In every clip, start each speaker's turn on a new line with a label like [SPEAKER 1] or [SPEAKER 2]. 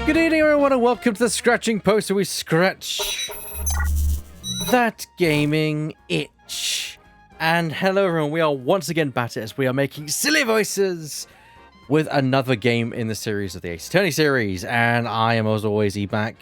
[SPEAKER 1] Good evening, everyone, and welcome to the Scratching Post, where we scratch that gaming itch. And hello, everyone. We are once again back as we are making silly voices with another game in the series of the Ace Attorney series. And I am, as always, Eback.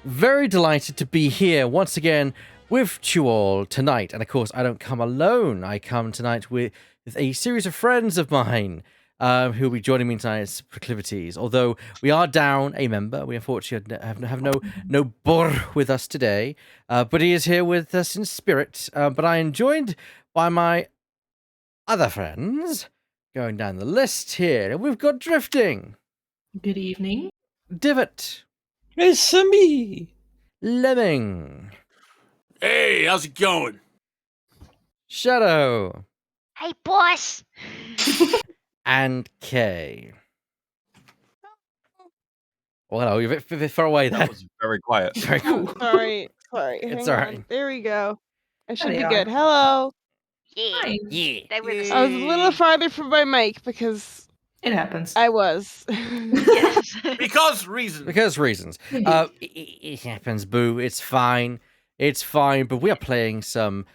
[SPEAKER 1] Very delighted to be here once again with you all tonight. And of course, I don't come alone. I come tonight with a series of friends of mine. Who will be joining me in tonight's proclivities. Although we are down a member, we unfortunately have no Bor with us today, but he is here with us in spirit. But I am joined by my other friends. Going down the list here, we've got Drifting.
[SPEAKER 2] Good evening.
[SPEAKER 1] Divot.
[SPEAKER 3] It's me.
[SPEAKER 1] Lemming.
[SPEAKER 4] Hey, how's it going?
[SPEAKER 1] Shadow.
[SPEAKER 5] Hey, boss!
[SPEAKER 1] And Kay. Well, hello, you're a bit far away there.
[SPEAKER 4] That was very quiet.
[SPEAKER 1] Very cool.
[SPEAKER 6] Sorry.
[SPEAKER 1] It's
[SPEAKER 6] Hang
[SPEAKER 1] alright.
[SPEAKER 6] on. There we go. I should
[SPEAKER 2] There
[SPEAKER 6] be
[SPEAKER 2] you
[SPEAKER 6] good.
[SPEAKER 2] are.
[SPEAKER 6] Hello.
[SPEAKER 5] Yeah,
[SPEAKER 2] Hi.
[SPEAKER 1] Yeah.
[SPEAKER 5] they were the
[SPEAKER 6] I was a little farther from my mic because
[SPEAKER 2] It happens.
[SPEAKER 6] I was.
[SPEAKER 5] Yes.
[SPEAKER 4] Because reasons.
[SPEAKER 1] Because reasons. It happens, boo. It's fine. It's fine. But we are playing some...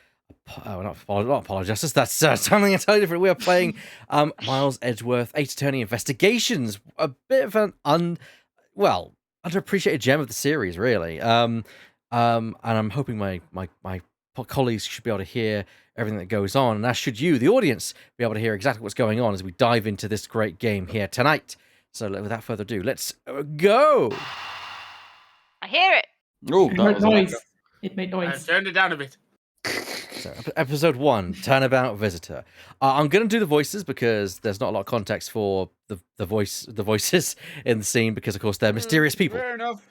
[SPEAKER 1] not apologize. That's something entirely different. We are playing Miles Edgeworth, Ace Attorney Investigations. A bit of an underappreciated gem of the series, really. And I'm hoping my colleagues should be able to hear everything that goes on, and as should you, the audience, be able to hear exactly what's going on as we dive into this great game here tonight. So without further ado, let's go.
[SPEAKER 5] I hear it.
[SPEAKER 3] Oh,
[SPEAKER 2] It
[SPEAKER 3] that
[SPEAKER 2] made
[SPEAKER 3] was
[SPEAKER 2] noise.
[SPEAKER 3] loud.
[SPEAKER 2] It made
[SPEAKER 4] I
[SPEAKER 2] noise.
[SPEAKER 4] turned it down a bit.
[SPEAKER 1] So, episode 1, Turnabout Visitor. I'm going to do the voices because there's not a lot of context for the voices in the scene because, of course, they're mysterious people.
[SPEAKER 4] Fair enough.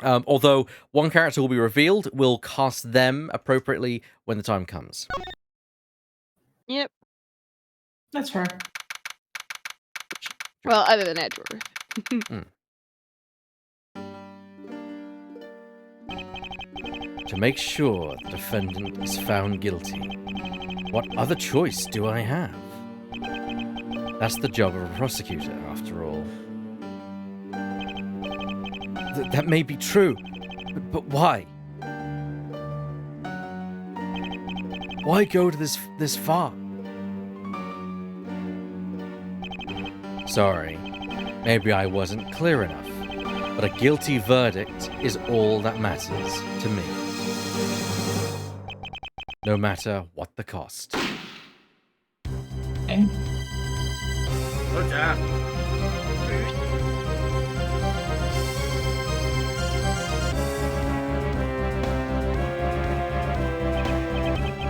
[SPEAKER 1] Although one character will be revealed, we'll cast them appropriately when the time comes.
[SPEAKER 6] Yep.
[SPEAKER 2] That's fair.
[SPEAKER 6] Well, other than Edgeworth.
[SPEAKER 1] To make sure the defendant is found guilty, what other choice do I have? That's the job of a prosecutor, after all. That may be true, but why? Why go to this far? Sorry, maybe I wasn't clear enough, but a guilty verdict is all that matters to me. No matter what the cost.
[SPEAKER 2] Okay.
[SPEAKER 4] Oh, damn.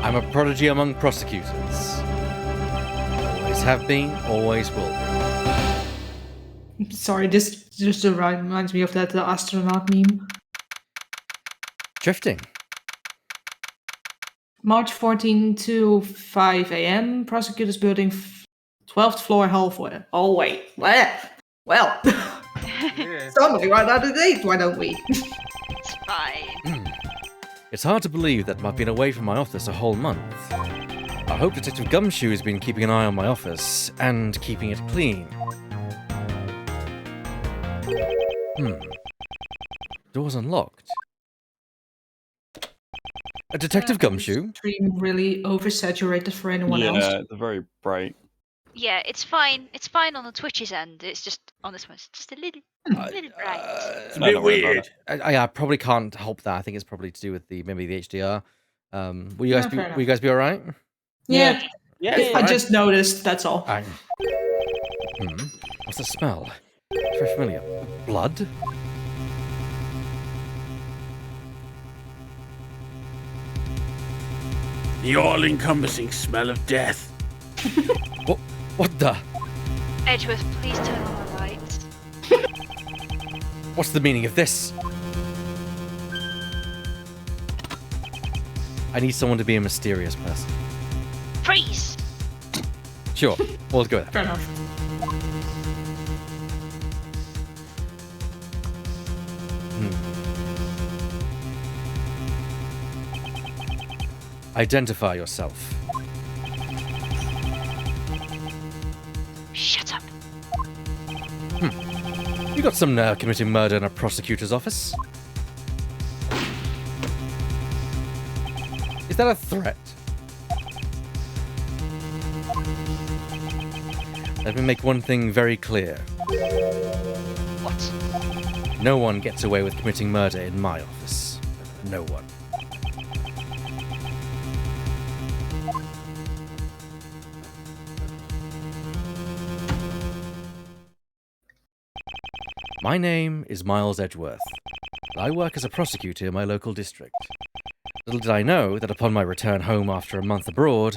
[SPEAKER 1] I'm a prodigy among prosecutors. Always have been, always will be.
[SPEAKER 2] Sorry, this just reminds me of that astronaut meme.
[SPEAKER 1] Drifting.
[SPEAKER 2] March 14 to 5 a.m. Prosecutors building, 12th floor hallway. Oh wait, well,
[SPEAKER 4] Yeah.
[SPEAKER 2] somebody write out a date. Why don't we?
[SPEAKER 5] It's fine.
[SPEAKER 1] It's hard to believe that I've been away from my office a whole month. I hope Detective Gumshoe has been keeping an eye on my office and keeping it clean. Door's unlocked. A Detective Gumshoe?
[SPEAKER 2] Stream really oversaturated for anyone else.
[SPEAKER 3] Yeah, they're very bright.
[SPEAKER 5] Yeah, it's fine. It's fine on the Twitch's end. It's just on this one. It's just a little bright.
[SPEAKER 4] It's a
[SPEAKER 3] No,
[SPEAKER 4] bit
[SPEAKER 3] don't worry about
[SPEAKER 4] weird.
[SPEAKER 1] I probably can't help that. I think it's probably to do with maybe the HDR. Will you guys
[SPEAKER 2] Yeah, fair enough.
[SPEAKER 1] will you guys be all right?
[SPEAKER 2] Yeah,
[SPEAKER 4] Yeah,
[SPEAKER 6] Yeah.
[SPEAKER 2] I just noticed. That's all.
[SPEAKER 1] What's the smell? It's very familiar. Blood?
[SPEAKER 4] the all-encompassing smell of death.
[SPEAKER 1] What the?
[SPEAKER 5] Edgeworth, please turn on the lights.
[SPEAKER 1] What's the meaning of this? I need someone to be a mysterious person.
[SPEAKER 5] Freeze!
[SPEAKER 1] Sure, we'll go there.
[SPEAKER 2] Fair enough.
[SPEAKER 1] Identify yourself.
[SPEAKER 5] Shut up.
[SPEAKER 1] You got some nerve committing murder in a prosecutor's office. Is that a threat? Let me make one thing very clear.
[SPEAKER 5] What?
[SPEAKER 1] No one gets away with committing murder in my office. No one. My name is Miles Edgeworth, and I work as a prosecutor in my local district. Little did I know that upon my return home after a month abroad,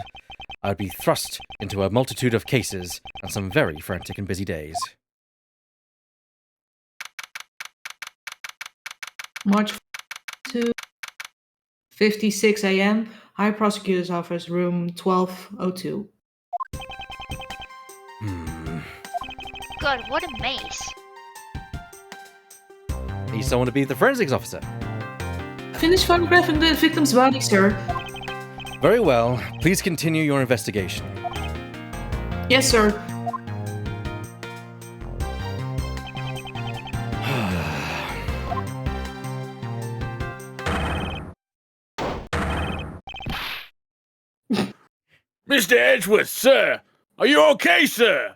[SPEAKER 1] I'd be thrust into a multitude of cases and some very frantic and busy days.
[SPEAKER 2] March 2, 56 a.m. High Prosecutor's Office, room 1202.
[SPEAKER 5] God, what a maze.
[SPEAKER 1] Need someone to be the forensics officer.
[SPEAKER 2] Finish photographing the victim's body, sir.
[SPEAKER 1] Very well. Please continue your investigation.
[SPEAKER 2] Yes, sir.
[SPEAKER 4] Mr. Edgeworth, sir! Are you okay, sir?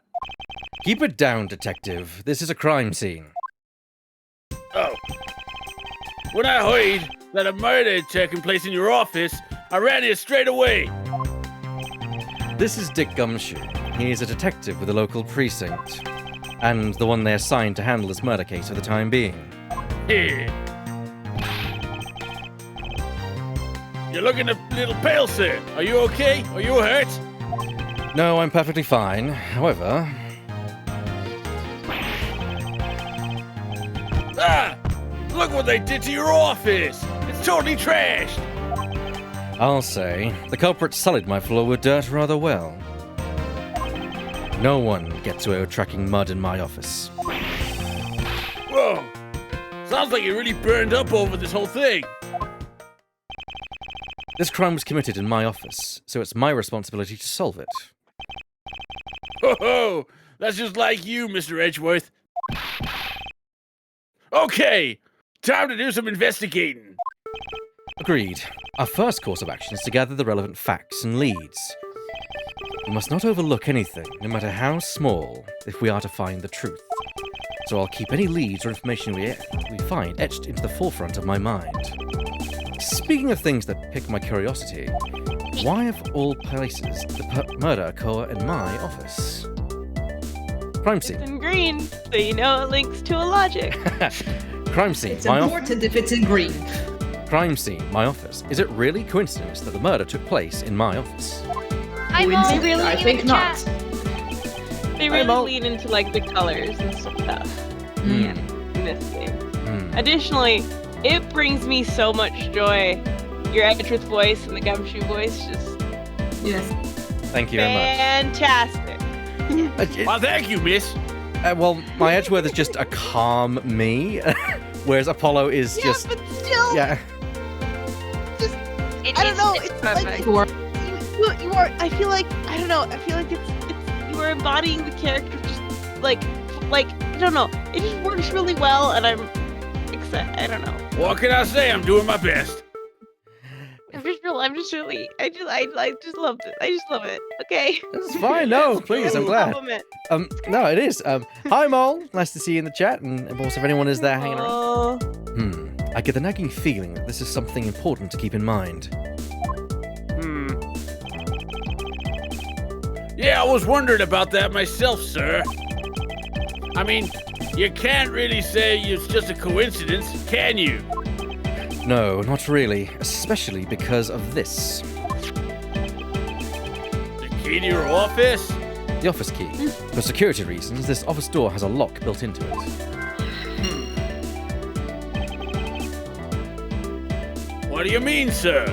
[SPEAKER 1] Keep it down, detective. This is a crime scene.
[SPEAKER 4] Oh. When I heard that a murder had taken place in your office, I ran here straight away.
[SPEAKER 1] This is Dick Gumshoe. He is a detective with the local precinct, and the one they assigned to handle this murder case for the time being.
[SPEAKER 4] Here. You're looking a little pale, sir. Are you okay? Are you hurt?
[SPEAKER 1] No, I'm perfectly fine. However,
[SPEAKER 4] Ah! Look what they did to your office! It's totally trashed!
[SPEAKER 1] I'll say, the culprit sullied my floor with dirt rather well. No one gets away with tracking mud in my office.
[SPEAKER 4] Whoa! Sounds like you really burned up over this whole thing.
[SPEAKER 1] This crime was committed in my office, so it's my responsibility to solve it.
[SPEAKER 4] Ho ho! That's just like you, Mr. Edgeworth. Okay! Time to do some investigating.
[SPEAKER 1] Agreed. Our first course of action is to gather the relevant facts and leads. We must not overlook anything, no matter how small, if we are to find the truth. So I'll keep any leads or information we find etched into the forefront of my mind. Speaking of things that pique my curiosity, why of all places did the murder occur in my office? Crime
[SPEAKER 6] It's
[SPEAKER 1] scene.
[SPEAKER 6] in green, so you know it links to a logic.
[SPEAKER 1] Crime scene.
[SPEAKER 2] It's
[SPEAKER 1] My
[SPEAKER 2] important if it's in green.
[SPEAKER 1] crime scene. My office. Is it really coincidence that the murder took place in my office?
[SPEAKER 5] Hi, Mom.
[SPEAKER 2] Coincidence?
[SPEAKER 6] really
[SPEAKER 2] I
[SPEAKER 5] You in
[SPEAKER 2] think
[SPEAKER 5] the
[SPEAKER 2] not.
[SPEAKER 5] chat.
[SPEAKER 6] They really lean into like the colors and stuff
[SPEAKER 1] Hmm.
[SPEAKER 6] in this game.
[SPEAKER 1] Hmm.
[SPEAKER 6] Additionally, it brings me so much joy. Your Edgeworth voice and the Gumshoe voice, just
[SPEAKER 2] Yes.
[SPEAKER 1] Thank you very much.
[SPEAKER 6] fantastic.
[SPEAKER 4] Well, thank you, miss.
[SPEAKER 1] Well, my Edgeworth is just a calm me, whereas Apollo is just
[SPEAKER 6] but still,
[SPEAKER 1] yeah.
[SPEAKER 5] It
[SPEAKER 6] I don't
[SPEAKER 5] is-
[SPEAKER 6] know,
[SPEAKER 5] It's
[SPEAKER 6] it's like-
[SPEAKER 5] perfect.
[SPEAKER 2] You are-
[SPEAKER 6] you are. I feel like I don't know. I feel like it's you are embodying the character just like I don't know. It just works really well, and I'm excited. I don't know.
[SPEAKER 4] What can I say? I'm doing my best.
[SPEAKER 6] I'm just really. I just love it. I just love it. Okay.
[SPEAKER 1] It's fine. No, please, I'm glad.
[SPEAKER 6] Compliment.
[SPEAKER 1] No, it is. Hi, Mole. Nice to see you in the chat, and of course, if anyone is there hanging around.
[SPEAKER 6] Oh,
[SPEAKER 1] I get the nagging feeling that this is something important to keep in mind.
[SPEAKER 4] Yeah, I was wondering about that myself, sir. I mean, you can't really say it's just a coincidence, can you?
[SPEAKER 1] No, not really. Especially because of this.
[SPEAKER 4] The key to your office?
[SPEAKER 1] The office key. For security reasons, this office door has a lock built into it.
[SPEAKER 4] What do you mean, sir?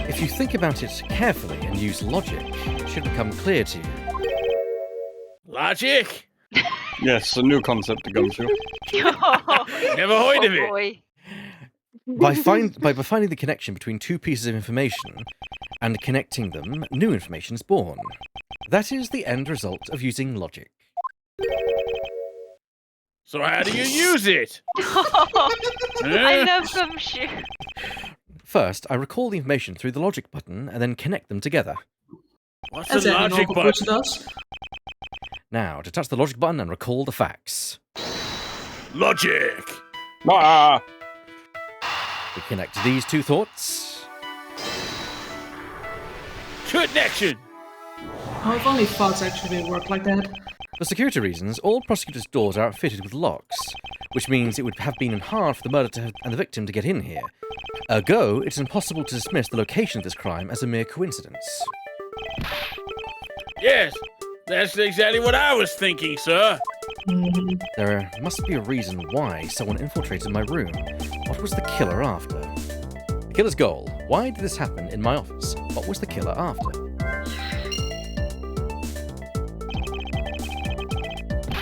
[SPEAKER 1] If you think about it carefully and use logic, it should become clear to you.
[SPEAKER 4] Logic?
[SPEAKER 3] Yes, a new concept to Gumshoe.
[SPEAKER 4] Never heard of it.
[SPEAKER 5] Boy.
[SPEAKER 1] By finding the connection between two pieces of information and connecting them, new information is born. That is the end result of using logic.
[SPEAKER 4] So how do you use it?
[SPEAKER 5] I love Gumshoe.
[SPEAKER 1] First, I recall the information through the logic button and then connect them together.
[SPEAKER 4] What's
[SPEAKER 2] As
[SPEAKER 4] a
[SPEAKER 2] any
[SPEAKER 4] logic
[SPEAKER 2] normal person
[SPEAKER 4] button?
[SPEAKER 2] does.
[SPEAKER 1] Now, to touch the logic button and recall the facts.
[SPEAKER 4] Logic.
[SPEAKER 3] Ah!
[SPEAKER 1] We connect these two thoughts.
[SPEAKER 4] Connection.
[SPEAKER 2] Oh, if only thoughts actually work like that.
[SPEAKER 1] For security reasons, all prosecutors' doors are outfitted with locks, which means it would have been hard for the murderer and the victim to get in here. Ergo, it's impossible to dismiss the location of this crime as a mere coincidence.
[SPEAKER 4] Yes, that's exactly what I was thinking, sir.
[SPEAKER 2] Mhm.
[SPEAKER 1] There must be a reason why someone infiltrated my room. What was the killer after? The killer's goal. Why did this happen in my office? What was the killer after?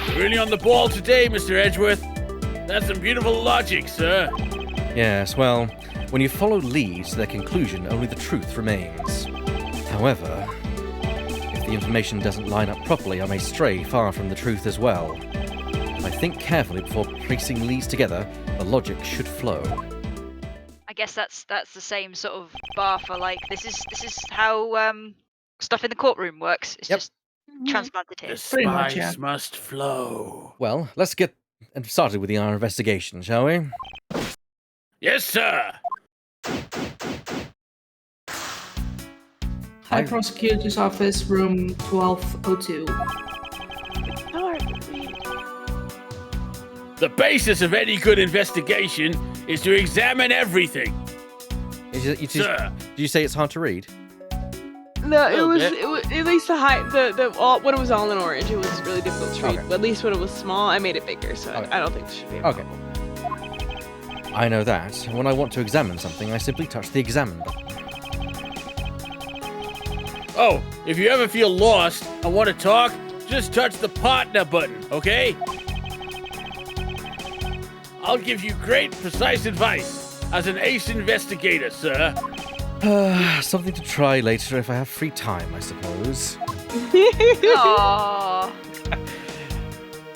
[SPEAKER 4] You're really on the ball today, Mr. Edgeworth. That's some beautiful logic, sir.
[SPEAKER 1] Yes, well, when you follow leads to their conclusion, only the truth remains. However, if the information doesn't line up properly, I may stray far from the truth as well. If I think carefully before piecing leads together, the logic should flow.
[SPEAKER 5] I guess that's the same sort of bar for like this is how stuff in the courtroom works. It's
[SPEAKER 1] Yep.
[SPEAKER 5] just transplanted here.
[SPEAKER 4] The
[SPEAKER 2] Pretty much,
[SPEAKER 4] spice
[SPEAKER 2] yeah.
[SPEAKER 4] must flow.
[SPEAKER 1] Well, let's get started with our investigation, shall we?
[SPEAKER 4] Yes, sir.
[SPEAKER 2] High Prosecutor's Office, room 1202.
[SPEAKER 6] So hard to read.
[SPEAKER 4] The basis of any good investigation is to examine everything,
[SPEAKER 1] Did
[SPEAKER 4] sir.
[SPEAKER 1] you say it's hard to read?
[SPEAKER 6] No,
[SPEAKER 4] Little bit.
[SPEAKER 6] it was at least the all when it was all in orange, it was really difficult to read.
[SPEAKER 1] Okay.
[SPEAKER 6] But at least when it was small, I made it bigger, so
[SPEAKER 1] Okay.
[SPEAKER 6] I don't think it should be a
[SPEAKER 1] Okay.
[SPEAKER 6] problem.
[SPEAKER 1] I know that. When I want to examine something, I simply touch the examine button.
[SPEAKER 4] Oh, if you ever feel lost and want to talk, just touch the partner button, okay? I'll give you great, precise advice as an ace investigator, sir.
[SPEAKER 1] Something to try later if I have free time, I suppose.
[SPEAKER 5] Aww.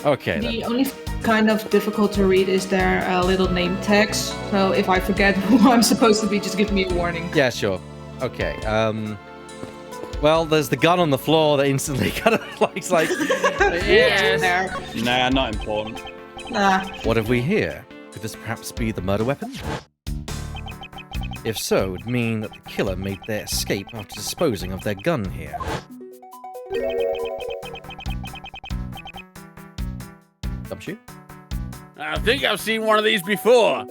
[SPEAKER 1] Okay, then.
[SPEAKER 2] The only kind of difficult to read is their little name tags. So if I forget who I'm supposed to be, just give me a warning.
[SPEAKER 1] Yeah, sure. Okay, well, there's the gun on the floor that instantly kind of like,
[SPEAKER 4] Yes.
[SPEAKER 2] There.
[SPEAKER 3] Nah, not important.
[SPEAKER 2] Nah.
[SPEAKER 1] what have we here? Could this perhaps be the murder weapon? If so, it would mean that the killer made their escape after disposing of their gun here. Gumshoe?
[SPEAKER 4] I think I've seen one of these before.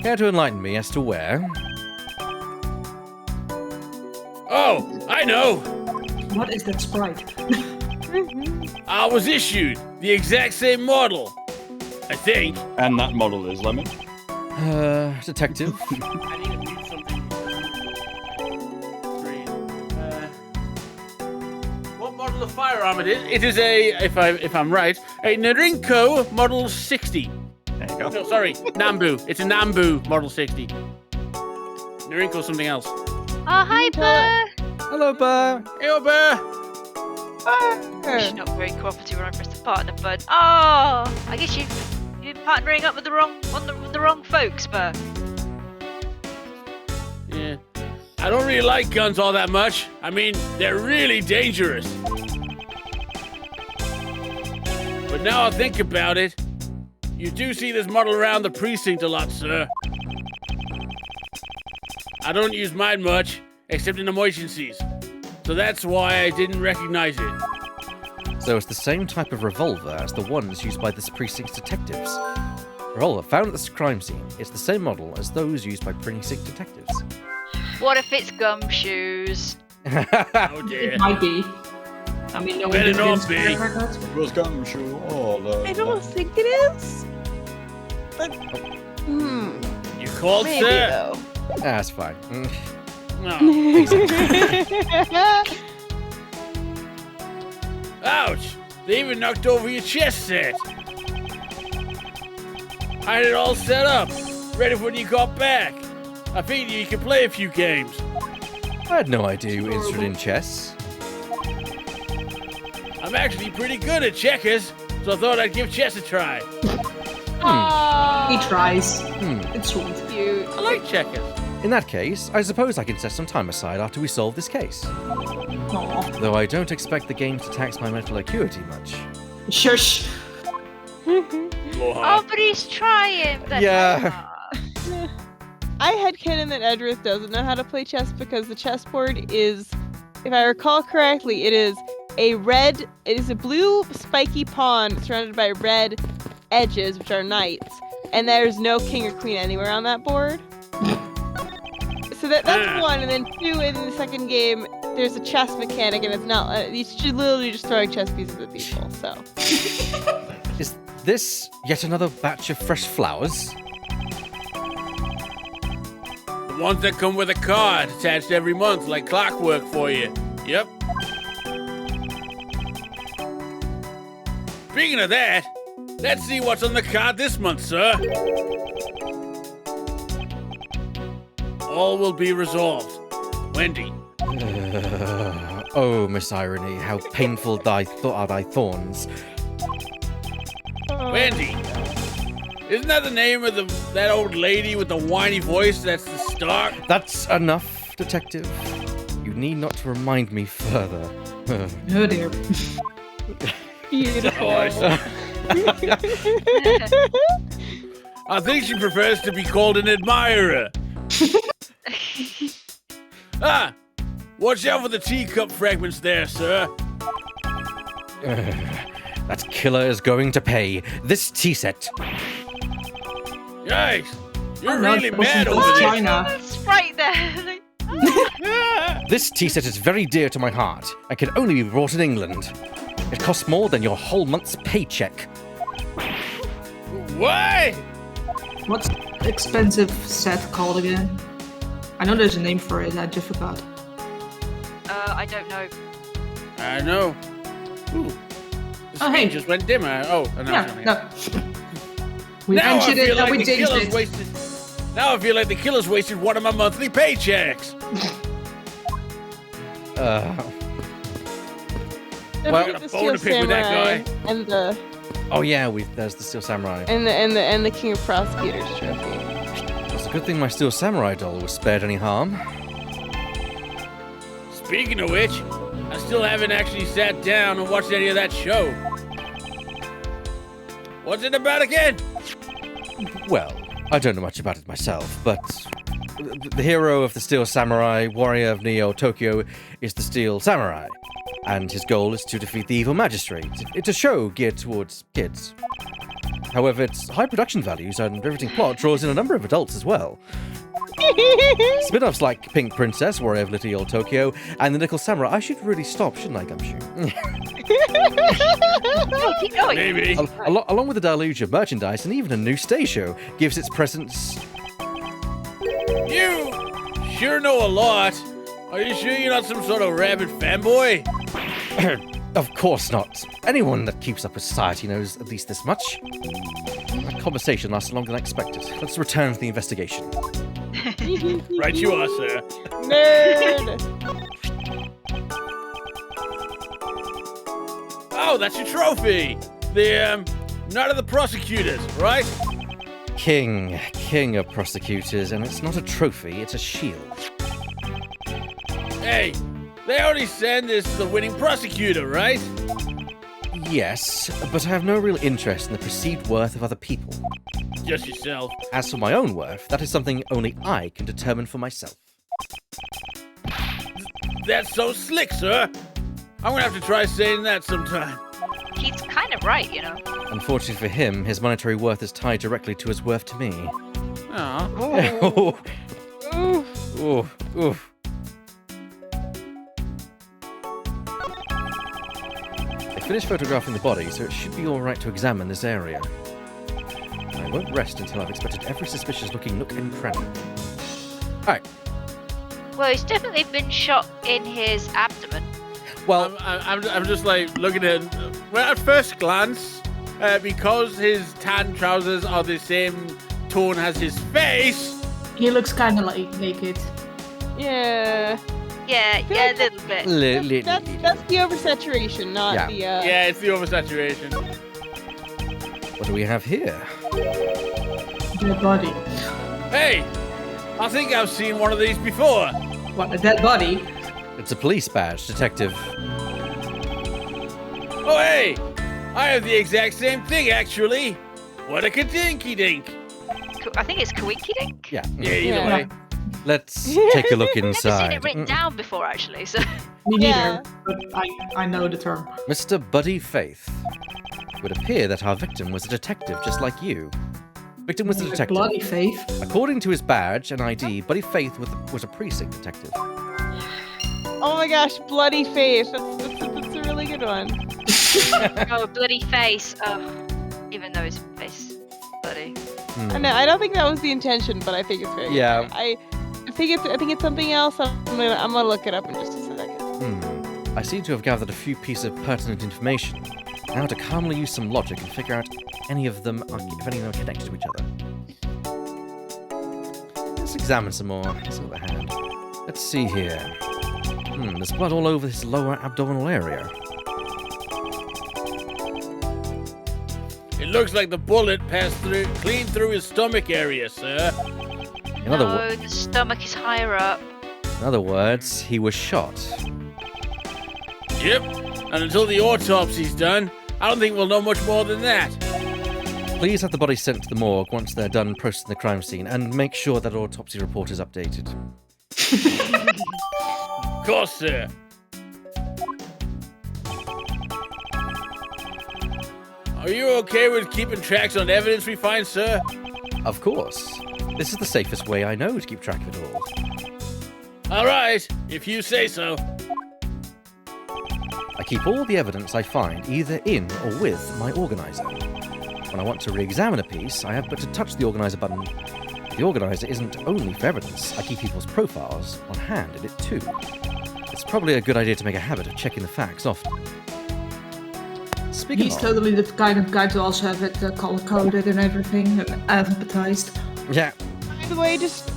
[SPEAKER 1] Care to enlighten me as to where?
[SPEAKER 4] Oh, I know.
[SPEAKER 2] What is that sprite?
[SPEAKER 4] I was issued the exact same model. I think.
[SPEAKER 3] And that model is Lemon.
[SPEAKER 1] Detective.
[SPEAKER 4] I need to read something. What model of firearm it is? It is a, if I'm right, a Norinco Model 60.
[SPEAKER 3] There you go.
[SPEAKER 4] No, sorry, Nambu. It's a Nambu Model 60. Norinco something else.
[SPEAKER 5] Oh, hi, Burr.
[SPEAKER 1] Hello, Burr.
[SPEAKER 4] Hey, Ober.
[SPEAKER 5] She's not very cooperative when I press the partner button. Oh, I guess you're partnering up with the wrong folks, Burr.
[SPEAKER 4] Yeah. I don't really like guns all that much. I mean, they're really dangerous. But now I think about it, you do see this model around the precinct a lot, sir. I don't use mine much, except in emergencies. So that's why I didn't recognize it.
[SPEAKER 1] So it's the same type of revolver as the ones used by this precinct's detectives. Revolver found at this crime scene. It's the same model as those used by precinct detectives.
[SPEAKER 5] What if it's Gumshoes?
[SPEAKER 4] Oh dear.
[SPEAKER 2] It might be. I mean, no one
[SPEAKER 4] Better
[SPEAKER 2] did
[SPEAKER 4] not
[SPEAKER 2] this
[SPEAKER 4] be.
[SPEAKER 2] record.
[SPEAKER 3] It was Gumshoe all the
[SPEAKER 6] I don't think it is. But
[SPEAKER 4] You called,
[SPEAKER 6] maybe
[SPEAKER 4] sir?
[SPEAKER 6] though.
[SPEAKER 1] That's fine.
[SPEAKER 4] No. Ouch! They even knocked over your chess set. I had it all set up, ready for when you got back. I figured you could play a few games.
[SPEAKER 1] I had no idea you were interested in chess.
[SPEAKER 4] I'm actually pretty good at checkers. so I thought I'd give chess a try.
[SPEAKER 2] He tries. It's sweet.
[SPEAKER 6] Cute.
[SPEAKER 4] I like checkers.
[SPEAKER 1] In that case, I suppose I can set some time aside after we solve this case.
[SPEAKER 2] Aw.
[SPEAKER 1] Though I don't expect the game to tax my mental acuity much.
[SPEAKER 2] Shush.
[SPEAKER 5] Oh, but he's trying. But
[SPEAKER 1] Yeah.
[SPEAKER 6] I headcanon that Edgeworth doesn't know how to play chess because the chessboard is, if I recall correctly, it is a blue spiky pawn surrounded by red edges, which are knights, and there's no king or queen anywhere on that board. So that's one, and then two, in the second game, there's a chess mechanic, and it's not, he's literally just throwing chess pieces at people, so.
[SPEAKER 1] Is this yet another batch of fresh flowers?
[SPEAKER 4] The ones that come with a card attached every month, like clockwork for you. Yep. Speaking of that, let's see what's on the card this month, sir. All will be resolved. Wendy.
[SPEAKER 1] Oh, Miss Irony, how painful are thy thorns.
[SPEAKER 4] Wendy. Isn't that the name of that old lady with the whiny voice that's the star?
[SPEAKER 1] That's enough, detective. You need not to remind me further.
[SPEAKER 2] Oh dear.
[SPEAKER 6] Beautiful.
[SPEAKER 4] I think she prefers to be called an admirer. Watch out for the teacup fragments there, sir.
[SPEAKER 1] That killer is going to pay. This tea set.
[SPEAKER 4] Yikes! You're
[SPEAKER 2] No,
[SPEAKER 4] really
[SPEAKER 2] it wasn't
[SPEAKER 4] mad
[SPEAKER 2] from
[SPEAKER 4] over this.
[SPEAKER 2] China.
[SPEAKER 5] That's right there.
[SPEAKER 1] This tea set is very dear to my heart and can only be bought in England. It costs more than your whole month's paycheck.
[SPEAKER 4] Why?
[SPEAKER 2] What's expensive set called again? I know there's a name for it, I just forgot.
[SPEAKER 5] I don't know.
[SPEAKER 4] I know. Ooh. The
[SPEAKER 2] Oh,
[SPEAKER 4] screen
[SPEAKER 2] hey.
[SPEAKER 4] just went dimmer. Oh, no,
[SPEAKER 2] Yeah, no. We
[SPEAKER 4] Now I
[SPEAKER 2] mentioned it
[SPEAKER 4] feel
[SPEAKER 2] and
[SPEAKER 4] like
[SPEAKER 2] we
[SPEAKER 4] the
[SPEAKER 2] changed
[SPEAKER 4] killer's
[SPEAKER 2] it.
[SPEAKER 4] wasted. Now I feel like the killer's wasted one of my monthly paychecks.
[SPEAKER 6] Don't
[SPEAKER 1] Well-
[SPEAKER 6] forget the
[SPEAKER 4] Got a bone to
[SPEAKER 6] Steel
[SPEAKER 4] pick with that
[SPEAKER 6] Samurai and the
[SPEAKER 1] Oh yeah, there's the Steel Samurai.
[SPEAKER 6] and the King of Prosecutors trophy.
[SPEAKER 1] It's a good thing my Steel Samurai doll was spared any harm.
[SPEAKER 4] Speaking of which, I still haven't actually sat down and watched any of that show. What's it about again?
[SPEAKER 1] Well, I don't know much about it myself, but the hero of the Steel Samurai, warrior of Neo Tokyo, is the Steel Samurai, and his goal is to defeat the evil magistrate. It's a show geared towards kids. However, its high production values and riveting plot draws in a number of adults as well. Spin-offs like Pink Princess, Warrior of Little Old Tokyo, and The Nickel Samurai. I should really stop, shouldn't I, Gumshoe?
[SPEAKER 5] No, keep going.
[SPEAKER 4] Maybe.
[SPEAKER 1] Along with a deluge of merchandise and even a new stage show, gives its presence.
[SPEAKER 4] You sure know a lot. Are you sure you're not some sort of rabid fanboy?
[SPEAKER 1] Of course not. Anyone that keeps up with society knows at least this much. That conversation lasted longer than I expected. Let's return to the investigation.
[SPEAKER 4] Right you are, sir.
[SPEAKER 6] Nerd.
[SPEAKER 4] Oh, that's your trophy. The, Knight of the Prosecutors, right?
[SPEAKER 1] King of prosecutors, and it's not a trophy, it's a shield.
[SPEAKER 4] Hey, they already send us the winning prosecutor, right?
[SPEAKER 1] Yes, but I have no real interest in the perceived worth of other people.
[SPEAKER 4] Just yourself.
[SPEAKER 1] As for my own worth, that is something only I can determine for myself.
[SPEAKER 4] That's so slick, sir. I'm gonna have to try saying that sometime.
[SPEAKER 5] He's kind of right, you know.
[SPEAKER 1] Unfortunately for him, his monetary worth is tied directly to his worth to me.
[SPEAKER 4] Aw.
[SPEAKER 6] Oh.
[SPEAKER 1] Oof. Oof. Oof. I finished photographing the body, so it should be alright to examine this area. I won't rest until I've inspected every suspicious-looking nook and cranny. Alright,
[SPEAKER 5] Well, he's definitely been shot in his abdomen.
[SPEAKER 1] well,
[SPEAKER 4] I'm just like looking at. Well, at first glance, because his tan trousers are the same tone as his face.
[SPEAKER 2] He looks kind of like naked.
[SPEAKER 6] Yeah.
[SPEAKER 5] Yeah, a little bit.
[SPEAKER 6] That's the oversaturation, not
[SPEAKER 1] Yeah.
[SPEAKER 6] the
[SPEAKER 4] Yeah, it's the oversaturation.
[SPEAKER 1] What do we have here?
[SPEAKER 2] Dead body.
[SPEAKER 4] Hey, I think I've seen one of these before.
[SPEAKER 2] What, a dead body?
[SPEAKER 1] It's a police badge, detective.
[SPEAKER 4] Oh, hey, I have the exact same thing, actually. What a kadinky dink.
[SPEAKER 5] I think it's Kawinky Dink.
[SPEAKER 1] Yeah.
[SPEAKER 4] Yeah, either
[SPEAKER 6] Yeah.
[SPEAKER 4] way.
[SPEAKER 1] Let's take a look
[SPEAKER 5] I've never seen
[SPEAKER 1] inside.
[SPEAKER 5] it written down before, actually. So
[SPEAKER 2] Me
[SPEAKER 6] Yeah.
[SPEAKER 2] neither, but I know the term.
[SPEAKER 1] Mr. Buddy Faith. It would appear that our victim was a detective, just like you. Victim was a
[SPEAKER 2] Like
[SPEAKER 1] detective.
[SPEAKER 2] Bloody Faith.
[SPEAKER 1] According to his badge and ID, Buddy Faith was a precinct detective.
[SPEAKER 6] Oh my gosh, Bloody Faith. That's a really good one.
[SPEAKER 5] oh, bloody face. Oh, even though his face bloody.
[SPEAKER 1] Hmm.
[SPEAKER 6] I don't think that was the intention, but I think it's very
[SPEAKER 1] Yeah.
[SPEAKER 6] good. I think it's something else. I'm gonna look it up in just a second.
[SPEAKER 1] I seem to have gathered a few pieces of pertinent information. Now to calmly use some logic and figure out if any of them are connected to each other. Let's examine some more. Let's look at the hand. Let's see here. There's blood all over his lower abdominal area.
[SPEAKER 4] It looks like the bullet passed clean through his stomach area, sir.
[SPEAKER 1] In other,
[SPEAKER 5] No, the stomach is higher up.
[SPEAKER 1] in other words, he was shot.
[SPEAKER 4] Yep. And until the autopsy's done, I don't think we'll know much more than that.
[SPEAKER 1] Please have the body sent to the morgue once they're done processing the crime scene, and make sure that autopsy report is updated.
[SPEAKER 4] Of course, sir. Are you okay with keeping tracks on evidence we find, sir?
[SPEAKER 1] Of course. This is the safest way I know to keep track of it all.
[SPEAKER 4] All right, if you say so.
[SPEAKER 1] I keep all the evidence I find either in or with my organizer. When I want to re-examine a piece, I have but to touch the organizer button. The organizer isn't only for evidence. I keep people's profiles on hand in it too. It's probably a good idea to make a habit of checking the facts often. Speaking
[SPEAKER 2] He's
[SPEAKER 1] of...
[SPEAKER 2] totally the kind of guy to also have it color-coded and everything, and advertised.
[SPEAKER 1] Yeah.
[SPEAKER 6] By the way, just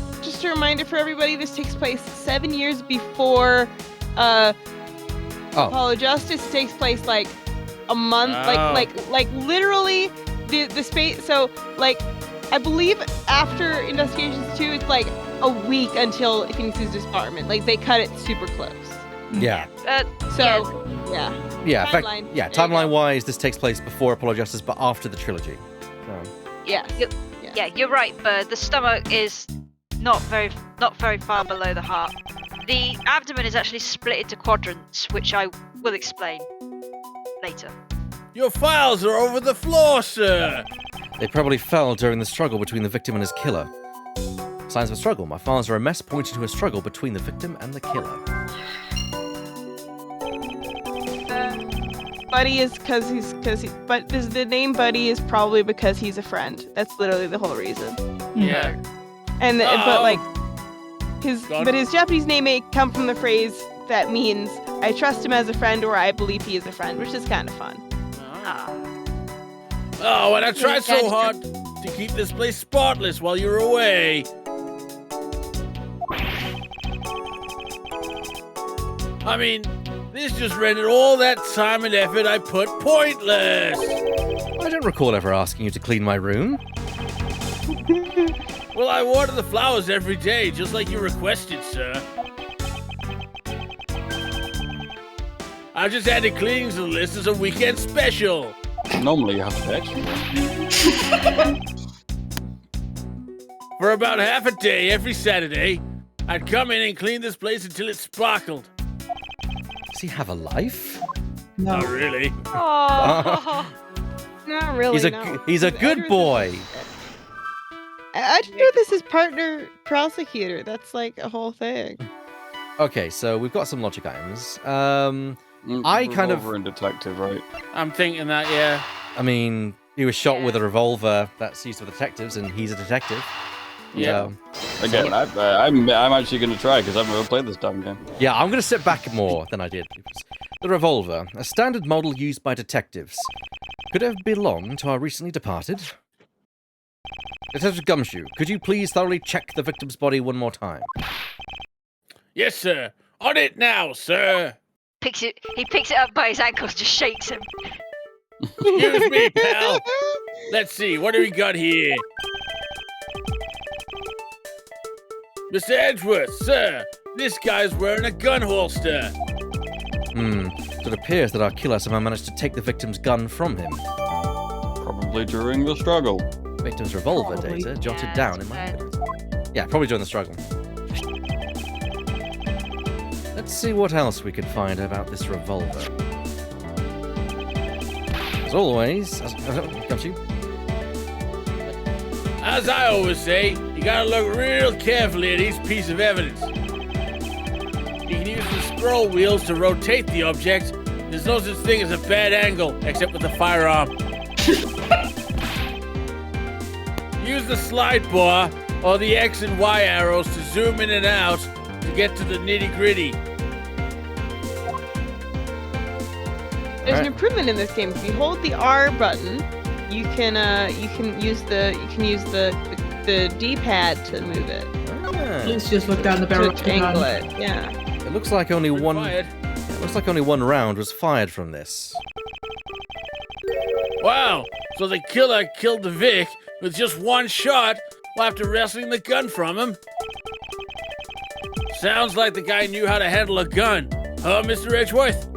[SPEAKER 6] a reminder for everybody: this takes place 7 years before Apollo Justice. It takes place like a month,
[SPEAKER 4] Oh.
[SPEAKER 6] like literally the space. So like, I believe after Investigations 2, it's like a week until Phoenix's disbarment. Like they cut it super close.
[SPEAKER 1] Yeah.
[SPEAKER 6] So yeah.
[SPEAKER 1] Yeah,
[SPEAKER 6] Timeline.
[SPEAKER 1] yeah,
[SPEAKER 6] There you go.
[SPEAKER 1] timeline-wise, this takes place before Apollo Justice, but after the trilogy.
[SPEAKER 6] Yes.
[SPEAKER 5] Yeah, you're right, Bird. The stomach is not very far below the heart. The abdomen is actually split into quadrants, which I will explain later.
[SPEAKER 4] Your files are over the floor, sir.
[SPEAKER 1] They probably fell during the struggle between the victim and his killer. Signs of a struggle. My files are a mess pointing to a struggle between the victim and the killer.
[SPEAKER 6] Buddy is but the name Buddy is probably because he's a friend. That's literally the whole reason.
[SPEAKER 4] Yeah.
[SPEAKER 6] And but like his
[SPEAKER 4] God.
[SPEAKER 6] but his Japanese name may come from the phrase that means I trust him as a friend or I believe he is a friend, which is kind of fun.
[SPEAKER 5] Ah.
[SPEAKER 4] Oh, and I tried so hard to keep this place spotless while you were away. I mean, this just rendered all that time and effort I put pointless.
[SPEAKER 1] I don't recall ever asking you to clean my room.
[SPEAKER 4] Well, I water the flowers every day, just like you requested, sir. I just added cleaning to the list as a weekend special.
[SPEAKER 3] Normally you have to extra.
[SPEAKER 4] For about half a day every Saturday, I'd come in and clean this place until it sparkled.
[SPEAKER 1] Does he have a life?
[SPEAKER 2] No.
[SPEAKER 4] Not really.
[SPEAKER 5] Oh.
[SPEAKER 6] Not really.
[SPEAKER 1] He's a good boy.
[SPEAKER 6] I didn't know this is partner prosecutor. That's like a whole thing.
[SPEAKER 1] Okay, so we've got some logic items. I kind of-
[SPEAKER 3] Revolver and detective, right?
[SPEAKER 4] I'm thinking that, yeah.
[SPEAKER 1] I mean, he was shot with a revolver that's used for detectives, and he's a detective.
[SPEAKER 4] Yeah.
[SPEAKER 1] So,
[SPEAKER 3] Again, I'm actually going to try because I've never played this damn game.
[SPEAKER 1] yeah, I'm going to sit back more than I did. The revolver, a standard model used by detectives. Could it have belonged to our recently departed? Detective Gumshoe, could you please thoroughly check the victim's body one more time?
[SPEAKER 4] Yes, sir. On it now, sir.
[SPEAKER 5] He picks it up by his ankles, just shakes him.
[SPEAKER 4] Excuse me, pal. Let's see, what do we got here? Mr. Edgeworth, sir, this guy's wearing a gun holster.
[SPEAKER 1] So it appears that our killer somehow managed to take the victim's gun from him.
[SPEAKER 3] Probably during the struggle.
[SPEAKER 1] Victim's revolver
[SPEAKER 2] Probably.
[SPEAKER 1] data jotted
[SPEAKER 5] Yeah,
[SPEAKER 1] down
[SPEAKER 5] it's
[SPEAKER 1] in my
[SPEAKER 5] fair.
[SPEAKER 1] notes. Yeah, probably during the struggle. Let's see what else we can find about this revolver. As always, got you.
[SPEAKER 4] As I always say, you gotta look real carefully at each piece of evidence. You can use the scroll wheels to rotate the object. There's no such thing as a bad angle, except with a firearm. Use the slide bar or the X and Y arrows to zoom in and out to get to the nitty-gritty.
[SPEAKER 6] There's an
[SPEAKER 1] Alright.
[SPEAKER 6] improvement in this game. If you hold the R button, you can use the D-pad to move it
[SPEAKER 1] Ah,
[SPEAKER 2] Let's just look down the barrel of
[SPEAKER 6] to
[SPEAKER 2] the
[SPEAKER 6] angle
[SPEAKER 2] gun.
[SPEAKER 6] it. Yeah.
[SPEAKER 1] it looks like only one.
[SPEAKER 4] Required.
[SPEAKER 1] It looks like only one round was fired from this.
[SPEAKER 4] Wow, so the killer killed the Vic with just one shot while after wrestling the gun from him? Sounds like the guy knew how to handle a gun. Huh, Mr. Edgeworth?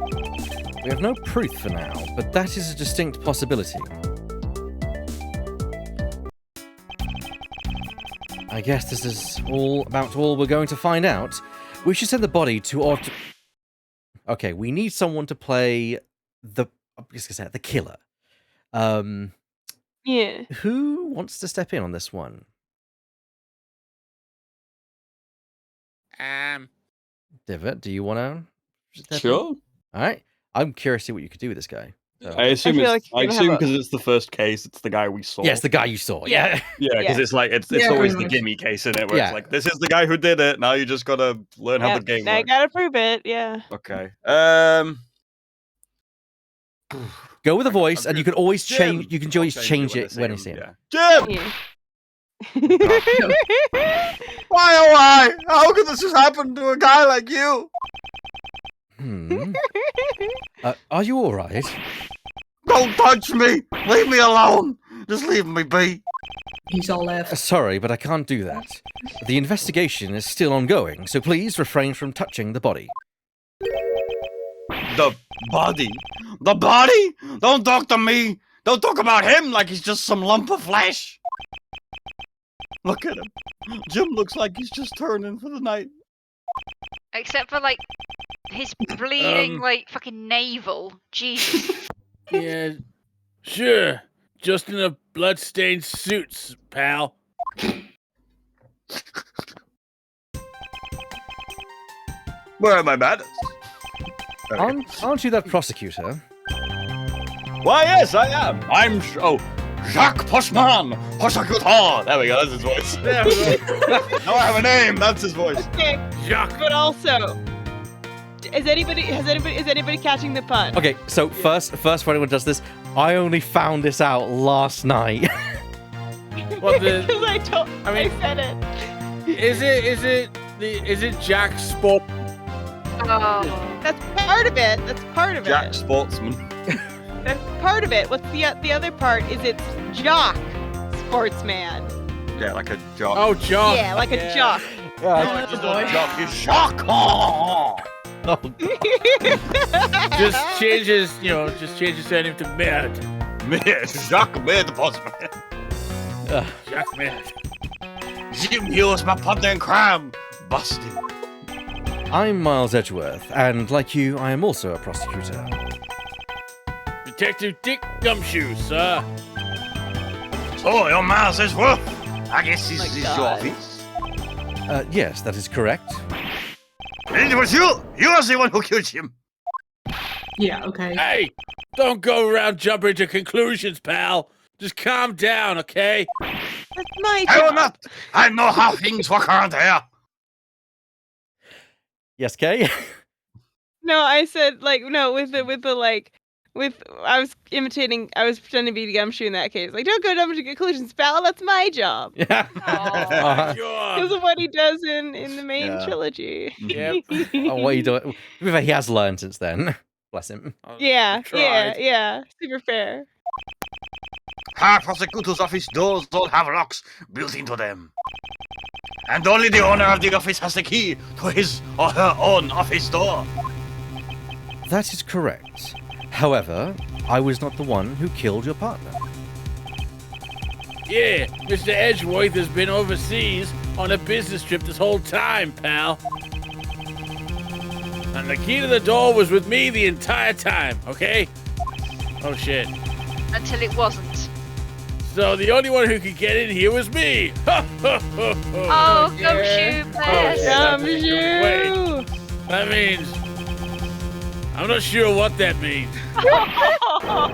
[SPEAKER 1] We have no proof for now, but that is a distinct possibility. I guess this is all we're going to find out. We should send the body to Okay, we need someone to play the the killer.
[SPEAKER 6] Yeah.
[SPEAKER 1] Who wants to step in on this one? Divot, do you want to step in?
[SPEAKER 3] Sure.
[SPEAKER 1] All right. I'm curious to see what you could do with this guy. So-
[SPEAKER 3] I assume
[SPEAKER 6] feel
[SPEAKER 3] it's.
[SPEAKER 6] like you're
[SPEAKER 3] I
[SPEAKER 6] gonna
[SPEAKER 3] assume
[SPEAKER 6] have a-
[SPEAKER 3] because it's the first case, it's the guy we saw.
[SPEAKER 1] Yes, the guy you saw. Yeah.
[SPEAKER 3] Yeah, because
[SPEAKER 6] Yeah.
[SPEAKER 3] it's like it's
[SPEAKER 2] Yeah,
[SPEAKER 3] always
[SPEAKER 2] pretty
[SPEAKER 3] the
[SPEAKER 2] much.
[SPEAKER 3] gimme case in it, where
[SPEAKER 1] Yeah.
[SPEAKER 3] it's like this is the guy who did it. Now you just gotta learn how the game
[SPEAKER 6] Now you
[SPEAKER 3] works.
[SPEAKER 6] gotta prove it. Yeah.
[SPEAKER 3] Okay.
[SPEAKER 1] Go with a voice,
[SPEAKER 3] I'm
[SPEAKER 1] and you
[SPEAKER 3] good.
[SPEAKER 1] can always
[SPEAKER 3] Jim!
[SPEAKER 1] change. You can
[SPEAKER 3] I'll
[SPEAKER 1] always change
[SPEAKER 3] I
[SPEAKER 1] it when you
[SPEAKER 3] him,
[SPEAKER 1] see him.
[SPEAKER 3] yeah. Jim!
[SPEAKER 6] Yeah.
[SPEAKER 3] Why, oh why? How could this just happen to a guy like you?
[SPEAKER 1] Are you all right?
[SPEAKER 3] Don't touch me! Leave me alone! Just leave me be.
[SPEAKER 2] He's all left.
[SPEAKER 1] Sorry, but I can't do that. The investigation is still ongoing, so please refrain from touching the body.
[SPEAKER 3] The body? The body? Don't talk to me! Don't talk about him like he's just some lump of flesh! Look at him. Jim looks like he's just turning for the night.
[SPEAKER 5] Except for like his bleeding
[SPEAKER 4] Um,
[SPEAKER 5] like fucking navel. Jesus.
[SPEAKER 4] Yeah, sure. Just in a blood-stained suit, pal.
[SPEAKER 3] Where are my manners?
[SPEAKER 1] Aren't you that prosecutor?
[SPEAKER 3] Why, yes, I am. I'm Jacques Postman, prosecutor. There we go. That's his voice.
[SPEAKER 4] There we go.
[SPEAKER 3] Now I have a name. That's his voice.
[SPEAKER 6] Okay,
[SPEAKER 4] Jacques.
[SPEAKER 6] but also, is anybody catching the pun?
[SPEAKER 1] Okay, so first, for anyone who does this, I only found this out last night.
[SPEAKER 4] What the?
[SPEAKER 6] Because
[SPEAKER 4] I mean-
[SPEAKER 6] I said it.
[SPEAKER 4] Is it Jack Sport?
[SPEAKER 5] Oh.
[SPEAKER 6] That's part of it. That's part of
[SPEAKER 3] Jack
[SPEAKER 6] it.
[SPEAKER 3] Sportsman.
[SPEAKER 6] That's part of it. What's the other part? Is it's jock sportsman?
[SPEAKER 3] Yeah, like a jock.
[SPEAKER 4] Oh, Jock.
[SPEAKER 6] Yeah, like a
[SPEAKER 4] Yeah.
[SPEAKER 6] jock.
[SPEAKER 3] Not just a jock. He's Jacques. Oh.
[SPEAKER 1] Oh,
[SPEAKER 4] Just change his surname to Merd.
[SPEAKER 3] Jacques Mid Postman.
[SPEAKER 4] Jack Merd.
[SPEAKER 3] Jim Hughes, my pumpkin cram. Busted.
[SPEAKER 1] I'm Miles Edgeworth, and like you, I am also a prosecutor.
[SPEAKER 4] Detective Dick Gumshoe, sir.
[SPEAKER 3] So, your Miles Edgeworth. I guess this
[SPEAKER 6] My
[SPEAKER 3] is your
[SPEAKER 6] God.
[SPEAKER 3] office.
[SPEAKER 1] Yes, that is correct.
[SPEAKER 3] It was you. You was the one who killed him.
[SPEAKER 2] Yeah, okay.
[SPEAKER 4] Hey, don't go around jumping to conclusions, pal. Just calm down, okay?
[SPEAKER 6] That's my
[SPEAKER 3] I will
[SPEAKER 6] job.
[SPEAKER 3] not. I know how things work around here.
[SPEAKER 1] Yes, Kay?
[SPEAKER 6] No, I said like no with I was pretending to be Gumshoe in that case. Like, don't go down to conclusions, pal. That's my job.
[SPEAKER 1] Yeah. Uh-huh.
[SPEAKER 6] Because of what he does in the main
[SPEAKER 1] Yeah.
[SPEAKER 6] trilogy.
[SPEAKER 4] Yep.
[SPEAKER 1] Oh, what are you doing? To be fair, he has learned since then. Bless him.
[SPEAKER 6] Yeah,
[SPEAKER 4] Tried.
[SPEAKER 6] yeah. Super fair.
[SPEAKER 3] Our prosecutor's office doors don't have locks built into them. And only the owner of the office has the key to his or her own office door.
[SPEAKER 1] That is correct. However, I was not the one who killed your partner.
[SPEAKER 4] Yeah, Mr. Edgeworth has been overseas on a business trip this whole time, pal. And the key to the door was with me the entire time, okay? Oh shit.
[SPEAKER 5] Until it wasn't.
[SPEAKER 4] So the only one who could get in here was me.
[SPEAKER 5] Oh, gumshoe bears.
[SPEAKER 4] Wait, that means I'm not sure what that means.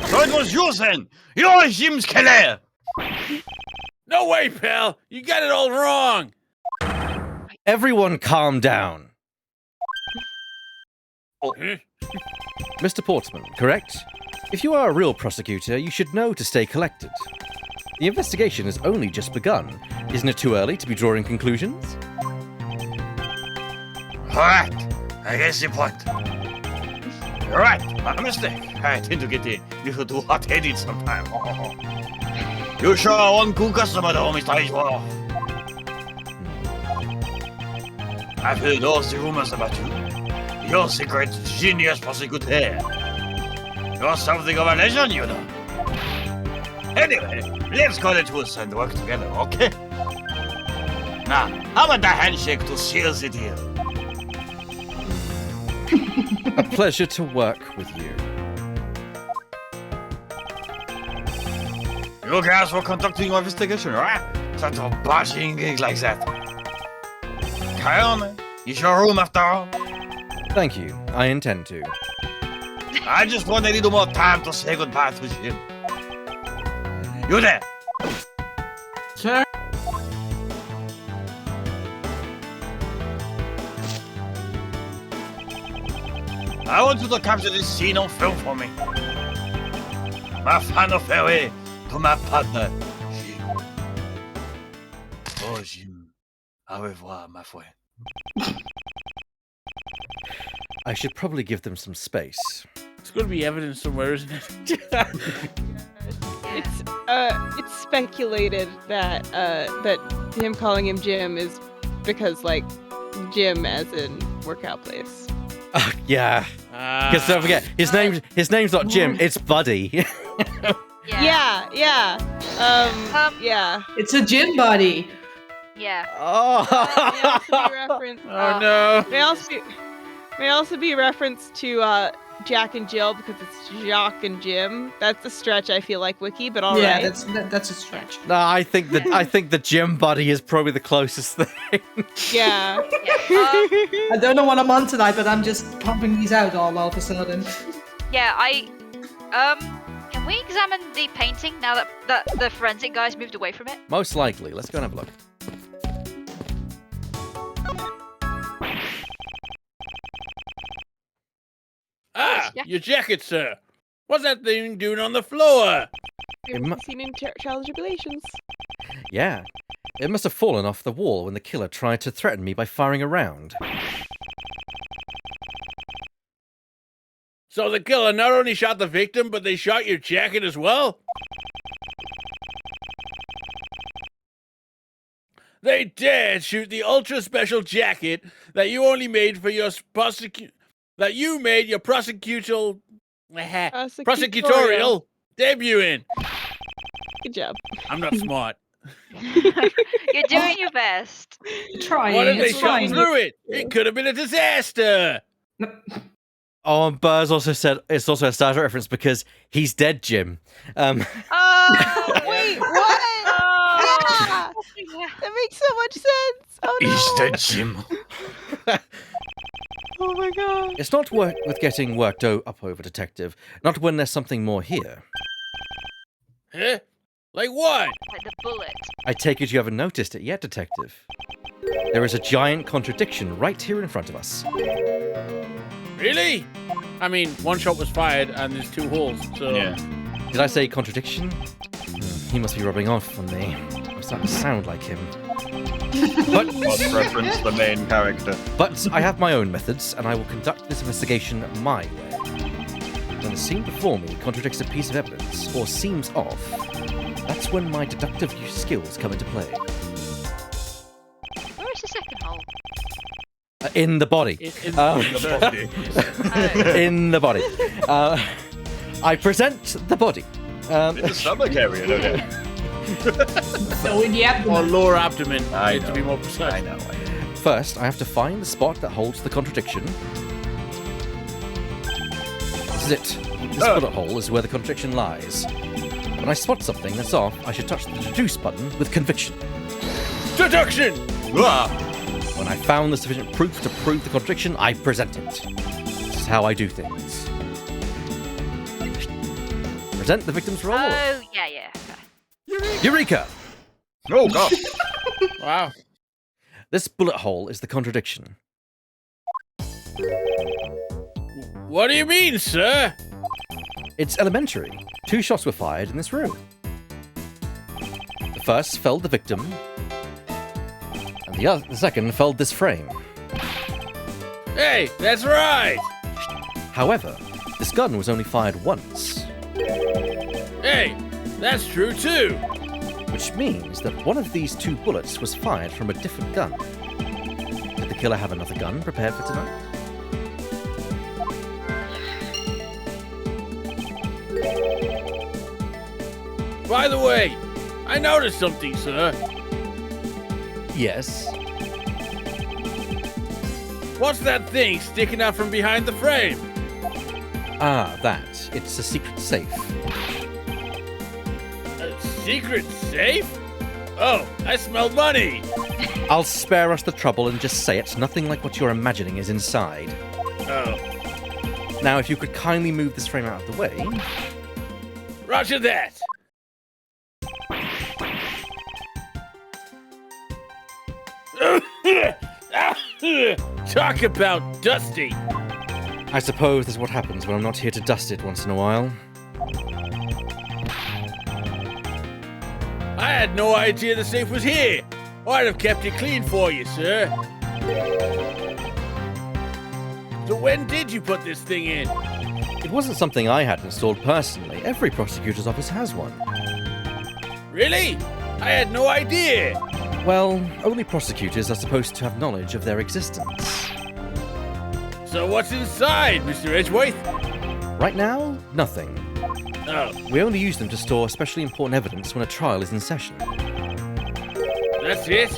[SPEAKER 3] So it was you then! You're Jim's killer!
[SPEAKER 4] No way, pal. You got it all wrong.
[SPEAKER 1] Everyone calm down.
[SPEAKER 4] Huh?
[SPEAKER 1] Mr. Portsman, correct? If you are a real prosecutor, you should know to stay collected. The investigation has only just begun. Isn't it too early to be drawing conclusions?
[SPEAKER 3] Alright, I guess the point. You're right, my mistake. I tend to get a little too hot-headed sometimes. You sure are one cool customer though, Mr. Edgeworth. I've heard all the rumors about you. You're secret genius prosecutor. You're something of a legend, you know. Anyway, let's go to us and work together, okay? Now, how about the handshake to seal the deal?
[SPEAKER 1] A pleasure to work with you.
[SPEAKER 3] You guys were conducting your investigation, right? Sort of botching gigs like that. Carry on, man. It's your room after all.
[SPEAKER 1] Thank you. I intend to.
[SPEAKER 3] I just want a little more time to say goodbye to Jim. You there?
[SPEAKER 2] Sir?
[SPEAKER 3] I want you to capture this scene on film for me. My final farewell to my partner, Jim. Oh, Jim. Au revoir, my friend.
[SPEAKER 1] I should probably give them some space.
[SPEAKER 4] It's going to be evidence somewhere, isn't it?
[SPEAKER 6] It's speculated that that him calling him Jim is because like gym as in workout place.
[SPEAKER 1] Yeah. Because don't forget, his name's not Jim, it's Buddy.
[SPEAKER 5] Yeah.
[SPEAKER 6] Yeah. Yeah.
[SPEAKER 2] It's a gym buddy.
[SPEAKER 5] Yeah.
[SPEAKER 1] Oh.
[SPEAKER 4] Oh no.
[SPEAKER 6] May also be a reference to Jack and Jill because it's Jacques and Jim. That's a stretch, I feel like, Wiki, but all
[SPEAKER 2] Yeah,
[SPEAKER 6] right.
[SPEAKER 2] that's a stretch.
[SPEAKER 1] No, I think the Jim Buddy is probably the closest thing.
[SPEAKER 6] Yeah.
[SPEAKER 2] I don't know what I'm on tonight, but I'm just pumping these out all of a sudden.
[SPEAKER 5] Yeah, can we examine the painting now that the forensic guys moved away from it?
[SPEAKER 1] Most likely. Let's go and have a look.
[SPEAKER 5] Yeah.
[SPEAKER 4] Your jacket, sir. What's that thing doing on the floor?
[SPEAKER 6] Seen in Child Tribulations.
[SPEAKER 1] Yeah. It must have fallen off the wall when the killer tried to threaten me by firing a round.
[SPEAKER 4] So the killer not only shot the victim, but they shot your jacket as well? They dared shoot the ultra special jacket that you only made for your prosecutorial debut in.
[SPEAKER 6] Good job.
[SPEAKER 4] I'm not smart.
[SPEAKER 5] You're doing your best.
[SPEAKER 2] Trying.
[SPEAKER 4] What if they
[SPEAKER 2] it's
[SPEAKER 4] shot
[SPEAKER 2] fine.
[SPEAKER 4] through it? It could have been a disaster.
[SPEAKER 1] Oh, and Burrs also said it's also a Star Trek reference because he's dead, Jim.
[SPEAKER 5] Oh,
[SPEAKER 6] Wait, what?
[SPEAKER 5] Oh.
[SPEAKER 6] Yeah. That makes so much sense. Oh no.
[SPEAKER 3] He's dead, Jim.
[SPEAKER 6] Oh my god.
[SPEAKER 1] It's not worth getting worked up over, Detective. Not when there's something more here.
[SPEAKER 4] Huh? Like what?
[SPEAKER 5] Like the bullet.
[SPEAKER 1] I take it you haven't noticed it yet, Detective. There is a giant contradiction right here in front of us.
[SPEAKER 4] Really? I mean, one shot was fired and there's 2 holes, so...
[SPEAKER 3] Yeah.
[SPEAKER 1] Did I say contradiction? He must be rubbing off on me. I'm starting to sound like him. But
[SPEAKER 3] reference the main character.
[SPEAKER 1] But I have my own methods, and I will conduct this investigation my way. When the scene before me contradicts a piece of evidence, or seems off, That's when my deductive skills come into play.
[SPEAKER 5] Where is the second hole?
[SPEAKER 1] In the body.
[SPEAKER 4] In
[SPEAKER 1] Um,
[SPEAKER 4] the body.
[SPEAKER 5] Oh.
[SPEAKER 1] In the body. I present the body.
[SPEAKER 3] In the stomach area, no doubt.
[SPEAKER 2] No, in the
[SPEAKER 4] Or
[SPEAKER 2] abdomen.
[SPEAKER 4] lower abdomen,
[SPEAKER 3] I
[SPEAKER 4] to
[SPEAKER 3] know.
[SPEAKER 4] be more precise.
[SPEAKER 3] I know.
[SPEAKER 1] First, I have to find the spot that holds the contradiction. This is it. This bullet hole is where the contradiction lies. When I spot something that's off, I should touch the deduce button with conviction.
[SPEAKER 4] Deduction!
[SPEAKER 3] Ah!
[SPEAKER 1] When I found the sufficient proof to prove the contradiction, I present it. This is how I do things. Present the victim's role.
[SPEAKER 5] Oh, yeah. Okay.
[SPEAKER 1] Eureka!
[SPEAKER 3] Oh, God.
[SPEAKER 4] Wow.
[SPEAKER 1] This bullet hole is the contradiction.
[SPEAKER 4] What do you mean, sir?
[SPEAKER 1] It's elementary. 2 shots were fired in this room. The first felled the victim, and the second felled this frame.
[SPEAKER 4] Hey, that's right.
[SPEAKER 1] However, this gun was only fired once,
[SPEAKER 4] Hey, that's true too.
[SPEAKER 1] which means that one of these 2 bullets was fired from a different gun. Did the killer have another gun prepared for tonight?
[SPEAKER 4] By the way, I noticed something, sir.
[SPEAKER 1] Yes.
[SPEAKER 4] What's that thing sticking out from behind the frame?
[SPEAKER 1] Ah, that. It's a secret safe.
[SPEAKER 4] A secret safe? Oh, I smell money.
[SPEAKER 1] I'll spare us the trouble and just say it's nothing like what you're imagining is inside.
[SPEAKER 4] Oh,
[SPEAKER 1] Now, if you could kindly move this frame out of the way.
[SPEAKER 4] roger that. Talk about dusty.
[SPEAKER 1] I suppose that's what happens when I'm not here to dust it once in a while.
[SPEAKER 4] I had no idea the safe was here. I'd have kept it clean for you, sir. So when did you put this thing in?
[SPEAKER 1] It wasn't something I had installed personally. Every prosecutor's office has one.
[SPEAKER 4] Really? I had no idea.
[SPEAKER 1] Well, only prosecutors are supposed to have knowledge of their existence.
[SPEAKER 4] So what's inside, Mr. Edgeworth?
[SPEAKER 1] Right now, nothing.
[SPEAKER 4] Oh,
[SPEAKER 1] We only use them to store especially important evidence when a trial is in session.
[SPEAKER 4] that's it?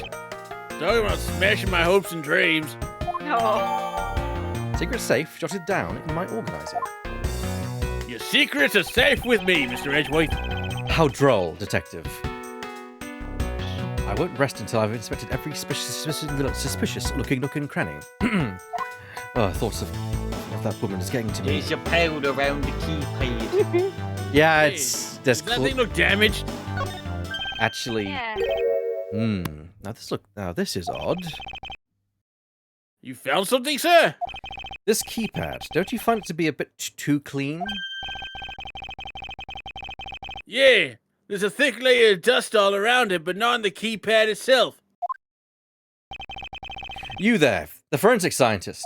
[SPEAKER 4] Talking about smashing my hopes and dreams.
[SPEAKER 5] Oh.
[SPEAKER 1] Secret safe jotted down in my organizer.
[SPEAKER 4] Your secrets are safe with me, Mr. Edgeworth.
[SPEAKER 1] How droll, detective. I won't rest until I've inspected every suspicious looking nook and cranny. Thoughts of that woman is getting to me.
[SPEAKER 3] There's your powder around the keypad.
[SPEAKER 1] Yeah,
[SPEAKER 4] Hey,
[SPEAKER 1] it's
[SPEAKER 4] does that thing look damaged?
[SPEAKER 1] actually.
[SPEAKER 5] Yeah.
[SPEAKER 1] Now this is odd.
[SPEAKER 4] You found something, sir?
[SPEAKER 1] This keypad, don't you find it to be a bit too clean?
[SPEAKER 4] Yeah, there's a thick layer of dust all around it, but not on the keypad itself.
[SPEAKER 1] You there, the forensic scientist.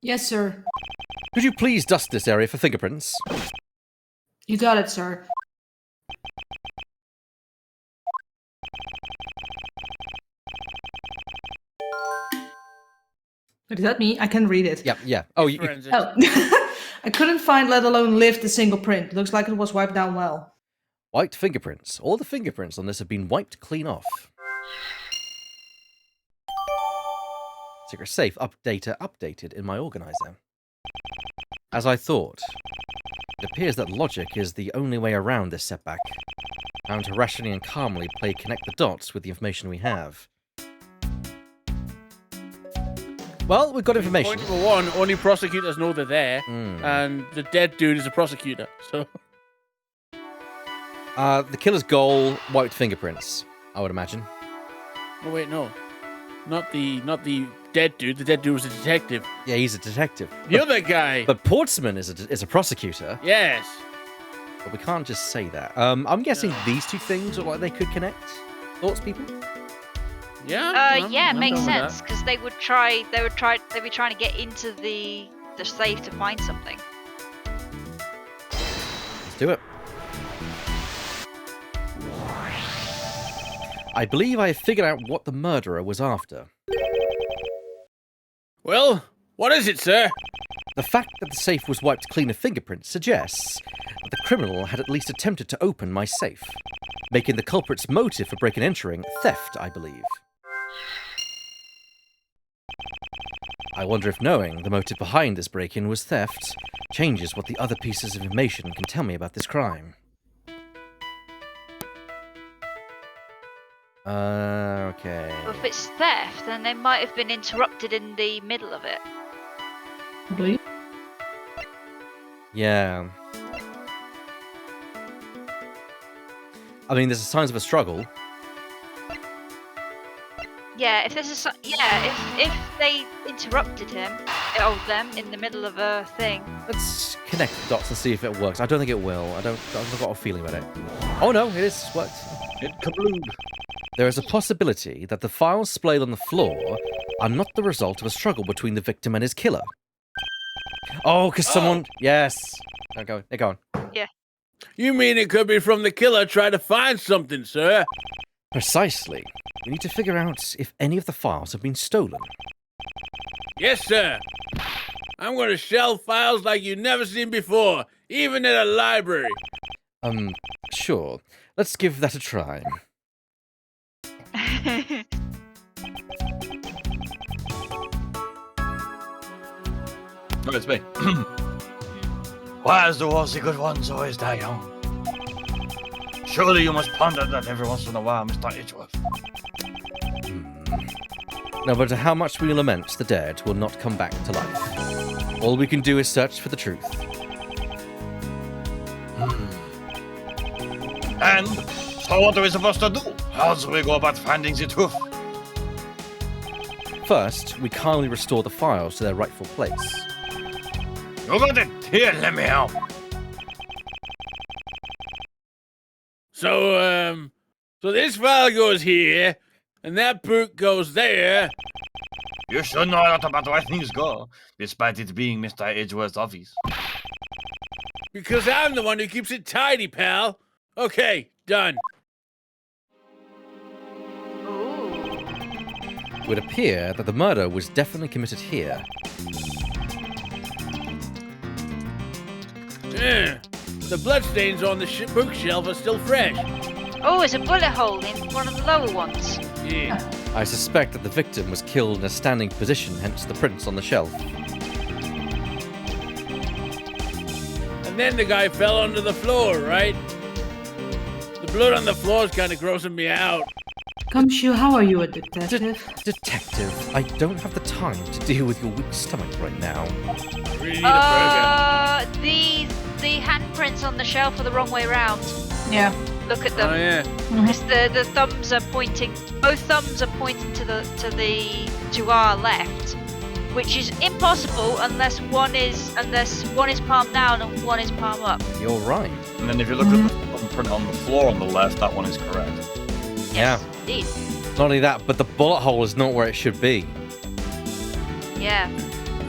[SPEAKER 2] Yes, sir.
[SPEAKER 1] Could you please dust this area for fingerprints?
[SPEAKER 2] You got it, sir. What does that mean? I can read it.
[SPEAKER 1] Yeah. Oh, you,
[SPEAKER 4] Forensics.
[SPEAKER 2] Oh. I couldn't find, let alone lift, a single print. Looks like it was wiped down well.
[SPEAKER 1] white fingerprints. All the fingerprints on this have been wiped clean off. Secret safe data updated in my organizer. As I thought, it appears that logic is the only way around this setback. Bound to rationally and calmly connect the dots with the information we have. Well, we've got information.
[SPEAKER 4] Point number one, only prosecutors know they're there,
[SPEAKER 1] Hmm.
[SPEAKER 4] and the dead dude is a prosecutor, so...
[SPEAKER 1] The killer's goal, wiped fingerprints, I would imagine.
[SPEAKER 4] Oh wait, no. Not the dead dude. The dead dude was a detective.
[SPEAKER 1] Yeah, he's a detective.
[SPEAKER 4] The other guy.
[SPEAKER 1] But Portsman is a prosecutor.
[SPEAKER 4] Yes.
[SPEAKER 1] But we can't just say that. I'm guessing these two things look like they could connect. Thoughts, people?
[SPEAKER 4] Yeah.
[SPEAKER 5] Yeah,
[SPEAKER 4] I'm
[SPEAKER 5] makes
[SPEAKER 4] down with that.
[SPEAKER 5] sense because they'd be trying to get into the safe to find something.
[SPEAKER 1] Let's do it. I believe I have figured out what the murderer was after.
[SPEAKER 4] Well, what is it, sir?
[SPEAKER 1] The fact that the safe was wiped clean of fingerprints suggests that the criminal had at least attempted to open my safe, making the culprit's motive for break and entering theft, I believe. I wonder if knowing the motive behind this break-in was theft changes what the other pieces of information can tell me about this crime. Okay.
[SPEAKER 5] Well, if it's theft, then they might have been interrupted in the middle of it.
[SPEAKER 2] Probably.
[SPEAKER 1] Yeah. I mean, there's signs of a struggle.
[SPEAKER 5] Yeah, if there's a if they interrupted them in the middle of a thing.
[SPEAKER 1] Let's connect the dots and see if it works. I don't think it will. I've got a feeling about it. Oh no, it is worked.
[SPEAKER 3] It kablooed.
[SPEAKER 1] There is a possibility that the files splayed on the floor are not the result of a struggle between the victim and his killer. Oh, because someone... Yes. Go on.
[SPEAKER 5] Yeah.
[SPEAKER 4] You mean it could be from the killer trying to find something, sir?
[SPEAKER 1] Precisely. We need to figure out if any of the files have been stolen.
[SPEAKER 4] Yes, sir. I'm going to shelve files like you've never seen before, even in a library.
[SPEAKER 1] Sure. Let's give that a try.
[SPEAKER 3] Oh, it's me. Why do all the good ones always die young? Surely you must ponder that every once in a while, Mr. Edgeworth.
[SPEAKER 1] No matter how much we lament, the dead will not come back to life. All we can do is search for the truth.
[SPEAKER 3] And so what are we supposed to do? How do we go about finding the truth?
[SPEAKER 1] First, we kindly restore the files to their rightful place.
[SPEAKER 3] You got it. Here, let me help.
[SPEAKER 4] So this file goes here, and that book goes there.
[SPEAKER 3] You should know a lot about where things go, despite it being Mr. Edgeworth's office.
[SPEAKER 4] Because I'm the one who keeps it tidy, pal. Okay, done.
[SPEAKER 5] Ooh.
[SPEAKER 1] It would appear that the murder was definitely committed here.
[SPEAKER 4] The bloodstains on the bookshelf are still fresh.
[SPEAKER 5] Oh, there's a bullet hole in one of the lower ones.
[SPEAKER 4] Yeah.
[SPEAKER 1] I suspect that the victim was killed in a standing position, hence the prints on the shelf.
[SPEAKER 4] And then the guy fell onto the floor, right? The blood on the floor is kind of grossing me out.
[SPEAKER 2] Gumshoe, how are you a detective?
[SPEAKER 1] Detective, I don't have the time to deal with your weak stomach right now.
[SPEAKER 4] I really need a burger.
[SPEAKER 5] The handprints on the shelf are the wrong way around.
[SPEAKER 2] Yeah.
[SPEAKER 5] Look at them.
[SPEAKER 4] Oh yeah.
[SPEAKER 5] Because the thumbs are pointing. Both thumbs are pointing to our left, which is impossible unless one is palm down and one is palm up.
[SPEAKER 1] You're right.
[SPEAKER 3] And then if you look at the thumbprint on the floor on the left, that one is correct.
[SPEAKER 5] Yes, indeed.
[SPEAKER 1] Not only that, but the bullet hole is not where it should be.
[SPEAKER 5] Yeah.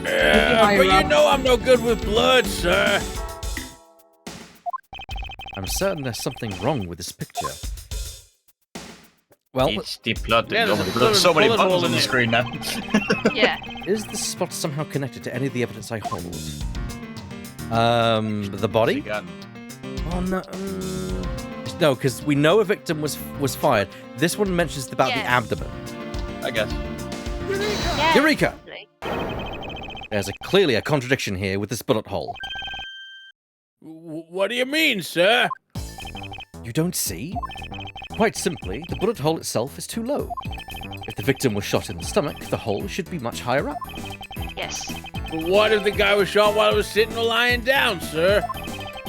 [SPEAKER 4] But you know I'm no good with blood, sir.
[SPEAKER 1] I'm certain there's something wrong with this picture. Well,
[SPEAKER 3] It's the blood.
[SPEAKER 4] Yeah, there's a
[SPEAKER 3] There's so many
[SPEAKER 4] bullet
[SPEAKER 3] buttons
[SPEAKER 4] hole
[SPEAKER 3] on
[SPEAKER 4] in
[SPEAKER 3] the
[SPEAKER 4] it.
[SPEAKER 3] screen now.
[SPEAKER 5] Yeah.
[SPEAKER 1] is the spot somehow connected to any of the evidence I hold? The body?
[SPEAKER 3] Again.
[SPEAKER 1] Oh no. No, because we know a victim was fired. This one mentions about the
[SPEAKER 5] Yeah.
[SPEAKER 1] abdomen.
[SPEAKER 3] I guess.
[SPEAKER 5] Yeah.
[SPEAKER 1] Eureka!
[SPEAKER 5] Probably.
[SPEAKER 1] There's clearly a contradiction here with this bullet hole.
[SPEAKER 4] What do you mean, sir?
[SPEAKER 1] You don't see? Quite simply, the bullet hole itself is too low. If the victim was shot in the stomach, the hole should be much higher up.
[SPEAKER 5] Yes.
[SPEAKER 4] But what if the guy was shot while he was sitting or lying down, sir?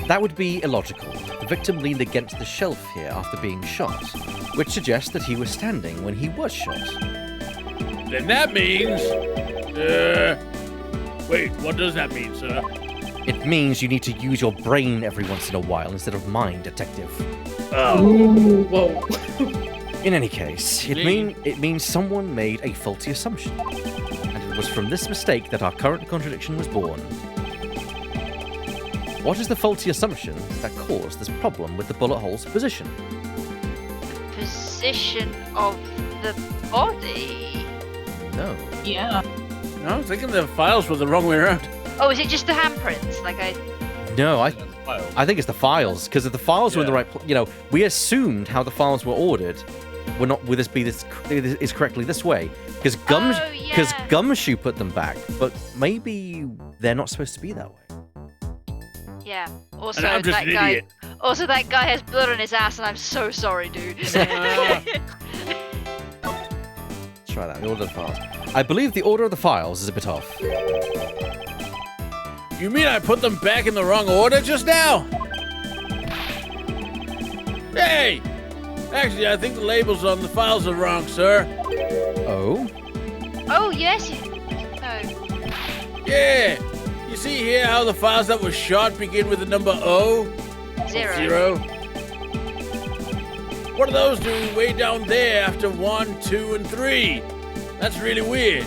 [SPEAKER 1] That would be illogical. The victim leaned against the shelf here after being shot, which suggests that he was standing when he was shot.
[SPEAKER 4] Then that means... Wait, what does that mean, sir?
[SPEAKER 1] It means you need to use your brain every once in a while instead of mine, detective.
[SPEAKER 4] Oh.
[SPEAKER 2] Ooh, whoa.
[SPEAKER 1] In any case, it means someone made a faulty assumption. And it was from this mistake that our current contradiction was born. What is the faulty assumption that caused this problem with the bullet hole's position?
[SPEAKER 5] Position. position of the body.
[SPEAKER 1] No.
[SPEAKER 2] Yeah.
[SPEAKER 4] No, I was thinking the files were the wrong way around.
[SPEAKER 5] Oh, is it just the handprints? Like I.
[SPEAKER 1] No, I
[SPEAKER 3] Files.
[SPEAKER 1] think it's the files, because if the files were in the right, we assumed how the files were ordered. We're not. Would this be this is correctly this way? Because
[SPEAKER 5] yeah.
[SPEAKER 1] Gumshoe put them back, but maybe they're not supposed to be that way.
[SPEAKER 5] Yeah. Also,
[SPEAKER 4] And I'm just
[SPEAKER 5] that
[SPEAKER 4] an
[SPEAKER 5] guy.
[SPEAKER 4] idiot.
[SPEAKER 5] Also, that guy has blood on his ass, and I'm so sorry, dude.
[SPEAKER 1] Try that. The order of the files. I believe the order of the files is a bit off.
[SPEAKER 4] You mean I put them back in the wrong order just now? Hey! Actually, I think the labels on the files are wrong, sir.
[SPEAKER 1] Oh.
[SPEAKER 5] Oh yes. No.
[SPEAKER 4] Yeah! You see here how the files that were shot begin with the number O?
[SPEAKER 5] Zero.
[SPEAKER 4] What are those doing way down there after 1, 2, and 3? That's really weird.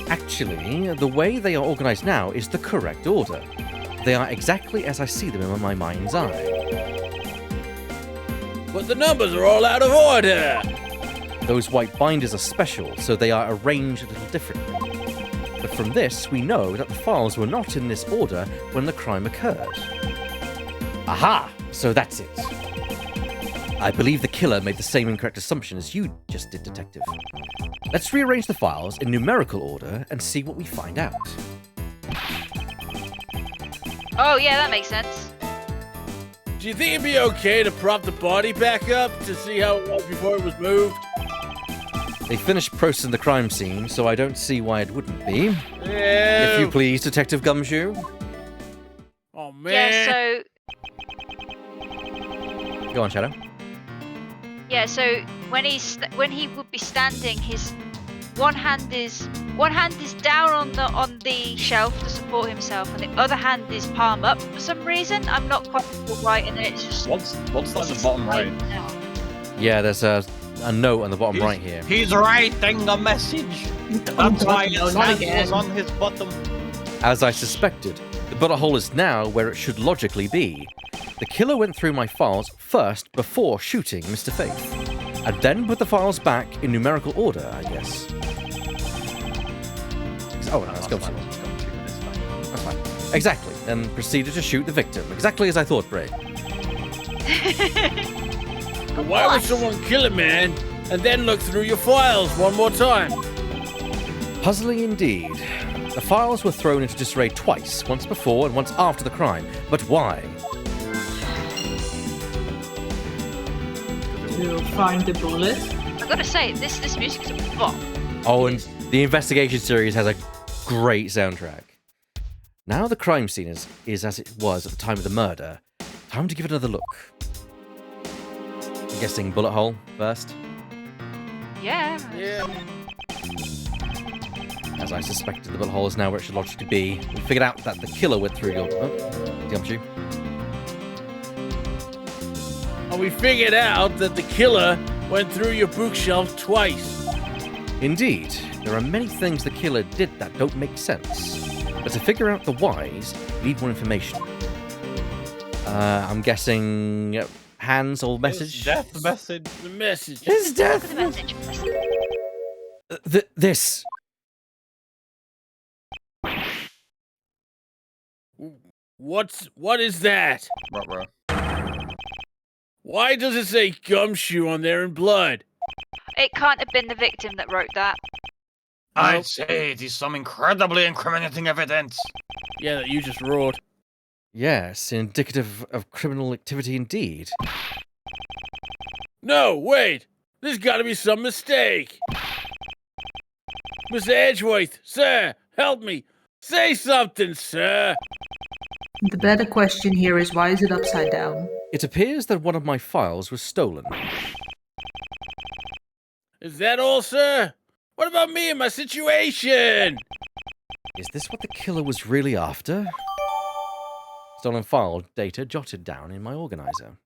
[SPEAKER 1] Actually, the way they are organized now is the correct order. They are exactly as I see them in my mind's eye.
[SPEAKER 4] But the numbers are all out of order.
[SPEAKER 1] Those white binders are special, so they are arranged a little differently. But from this, we know that the files were not in this order when the crime occurred. Aha! So that's it. I believe the killer made the same incorrect assumption as you just did, Detective. Let's rearrange the files in numerical order and see what we find out.
[SPEAKER 5] Oh yeah, that makes sense.
[SPEAKER 4] Do you think it'd be okay to prop the body back up to see how it was before it was moved?
[SPEAKER 1] They finished processing the crime scene, so I don't see why it wouldn't be.
[SPEAKER 4] Yeah.
[SPEAKER 1] If you please, Detective Gumshoe.
[SPEAKER 4] Oh man.
[SPEAKER 5] Yeah. So
[SPEAKER 1] Go on, Shadow.
[SPEAKER 5] yeah. So when he would be standing, his one hand is down on the shelf to support himself, and the other hand is palm up for some reason. I'm not quite sure why, and then it's just.
[SPEAKER 3] What's that at the bottom right?
[SPEAKER 5] No.
[SPEAKER 1] Yeah, there's a note on the bottom right here.
[SPEAKER 3] He's writing a message. That's why his hand was on his bottom.
[SPEAKER 1] As I suspected, the bullet hole is now where it should logically be. The killer went through my files first before shooting Mr. Faith, and then put the files back in numerical order, I guess. Oh, no, let's go. That's fine. Exactly, and proceeded to shoot the victim, exactly as I thought, Bray.
[SPEAKER 4] But why would someone kill a man and then look through your files one more time?
[SPEAKER 1] Puzzling indeed. The files were thrown into disarray twice, once before and once after the crime. But why?
[SPEAKER 2] To find the bullet.
[SPEAKER 5] I gotta say, this music is a bop.
[SPEAKER 1] Oh, and the investigation series has a great soundtrack. Now the crime scene is as it was at the time of the murder. Time to give it another look. I'm guessing bullet hole first.
[SPEAKER 5] Yeah.
[SPEAKER 4] Yeah.
[SPEAKER 1] As I suspected, the bullet hole is now where it should logically be. We figured out that the killer went through your... Oh, Gumshoe.
[SPEAKER 4] And we figured out that the killer went through your bookshelf twice.
[SPEAKER 1] Indeed, there are many things the killer did that don't make sense. But to figure out the whys, we need more information. I'm guessing hands or message?
[SPEAKER 3] Death message.
[SPEAKER 4] The message.
[SPEAKER 1] His death!
[SPEAKER 5] Look at the message.
[SPEAKER 1] This.
[SPEAKER 4] What is that?
[SPEAKER 3] Ruh-roh.
[SPEAKER 4] Why does it say Gumshoe on there in blood?
[SPEAKER 5] It can't have been the victim that wrote that.
[SPEAKER 3] I'd say it is some incredibly incriminating evidence.
[SPEAKER 4] Yeah, that you just wrote.
[SPEAKER 1] Yes, indicative of criminal activity indeed.
[SPEAKER 4] No, wait! There's gotta be some mistake! Mr. Edgeworth, sir, help me! Say something, sir!
[SPEAKER 2] The better question here is, why is it upside down?
[SPEAKER 1] It appears that one of my files was stolen.
[SPEAKER 4] Is that all, sir? What about me and my situation?
[SPEAKER 1] Is this what the killer was really after? Stolen file data jotted down in my organizer.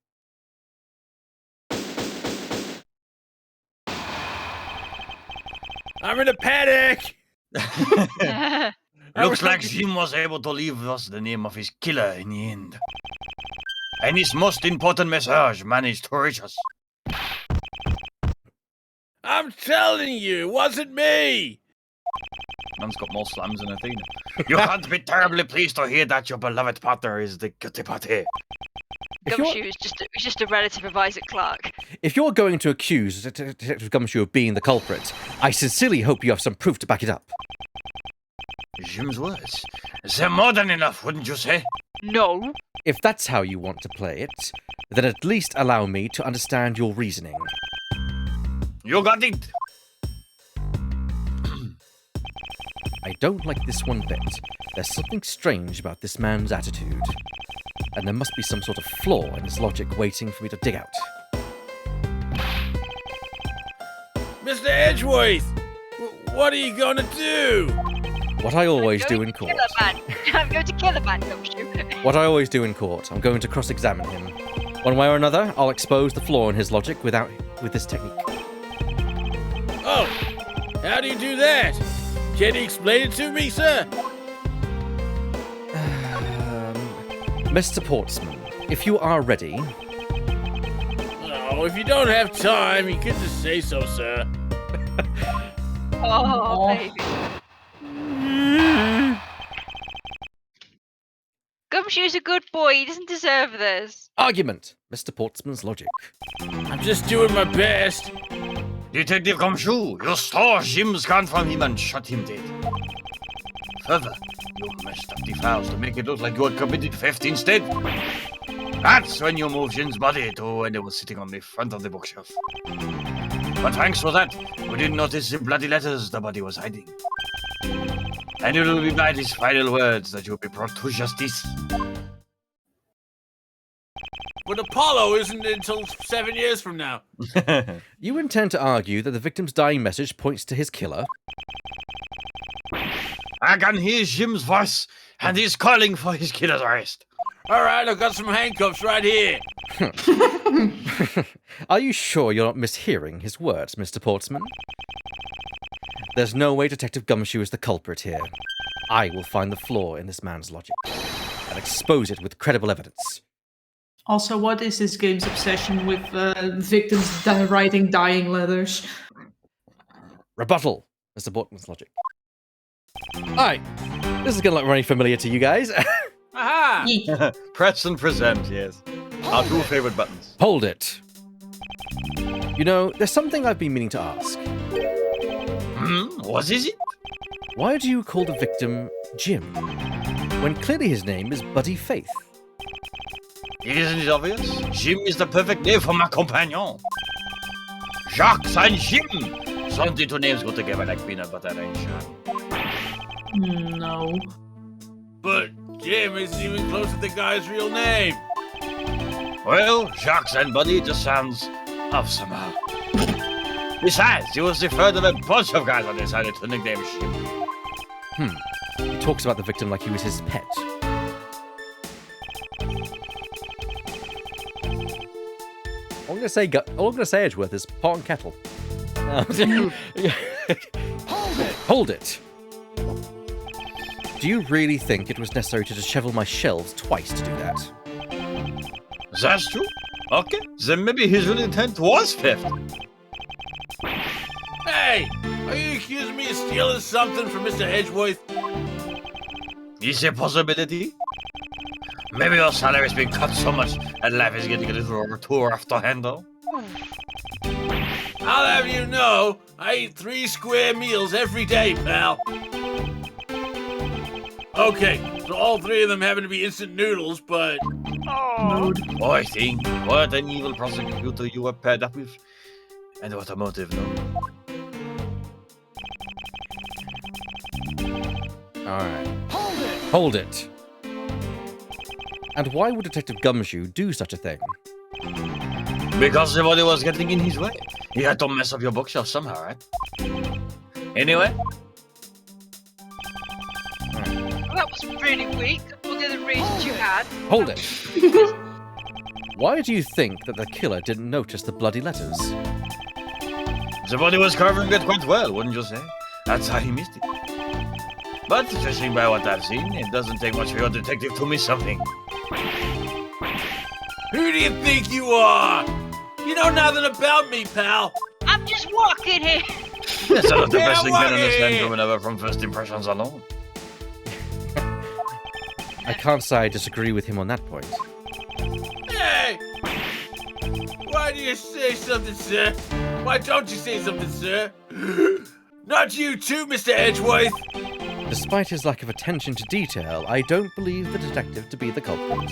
[SPEAKER 4] I'm in a panic!
[SPEAKER 3] Looks like Jim was able to leave us the name of his killer in the end. And his most important message managed to reach us.
[SPEAKER 4] I'm telling you, it wasn't me.
[SPEAKER 3] Man's got more slams than Athena. You can't be terribly pleased to hear that your beloved partner is the guilty party.
[SPEAKER 5] Gumshoe is just a relative of Isaac Clarke.
[SPEAKER 1] If you're going to accuse Detective Gumshoe of being the culprit, I sincerely hope you have some proof to back it up.
[SPEAKER 3] Jim's words. They're more than enough, wouldn't you say?
[SPEAKER 5] No.
[SPEAKER 1] If that's how you want to play it, then at least allow me to understand your reasoning.
[SPEAKER 3] You got it.
[SPEAKER 1] I don't like this one bit. There's something strange about this man's attitude. And there must be some sort of flaw in his logic waiting for me to dig out.
[SPEAKER 4] Mr. Edgeworth, what are you gonna do?
[SPEAKER 1] What I always do in court.
[SPEAKER 5] I'm going to kill a man, Gumshoe.
[SPEAKER 1] What I always do in court. I'm going to cross-examine him. One way or another, I'll expose the flaw in his logic with this technique.
[SPEAKER 4] Oh, how do you do that? Can you explain it to me, sir?
[SPEAKER 1] Mr. Portsman, if you are ready...
[SPEAKER 4] Oh, if you don't have time, you can just say so, sir.
[SPEAKER 5] Oh, baby. Gumshoe's a good boy. He doesn't deserve this.
[SPEAKER 1] Argument! Mr. Portsman's logic.
[SPEAKER 4] I'm just doing my best.
[SPEAKER 3] Detective Gumshoe, you stole Jim's gun from him and shot him dead. Further, you messed up the files to make it look like you had committed theft instead. That's when you moved Jim's body to when it was sitting on the front of the bookshelf. But thanks for that, we didn't notice the bloody letters the body was hiding. And it will be by these final words that you'll be brought to justice.
[SPEAKER 4] But Apollo isn't until 7 years from now.
[SPEAKER 1] You intend to argue that the victim's dying message points to his killer?
[SPEAKER 3] I can hear Jim's voice, and he's calling for his killer's arrest.
[SPEAKER 4] All right, I've got some handcuffs right here.
[SPEAKER 1] Are you sure you're not mishearing his words, Mr. Portsman? There's no way Detective Gumshoe is the culprit here. I will find the flaw in this man's logic and expose it with credible evidence.
[SPEAKER 2] Also, what is this game's obsession with victims writing dying letters?
[SPEAKER 1] Rebuttal, Mr. Portsman's logic. Alright, this is gonna look very familiar to you guys.
[SPEAKER 4] Aha!
[SPEAKER 3] Press and present, yes. Our two favorite buttons.
[SPEAKER 1] Hold it. You know, there's something I've been meaning to ask.
[SPEAKER 3] What is it?
[SPEAKER 1] Why do you call the victim Jim, when clearly his name is Buddy Faith?
[SPEAKER 3] Isn't it obvious? Jim is the perfect name for my companion. Jacques and Jim. Some two names go together like peanut butter and jam.
[SPEAKER 2] No.
[SPEAKER 4] But Jim isn't even close to the guy's real name.
[SPEAKER 3] Well, Jacques and Buddy just sounds off somehow. Besides, he was the third of a bunch of guys that decided to nickname Jim.
[SPEAKER 1] He talks about the victim like he was his pet. All I'm gonna say, Edgeworth, is pot and kettle. Hold it. Do you really think it was necessary to dishevel my shelves twice to do that?
[SPEAKER 3] That's true. Okay, then maybe his real intent was theft.
[SPEAKER 4] Hey, are you accusing me of stealing something from Mr. Edgeworth?
[SPEAKER 3] Is there a possibility? Maybe your salary's been cut so much and life is getting a little too rough to handle.
[SPEAKER 4] I'll have you know, I eat 3 square meals every day, pal. Okay, so all 3 of them happen to be instant noodles, but...
[SPEAKER 5] Oh.
[SPEAKER 3] Boy, think what an evil prosecutor you were paired up with. And what a motive, no?
[SPEAKER 1] Alright. Hold it. And why would Detective Gumshoe do such a thing?
[SPEAKER 3] Because somebody was getting in his way. He had to mess up your bookshelf somehow, right? Anyway.
[SPEAKER 5] That was really weak. What are the reasons you had?
[SPEAKER 1] Hold it. Why do you think that the killer didn't notice the bloody letters?
[SPEAKER 3] The body was covering it quite well, wouldn't you say? That's how he missed it. But judging by what I've seen, it doesn't take much for your detective to miss something.
[SPEAKER 4] Who do you think you are? You know nothing about me, pal.
[SPEAKER 5] I'm just walk in here.
[SPEAKER 3] That's not the
[SPEAKER 4] Yeah,
[SPEAKER 3] best thing
[SPEAKER 4] what
[SPEAKER 3] can understand
[SPEAKER 4] is-
[SPEAKER 3] from another from first impressions alone.
[SPEAKER 1] I can't say I disagree with him on that point.
[SPEAKER 4] Hey! Why do you say something, sir? Why don't you say something, sir? Not you too, Mr. Edgeworth.
[SPEAKER 1] Despite his lack of attention to detail, I don't believe the detective to be the culprit.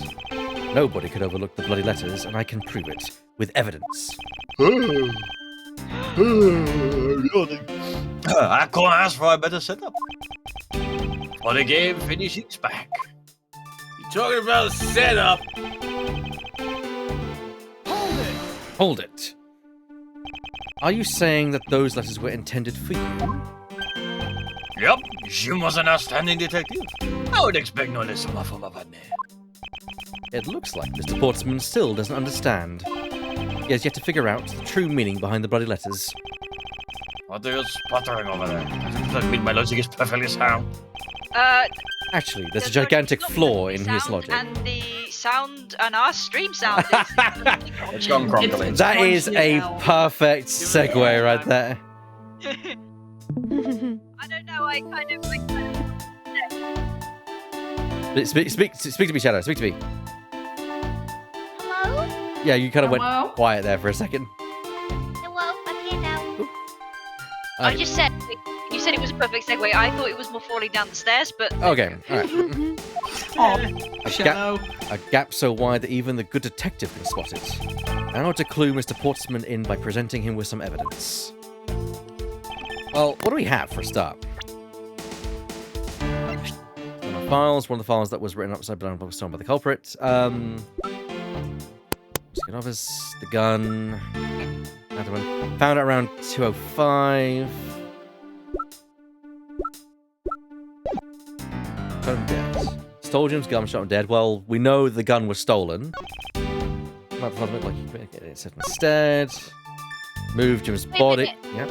[SPEAKER 1] Nobody could overlook the bloody letters, and I can prove it with evidence.
[SPEAKER 3] I can't ask for a better setup. For the game finishing back.
[SPEAKER 4] You talking about a setup?
[SPEAKER 1] Hold it! Are you saying that those letters were intended for you?
[SPEAKER 3] Yep, Jim was an outstanding detective. I would expect no less from my partner.
[SPEAKER 1] It looks like Mr. Portsman still doesn't understand. He has yet to figure out the true meaning behind the bloody letters.
[SPEAKER 3] What are you sputtering over there? Does that mean my logic is perfectly sound?
[SPEAKER 1] Actually, there's a
[SPEAKER 5] The
[SPEAKER 1] gigantic
[SPEAKER 5] logic-
[SPEAKER 1] flaw in his
[SPEAKER 5] sound
[SPEAKER 1] logic.
[SPEAKER 5] And the sound and our stream sound is.
[SPEAKER 3] It's gone crumbling.
[SPEAKER 2] It's
[SPEAKER 1] That is
[SPEAKER 2] crunchy
[SPEAKER 1] a
[SPEAKER 2] as hell.
[SPEAKER 1] perfect segue right there.
[SPEAKER 5] I don't know. I kind of like.
[SPEAKER 1] Speak to me, Shadow. Speak to me.
[SPEAKER 5] Hello.
[SPEAKER 1] Yeah, you kind of went
[SPEAKER 2] Hello?
[SPEAKER 1] quiet there for a second.
[SPEAKER 5] Hello. I'm here now.
[SPEAKER 1] Uh,
[SPEAKER 5] I just said. You said it was a perfect segue. I thought it was more falling down the stairs, but.
[SPEAKER 1] Okay, alright.
[SPEAKER 2] Oh,
[SPEAKER 1] A,
[SPEAKER 2] Shadow.
[SPEAKER 1] a gap so wide that even the good detective can spot it. Now to clue Mr. Portsman in by presenting him with some evidence. Well, what do we have for a start? One of the files that was written upside down by the culprit. Second office, the gun. Another one. Found it around 2:05. Shot him dead. Stole Jim's gun, shot him dead. Well, we know the gun was stolen. Might look like you get it instead. Move Jim's
[SPEAKER 5] Wait a
[SPEAKER 1] body.
[SPEAKER 5] minute.
[SPEAKER 1] Yep.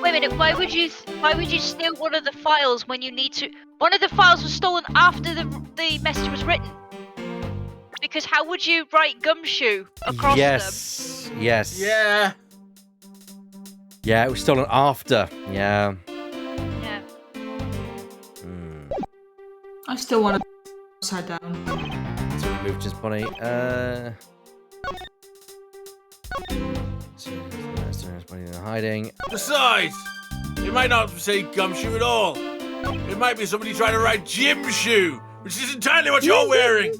[SPEAKER 5] Wait a minute. Why would you steal one of the files when you need to? One of the files was stolen after the message was written. Because how would you write gumshoe across them?
[SPEAKER 1] Yes. Yes.
[SPEAKER 4] Yeah.
[SPEAKER 1] Yeah, it was stolen after. Yeah.
[SPEAKER 5] Yeah.
[SPEAKER 1] Hmm.
[SPEAKER 2] I still want to upside down.
[SPEAKER 1] So we moved his body. So his body in hiding.
[SPEAKER 4] Besides, it might not say gumshoe at all. It might be somebody trying to write gym shoe, which is entirely what you're wearing.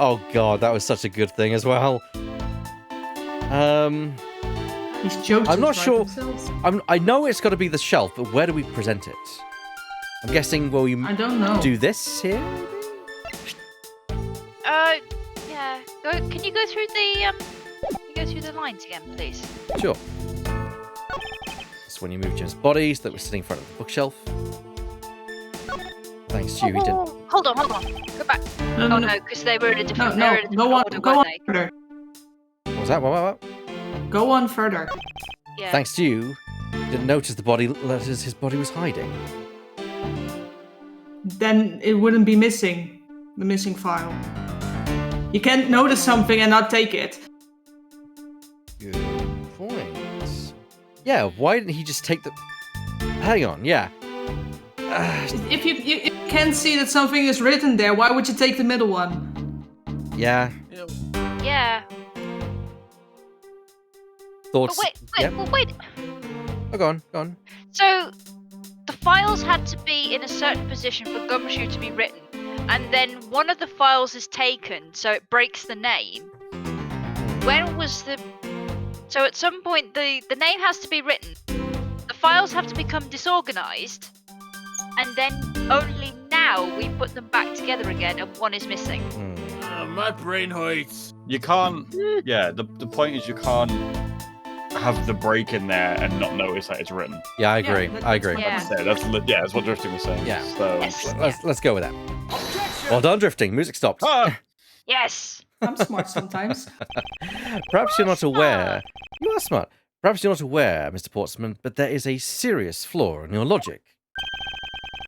[SPEAKER 1] Oh god, that was such a good thing as well.
[SPEAKER 2] These jokes
[SPEAKER 1] I'm not
[SPEAKER 2] just write
[SPEAKER 1] sure.
[SPEAKER 2] themselves.
[SPEAKER 1] I know it's got to be the shelf, but where do we present it? I'm guessing will we
[SPEAKER 2] I don't know.
[SPEAKER 1] do this here?
[SPEAKER 5] Yeah. Can you go through the lines again, please?
[SPEAKER 1] Sure. That's when you move Jim's body so that we're sitting in front of the bookshelf. Thanks to you, he did.
[SPEAKER 5] Hold on. Go back.
[SPEAKER 2] No,
[SPEAKER 5] Oh
[SPEAKER 2] no,
[SPEAKER 5] no, because they were in a
[SPEAKER 2] no,
[SPEAKER 5] different.
[SPEAKER 2] no.
[SPEAKER 5] they were in a
[SPEAKER 2] Go
[SPEAKER 5] different
[SPEAKER 2] on,
[SPEAKER 5] order,
[SPEAKER 2] go on
[SPEAKER 5] weren't they?
[SPEAKER 2] further.
[SPEAKER 1] What was that? What?
[SPEAKER 2] Go on further.
[SPEAKER 5] Yeah.
[SPEAKER 1] Thanks to you, didn't notice the body letters his body was hiding.
[SPEAKER 2] Then it wouldn't be missing. The missing file. You can't notice something and not take it.
[SPEAKER 1] Good point. Yeah, why didn't he just take the... Hang on, yeah.
[SPEAKER 2] If you can see that something is written there, why would you take the middle one?
[SPEAKER 1] Yeah,
[SPEAKER 5] Yeah.
[SPEAKER 1] thoughts...
[SPEAKER 5] But
[SPEAKER 1] Yep.
[SPEAKER 5] wait.
[SPEAKER 1] Oh, go on.
[SPEAKER 5] So, the files had to be in a certain position for Gumshoe to be written, and then one of the files is taken, so it breaks the name. When was the... So at some point, the name has to be written, the files have to become disorganized, and then only now we put them back together again, and one is missing.
[SPEAKER 4] My brain hurts.
[SPEAKER 3] You can't. Yeah, the point is you can't have the break in there and not notice that it's written.
[SPEAKER 1] Yeah, I agree.
[SPEAKER 2] Yeah,
[SPEAKER 1] I agree.
[SPEAKER 5] Yeah.
[SPEAKER 3] That's what Drifting was saying.
[SPEAKER 1] Yeah.
[SPEAKER 3] So,
[SPEAKER 5] Yes.
[SPEAKER 1] Let's go with that. Well done, Drifting. Music stopped.
[SPEAKER 3] Ah!
[SPEAKER 5] Yes!
[SPEAKER 2] I'm smart sometimes.
[SPEAKER 1] Perhaps you're not aware. You are smart. Perhaps you're not aware, Mr. Portsman, but there is a serious flaw in your logic.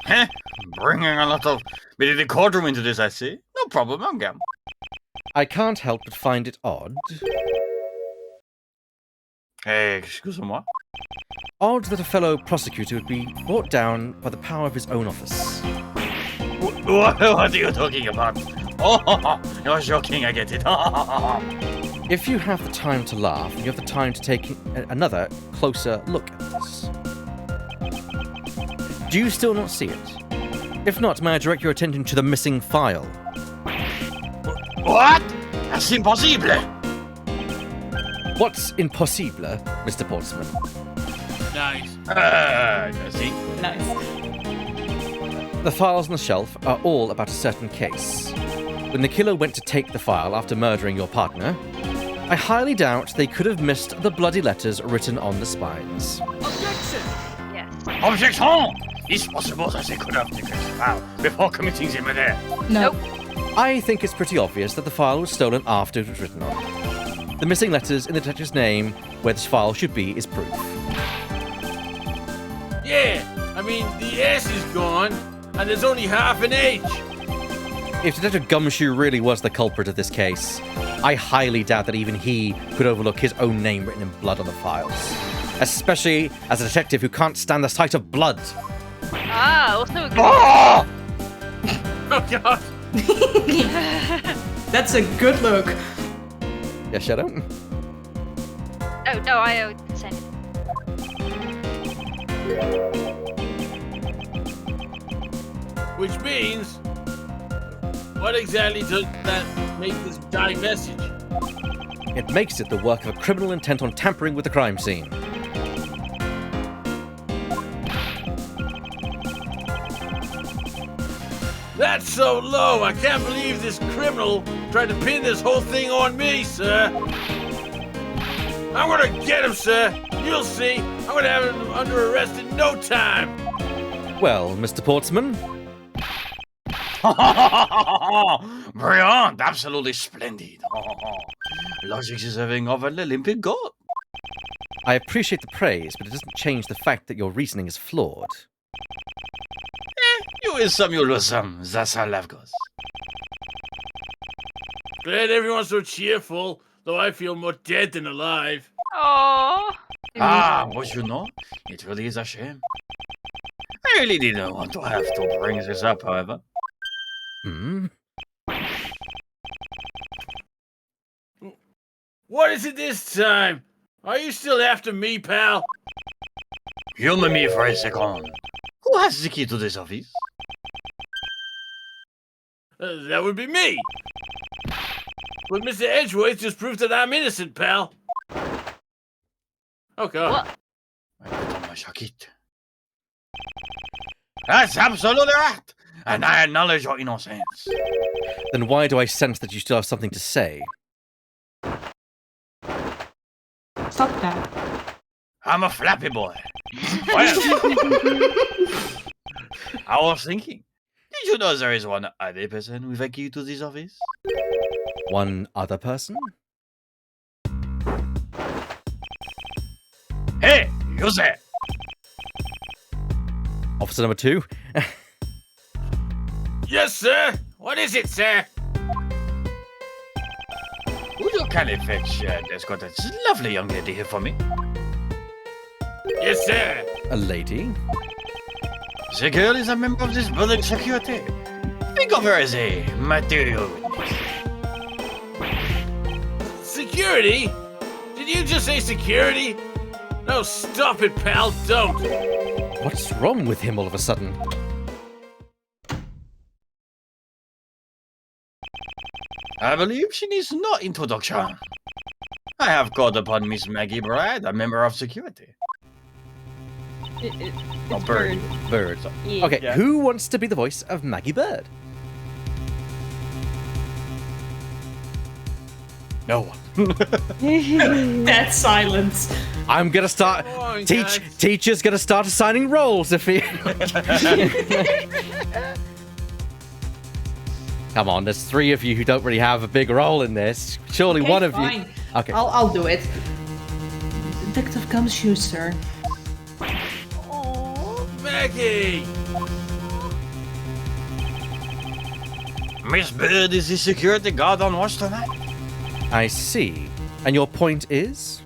[SPEAKER 3] Heh, bringing a lot of medieval courtroom into this, I see. No problem, I'm game.
[SPEAKER 1] I can't help but find it odd.
[SPEAKER 3] Excuse-moi.
[SPEAKER 1] Odd that a fellow prosecutor would be brought down by the power of his own office.
[SPEAKER 3] What are you talking about? Oh, you're joking, I get it.
[SPEAKER 1] If you have the time to laugh, you have the time to take another closer look at this. Do you still not see it? If not, may I direct your attention to the missing file?
[SPEAKER 3] What? That's impossible.
[SPEAKER 1] What's impossible, Mr. Portsman?
[SPEAKER 4] Nice.
[SPEAKER 3] See?
[SPEAKER 2] Nice.
[SPEAKER 1] The files on the shelf are all about a certain case. When the killer went to take the file after murdering your partner, I highly doubt they could have missed the bloody letters written on the spines.
[SPEAKER 5] Yes.
[SPEAKER 3] Objection! It's possible that they could have taken the file before committing the murder.
[SPEAKER 2] No.
[SPEAKER 1] I think it's pretty obvious that the file was stolen after it was written on. The missing letters in the detective's name where this file should be is proof.
[SPEAKER 4] Yeah, I mean, the S is gone, and there's only half an H.
[SPEAKER 1] If Detective Gumshoe really was the culprit of this case, I highly doubt that even he could overlook his own name written in blood on the files. Especially as a detective who can't stand the sight of blood.
[SPEAKER 5] Ah, also a good.
[SPEAKER 3] Oh!
[SPEAKER 4] Oh, God.
[SPEAKER 2] That's a good look.
[SPEAKER 1] Yeah, Shadow?
[SPEAKER 5] Oh, no, I didn't say anything.
[SPEAKER 4] Which means, what exactly does that make this dying message?
[SPEAKER 1] It makes it the work of a criminal intent on tampering with the crime scene.
[SPEAKER 4] That's so low. I can't believe this criminal tried to pin this whole thing on me, sir. I'm gonna get him, sir. You'll see. I'm gonna have him under arrest in no time.
[SPEAKER 1] Well, Mr. Portsman,
[SPEAKER 3] Brilliant! Absolutely splendid. Logic deserving of an Olympic gold.
[SPEAKER 1] I appreciate the praise, but it doesn't change the fact that your reasoning is flawed.
[SPEAKER 3] You win some, you lose some. That's how life goes.
[SPEAKER 4] Glad everyone's so cheerful, though I feel more dead than alive.
[SPEAKER 5] Oh.
[SPEAKER 3] But you know, it really is a shame. I really didn't want to have to bring this up, however.
[SPEAKER 1] Hmm?
[SPEAKER 4] What is it this time? Are you still after me, pal?
[SPEAKER 3] Humor me for a second. Who has the key to this office?
[SPEAKER 4] That would be me. But Mr. Edgeworth just proved that I'm innocent, pal. Oh, God.
[SPEAKER 5] What?
[SPEAKER 3] I put on my jacket. That's absolutely right. And I acknowledge your innocence.
[SPEAKER 1] Then why do I sense that you still have something to say?
[SPEAKER 2] Stop that.
[SPEAKER 3] I'm a flappy boy. Well, I was thinking, did you know there is one other person with a key to this office?
[SPEAKER 1] One other person?
[SPEAKER 3] Hey, you there!
[SPEAKER 1] Officer number 2?
[SPEAKER 4] Yes, sir. What is it, sir?
[SPEAKER 3] Would you kindly fetch there's got this lovely young lady here for me?
[SPEAKER 4] Yes, sir.
[SPEAKER 1] A lady?
[SPEAKER 3] The girl is a member of this building security. Think of her as a material witness.
[SPEAKER 4] Security? Did you just say security? No, stop it, pal. Don't.
[SPEAKER 1] What's wrong with him all of a sudden?
[SPEAKER 3] I believe she needs no introduction. I have called upon Miss Maggie Bride, a member of security.
[SPEAKER 6] It's
[SPEAKER 3] Bird.
[SPEAKER 1] Bird.
[SPEAKER 6] Yeah.
[SPEAKER 1] Okay,
[SPEAKER 3] Yeah.
[SPEAKER 1] who wants to be the voice of Maggie Bird?
[SPEAKER 3] No one.
[SPEAKER 2] That silence.
[SPEAKER 1] I'm gonna start.
[SPEAKER 4] Come on, guys.
[SPEAKER 1] Teacher's gonna start assigning roles if he. Come on, there's 3 of you who don't really have a big role in this. Surely
[SPEAKER 2] Okay,
[SPEAKER 1] one of
[SPEAKER 2] fine.
[SPEAKER 1] you. Okay.
[SPEAKER 2] I'll do it. Detective Gumshoe, sir.
[SPEAKER 4] Oh, Maggie.
[SPEAKER 3] Miss Bird is the security guard on watch tonight.
[SPEAKER 1] I see. And your point is?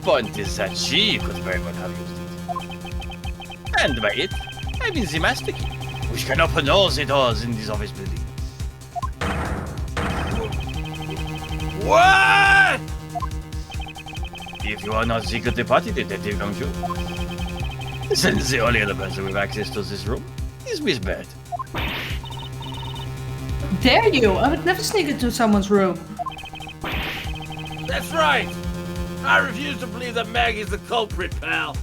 [SPEAKER 3] point is that she could very well have used it. And by it, I mean the master key, which can open all the doors in this office building.
[SPEAKER 4] What?
[SPEAKER 3] If you are not secretly party detective, don't you? Then the only other person with access to this room is Miss Bird.
[SPEAKER 2] Dare you? I would never sneak into someone's room.
[SPEAKER 4] That's right. I refuse to believe that Maggie's the culprit, pal.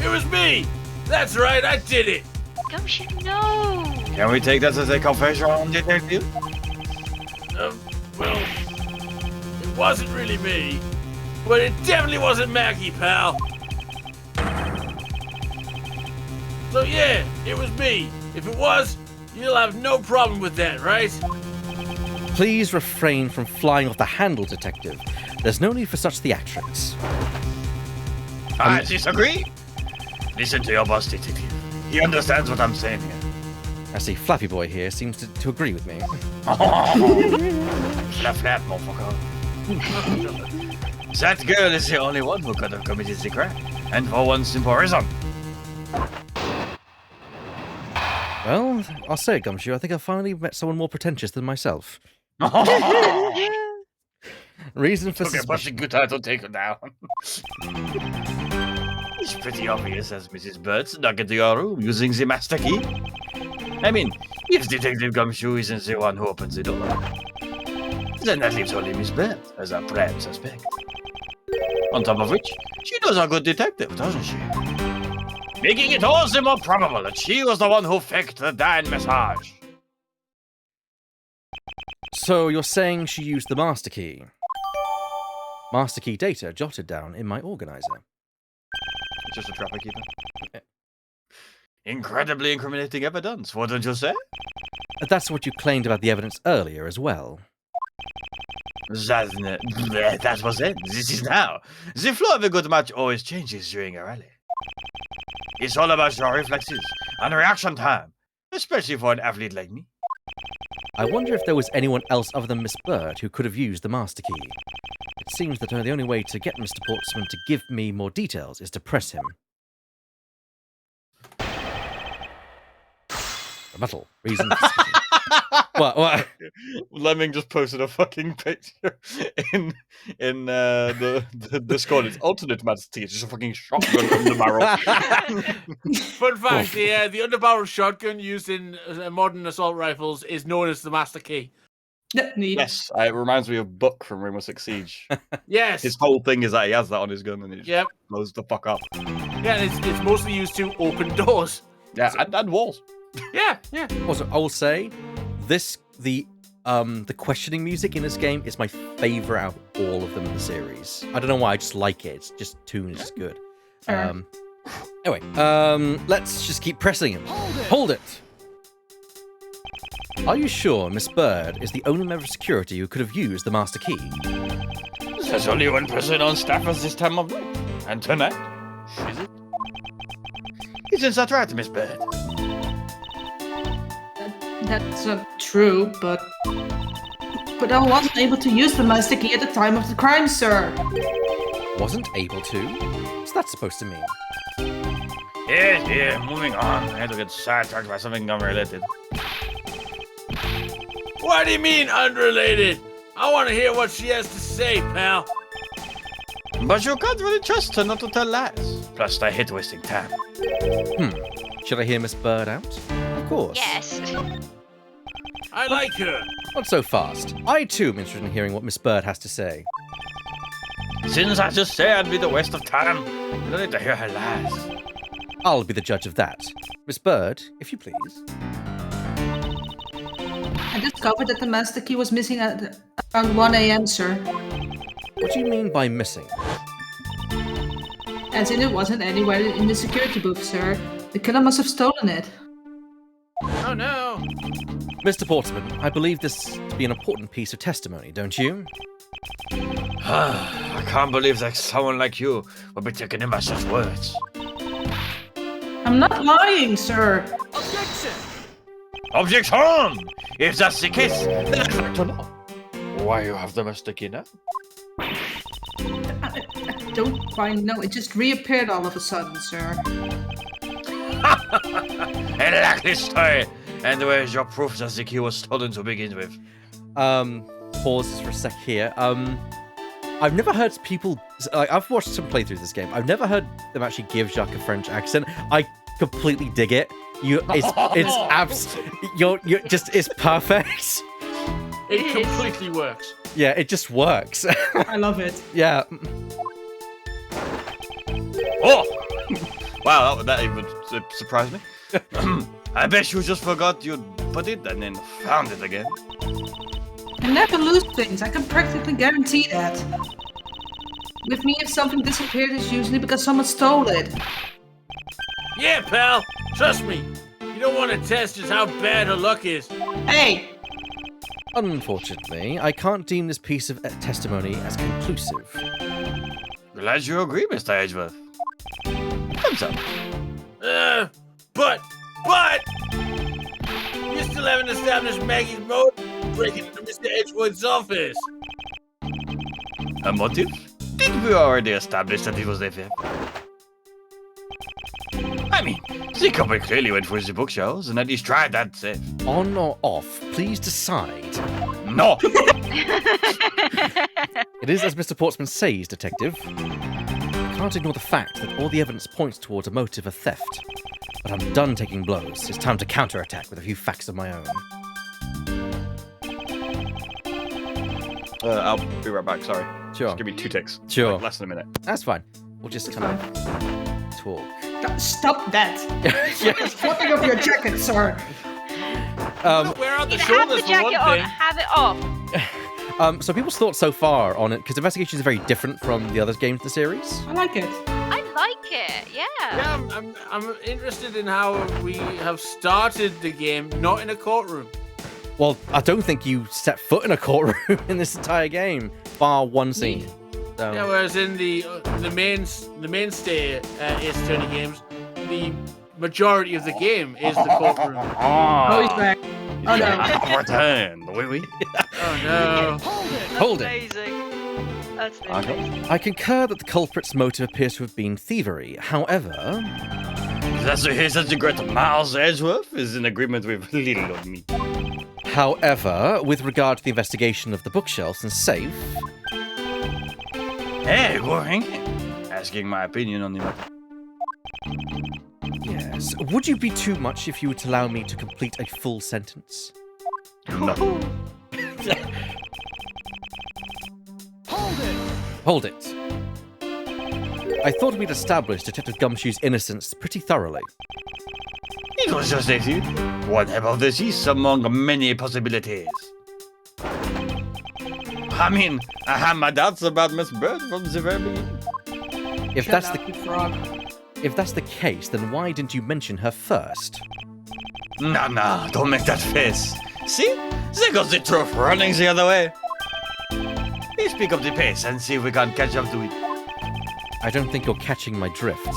[SPEAKER 4] It was me. That's right, I did it.
[SPEAKER 5] Gumshoe, no.
[SPEAKER 3] Can we take that as a confession, detective?
[SPEAKER 4] Well, it wasn't really me, but it definitely wasn't Maggie, pal. So yeah, it was me. If it was, you'll have no problem with that, right?
[SPEAKER 1] Please refrain from flying off the handle, Detective. There's no need for such theatrics.
[SPEAKER 3] I disagree. Listen to your boss, detective. He understands what I'm saying here.
[SPEAKER 1] I see Flappy Boy here seems to agree with me.
[SPEAKER 3] Flap, flap, motherfucker. That girl is the only one who could have committed the crime. And for one simple reason.
[SPEAKER 1] Well, I'll say it, Gumshoe. I think I finally met someone more pretentious than myself. Reason for
[SPEAKER 3] Okay,
[SPEAKER 1] suspicion.
[SPEAKER 3] what's a good time to take her down? It's pretty obvious as Mrs. Bird snuck into your room using the master key. I mean, if Detective Gumshoe isn't the one who opens the door, then that leaves only Miss Bird as a prime suspect. On top of which, she does a good detective, doesn't she? Making it all the more probable that she was the one who faked the Dan massage.
[SPEAKER 1] So you're saying she used the master key? Master key data jotted down in my organizer.
[SPEAKER 3] It's just a traffic keeper. Incredibly incriminating evidence, wouldn't you say?
[SPEAKER 1] That's what you claimed about the evidence earlier as well.
[SPEAKER 3] That was then. This is now. The flow of a good match always changes during a rally. It's all about your reflexes and reaction time, especially for an athlete like me.
[SPEAKER 1] I wonder if there was anyone else other than Miss Bird who could have used the master key. It seems that the only way to get Mr. Portsman to give me more details is to press him. Rebuttal. Reason for suspicion. What?
[SPEAKER 3] Lemming just posted a fucking picture in the Discord. It's alternate majesty. It's just a fucking shotgun from the barrel.
[SPEAKER 4] Fun fact, the underbarrel shotgun used in modern assault rifles is known as the master key.
[SPEAKER 3] Yes, it reminds me of Buck from Rainbow Six Siege.
[SPEAKER 4] Yes.
[SPEAKER 3] His whole thing is that he has that on his gun and it just blows the fuck up.
[SPEAKER 4] Yeah, and it's mostly used to open doors.
[SPEAKER 3] Yeah, and walls.
[SPEAKER 4] Yeah.
[SPEAKER 1] Also, I will say, the questioning music in this game is my favourite out of all of them in the series. I don't know why, I just like it. It's just tune is just good. Anyway, let's just keep pressing him. Hold it! Are you sure Miss Bird is the only member of security who could have used the master key?
[SPEAKER 3] There's only one person on staff at this time of night. And tonight, is it? Isn't that right, Miss Bird?
[SPEAKER 2] That's true, but I wasn't able to use the master key at the time of the crime, sir.
[SPEAKER 1] Wasn't able to? What's that supposed to mean?
[SPEAKER 3] Yeah, moving on. I had to get sidetracked by something unrelated.
[SPEAKER 4] What do you mean unrelated? I want to hear what she has to say, pal.
[SPEAKER 3] But you can't really trust her not to tell lies. Plus, I hate wasting time.
[SPEAKER 1] Should I hear Miss Bird out? Of course.
[SPEAKER 5] Yes.
[SPEAKER 4] I like her.
[SPEAKER 1] Not so fast. I too am interested in hearing what Miss Bird has to say.
[SPEAKER 3] Since I just say I'd be the waste of time, you don't need to hear her lies.
[SPEAKER 1] I'll be the judge of that. Miss Bird, if you please.
[SPEAKER 2] I discovered that the master key was missing at around 1 a.m., sir.
[SPEAKER 1] What do you mean by missing?
[SPEAKER 2] As in it wasn't anywhere in the security booth, sir. The killer must have stolen it.
[SPEAKER 4] Oh no.
[SPEAKER 1] Mr. Portsman, I believe this to be an important piece of testimony, don't you?
[SPEAKER 3] I can't believe that someone like you would be taken in by such words.
[SPEAKER 2] I'm not lying, sir.
[SPEAKER 3] Objection! If that's the case, then I'd like to know why you have the master key now.
[SPEAKER 2] I don't quite know. It just reappeared all of a sudden, sir.
[SPEAKER 3] A likely story. And where's your proof that the key was stolen to begin with?
[SPEAKER 1] Pause for a sec here. I've never heard people. Like, I've watched some playthroughs of this game. I've never heard them actually give Jacques a French accent. I completely dig it. It's perfect.
[SPEAKER 4] It completely works.
[SPEAKER 1] Yeah, it just works.
[SPEAKER 2] I love it.
[SPEAKER 1] Yeah.
[SPEAKER 3] Oh! Wow, that even surprised me. I bet you just forgot you'd put it and then found it again.
[SPEAKER 2] I never lose things. I can practically guarantee that. With me, if something disappeared, it's usually because someone stole it.
[SPEAKER 4] Yeah, pal. Trust me. You don't want to test just how bad her luck is.
[SPEAKER 2] Hey!
[SPEAKER 1] Unfortunately, I can't deem this piece of testimony as conclusive.
[SPEAKER 3] Glad you agree, Mr. Edgeworth. Thumbs up.
[SPEAKER 4] But you still haven't established Maggie's motive breaking into Mr. Edgeworth's office.
[SPEAKER 3] A motive? Didn't we already establish that it was a theft? I mean, the couple clearly went for the bookshelves and at least tried that safe.
[SPEAKER 1] On or off, please decide.
[SPEAKER 3] No!
[SPEAKER 1] It is as Mr. Portsman says, Detective. I can't ignore the fact that all the evidence points towards a motive of theft. But I'm done taking blows. It's time to counterattack with a few facts of my own.
[SPEAKER 3] I'll be right back, sorry.
[SPEAKER 1] Sure.
[SPEAKER 3] Just give me 2 ticks.
[SPEAKER 1] Sure.
[SPEAKER 3] Like less than a minute.
[SPEAKER 1] That's fine. We'll just kind of talk.
[SPEAKER 2] Stop that! It's flipping up your jacket, sir!
[SPEAKER 4] Wear out the
[SPEAKER 5] Either have the
[SPEAKER 4] shoulders for
[SPEAKER 5] jacket
[SPEAKER 4] one
[SPEAKER 5] on,
[SPEAKER 4] thing.
[SPEAKER 5] have it off.
[SPEAKER 1] So people's thoughts so far on it, because Investigation is very different from the other games in the series.
[SPEAKER 2] I like it.
[SPEAKER 5] I like it, yeah.
[SPEAKER 4] Yeah, I'm interested in how we have started the game not in a courtroom.
[SPEAKER 1] Well, I don't think you set foot in a courtroom in this entire game, bar one scene. So,
[SPEAKER 4] Yeah, whereas in the mainstay Ace Attorney games, the majority of the game is the courtroom.
[SPEAKER 2] Oh, he's back. Oh, no.
[SPEAKER 3] Return, oui.
[SPEAKER 4] Oh no!
[SPEAKER 1] Hold it.
[SPEAKER 5] Amazing. That's amazing.
[SPEAKER 1] I concur that the culprit's motive appears to have been thievery. However,
[SPEAKER 3] That's the case that the great Miles Edgeworth is in agreement with little of me.
[SPEAKER 1] with regard to the investigation of the bookshelves and safe,
[SPEAKER 3] Hey, go hanging. Asking my opinion on the matter.
[SPEAKER 1] yes, would you be too much if you were to allow me to complete a full sentence?
[SPEAKER 3] No.
[SPEAKER 1] Hold it. I thought we'd established Detective Gumshoe's innocence pretty thoroughly.
[SPEAKER 3] It was just a few. One hypothesis among many possibilities. I mean, I had my doubts about Miss Bird from the very beginning.
[SPEAKER 1] If
[SPEAKER 2] Shut
[SPEAKER 1] that's
[SPEAKER 2] up,
[SPEAKER 1] the
[SPEAKER 2] you frog.
[SPEAKER 1] if that's the case, then why didn't you mention her first?
[SPEAKER 3] No, don't make that face. See? There goes the truth running the other way. Please pick up the pace and see if we can catch up to it.
[SPEAKER 1] I don't think you're catching my drift.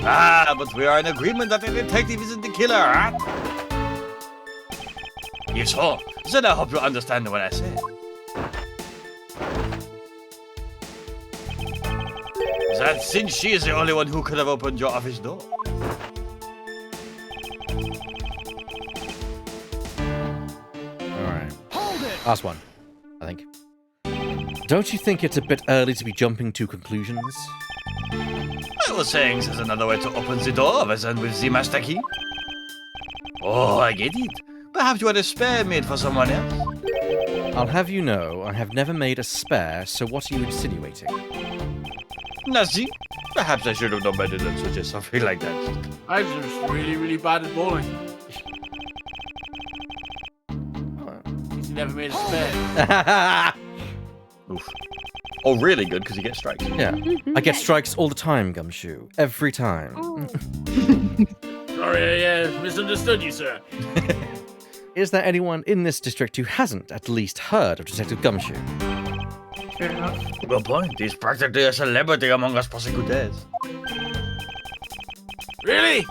[SPEAKER 3] Ah, but we are in agreement that the detective isn't the killer, huh? If so, then I hope you understand what I said. That since she is the only one who could have opened your office door.
[SPEAKER 1] Alright. Last one, I think. Don't you think it's a bit early to be jumping to conclusions?
[SPEAKER 3] I was saying there's another way to open the door other than with the master key. Oh, I get it. Perhaps you had a spare made for someone else.
[SPEAKER 1] I'll have you know, I have never made a spare, so what are you insinuating?
[SPEAKER 3] Nothing. Perhaps I should have done better than suggest something like that.
[SPEAKER 4] I'm just really, really bad at bowling. He's never made a spare.
[SPEAKER 3] Oof. Oh, really good, because you get strikes.
[SPEAKER 1] Yeah, I get strikes all the time, Gumshoe. Every time.
[SPEAKER 4] Sorry, I misunderstood you, sir.
[SPEAKER 1] Is there anyone in this district who hasn't at least heard of Detective Gumshoe?
[SPEAKER 2] Fair enough.
[SPEAKER 3] Good point. He's practically a celebrity among us prosecutors.
[SPEAKER 4] Really?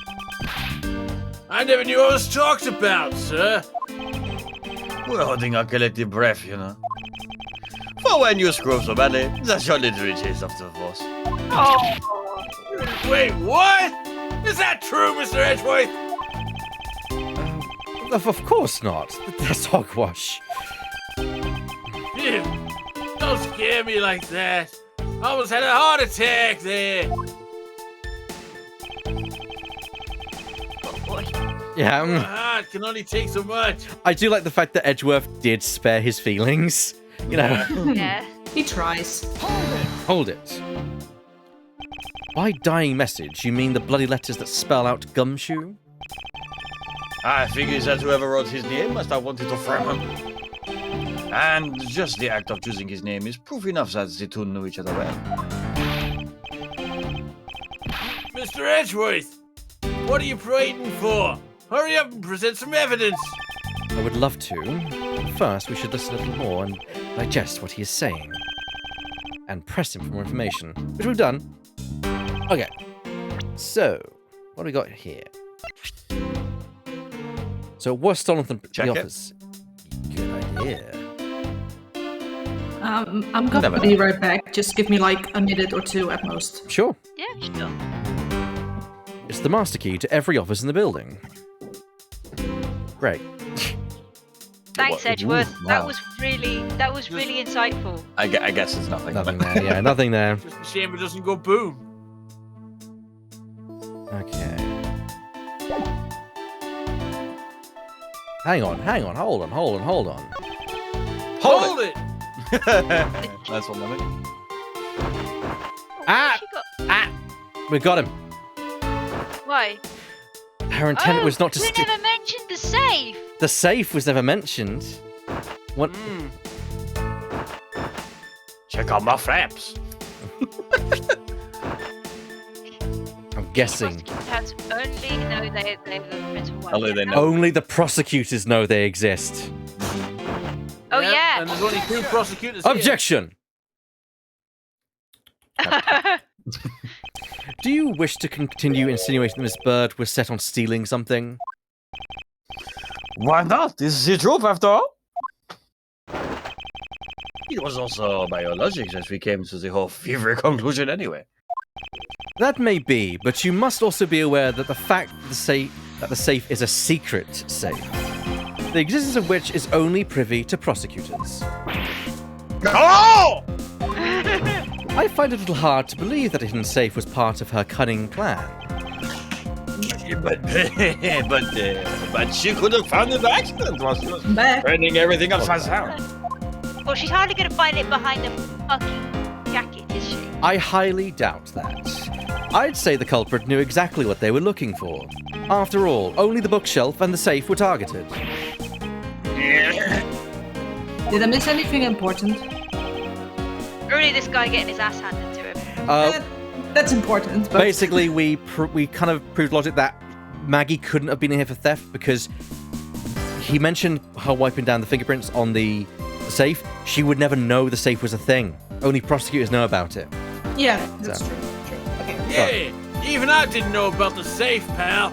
[SPEAKER 4] I never knew I was talked about, sir.
[SPEAKER 3] We're holding our collective breath, you know. But when you screw up so badly, that's your literally chase of the force.
[SPEAKER 4] Oh. Wait, what? Is that true, Mr. Edgeworth?
[SPEAKER 1] Of course not. That's hogwash.
[SPEAKER 4] Phew. Don't scare me like that. I almost had a heart attack there.
[SPEAKER 5] Oh boy.
[SPEAKER 1] Yeah,
[SPEAKER 4] My heart can only take so much.
[SPEAKER 1] I do like the fact that Edgeworth did spare his feelings. You know.
[SPEAKER 5] Yeah.
[SPEAKER 2] He tries.
[SPEAKER 1] Hold it. By dying message, you mean the bloody letters that spell out gumshoe?
[SPEAKER 3] I figure that whoever wrote his name must have wanted to frame him. And just the act of choosing his name is proof enough that the two knew each other well.
[SPEAKER 4] Mr. Edgeworth, what are you waiting for? Hurry up and present some evidence.
[SPEAKER 1] I would love to. First, we should listen a little more and digest what he is saying. And press him for more information, which we've done. Okay. So, what do we got here? So it was stolen from
[SPEAKER 3] Check
[SPEAKER 1] the
[SPEAKER 3] it.
[SPEAKER 1] office. Good idea.
[SPEAKER 2] I'm gonna
[SPEAKER 1] Never
[SPEAKER 2] be right back. Just give me like a minute or two at most.
[SPEAKER 1] Sure.
[SPEAKER 5] Yeah, sure.
[SPEAKER 1] It's the master key to every office in the building. Great.
[SPEAKER 5] Thanks,
[SPEAKER 3] Ooh,
[SPEAKER 5] Edgeworth.
[SPEAKER 3] wow.
[SPEAKER 5] That was really insightful.
[SPEAKER 3] I guess it's nothing.
[SPEAKER 1] Nothing there. Yeah, nothing there.
[SPEAKER 4] Just a shame it doesn't go boom.
[SPEAKER 1] Okay. Hang on. Hold on.
[SPEAKER 4] Hold it!
[SPEAKER 3] That's one limit.
[SPEAKER 1] Ah!
[SPEAKER 5] She got...
[SPEAKER 1] We got him.
[SPEAKER 5] Why?
[SPEAKER 1] Her intent was not to
[SPEAKER 5] we
[SPEAKER 1] steal.
[SPEAKER 5] never mentioned the safe.
[SPEAKER 1] The safe was never mentioned. What?
[SPEAKER 3] Check out my flaps.
[SPEAKER 1] I'm guessing.
[SPEAKER 5] Prosecutors only know they're the principal one.
[SPEAKER 3] Only they know.
[SPEAKER 1] Only the prosecutors know they exist.
[SPEAKER 5] Oh yeah.
[SPEAKER 4] And there's only 2 prosecutors here.
[SPEAKER 1] Objection! Do you wish to continue insinuating that Miss Bird was set on stealing something?
[SPEAKER 3] Why not? This is the truth after all. It was also by your logic that we came to the whole fever conclusion anyway.
[SPEAKER 1] That may be, but you must also be aware that the fact that the safe is a secret safe, the existence of which is only privy to prosecutors.
[SPEAKER 3] Oh!
[SPEAKER 1] I find it a little hard to believe that a hidden safe was part of her cunning plan.
[SPEAKER 3] But she could have found it by accident, was she?
[SPEAKER 2] I'm back.
[SPEAKER 3] Turning everything upside down.
[SPEAKER 5] Well, she's hardly going to find it behind the fucking jacket, is she?
[SPEAKER 1] I highly doubt that. I'd say the culprit knew exactly what they were looking for. After all, only the bookshelf and the safe were targeted.
[SPEAKER 2] Did I miss anything important?
[SPEAKER 5] Only this guy getting his ass handed to him.
[SPEAKER 2] That's important, but
[SPEAKER 1] Basically, we kind of proved logic that Maggie couldn't have been in here for theft because he mentioned her wiping down the fingerprints on the safe. She would never know the safe was a thing. Only prosecutors know about it.
[SPEAKER 2] yeah, that's
[SPEAKER 1] So.
[SPEAKER 2] true. Okay.
[SPEAKER 4] Yeah, even I didn't know about the safe, pal.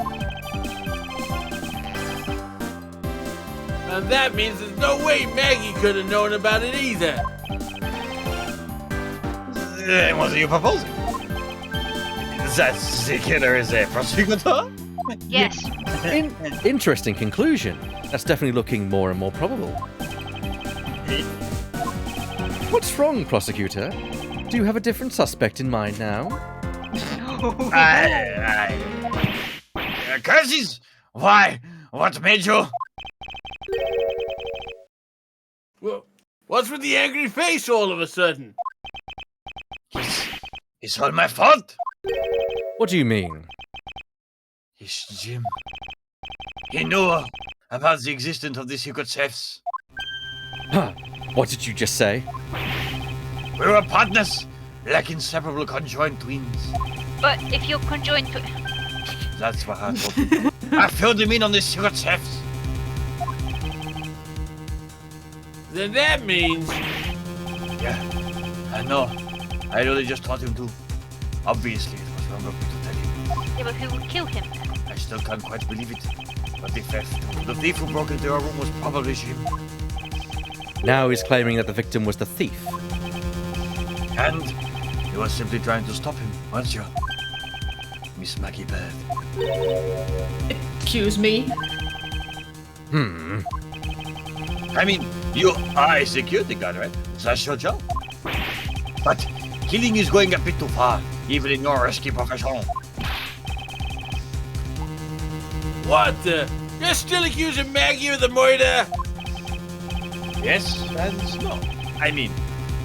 [SPEAKER 4] And that means there's no way Maggie could have known about it either.
[SPEAKER 3] What are you proposing? That the killer is a prosecutor?
[SPEAKER 5] Yes.
[SPEAKER 1] Interesting conclusion. That's definitely looking more and more probable. What's wrong, prosecutor? Do you have a different suspect in mind now?
[SPEAKER 3] Curses! Why? What made you?
[SPEAKER 4] Well, what's with the angry face all of a sudden?
[SPEAKER 3] It's all my fault.
[SPEAKER 1] What do you mean?
[SPEAKER 3] It's Jim. He knew about the existence of the secret safes.
[SPEAKER 1] Huh. What did you just say?
[SPEAKER 3] We were partners, like inseparable conjoined twins.
[SPEAKER 5] But if you're conjoined to...
[SPEAKER 3] That's what I told him. I filled him in on the secret safes.
[SPEAKER 4] Then that means...
[SPEAKER 3] Yeah, I know. I really just taught him to. Obviously, it was wrong of me to tell him.
[SPEAKER 5] Yeah, but who would kill him?
[SPEAKER 3] I still can't quite believe it. But the thief who broke into our room was probably Jim.
[SPEAKER 1] Now he's claiming that the victim was the thief.
[SPEAKER 3] And you were simply trying to stop him, weren't you? Miss Maggie Bird.
[SPEAKER 2] Excuse me.
[SPEAKER 3] I mean, you are a security guard, right? That's your job. But killing is going a bit too far, even in your risky profession.
[SPEAKER 4] What the? You're still accusing Maggie of the murder?
[SPEAKER 3] Yes and no. I mean,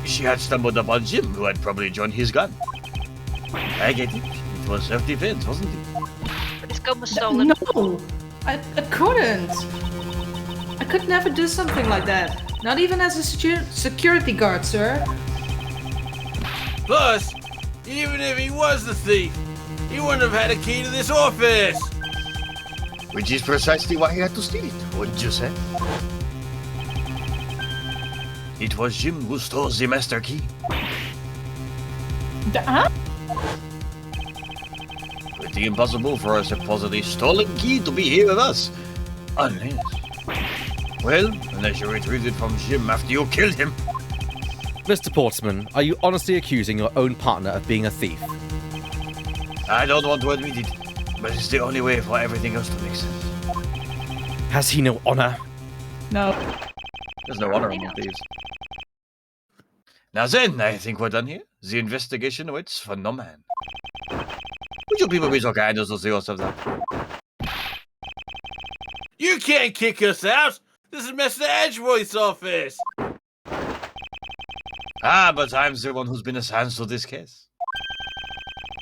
[SPEAKER 3] she had stumbled upon Jim, who had probably joined his gun. I get it. It was self-defense, wasn't it?
[SPEAKER 5] But his gun was stolen.
[SPEAKER 2] No, I couldn't. I could never do something like that. Not even as a security guard, sir.
[SPEAKER 4] Plus, even if he was the thief, he wouldn't have had a key to this office.
[SPEAKER 3] Which is precisely why he had to steal it, wouldn't you say? It was Jim who stole the master key.
[SPEAKER 2] Huh?
[SPEAKER 3] Pretty impossible for a supposedly stolen key to be here with us. Unless... Well, unless you retrieved it from Jim after you killed him.
[SPEAKER 1] Mr. Portsman, are you honestly accusing your own partner of being a thief?
[SPEAKER 3] I don't want to admit it, but it's the only way for everything else to make sense.
[SPEAKER 1] Has he no honor?
[SPEAKER 2] No.
[SPEAKER 3] There's no honor among thieves. Now then, I think we're done here. The investigation waits for no man. Would you people be so kind as to see yourselves out?
[SPEAKER 4] You can't kick us out. This is Mr. Edgeworth's office.
[SPEAKER 3] Ah, but I'm the one who's been assigned to this case.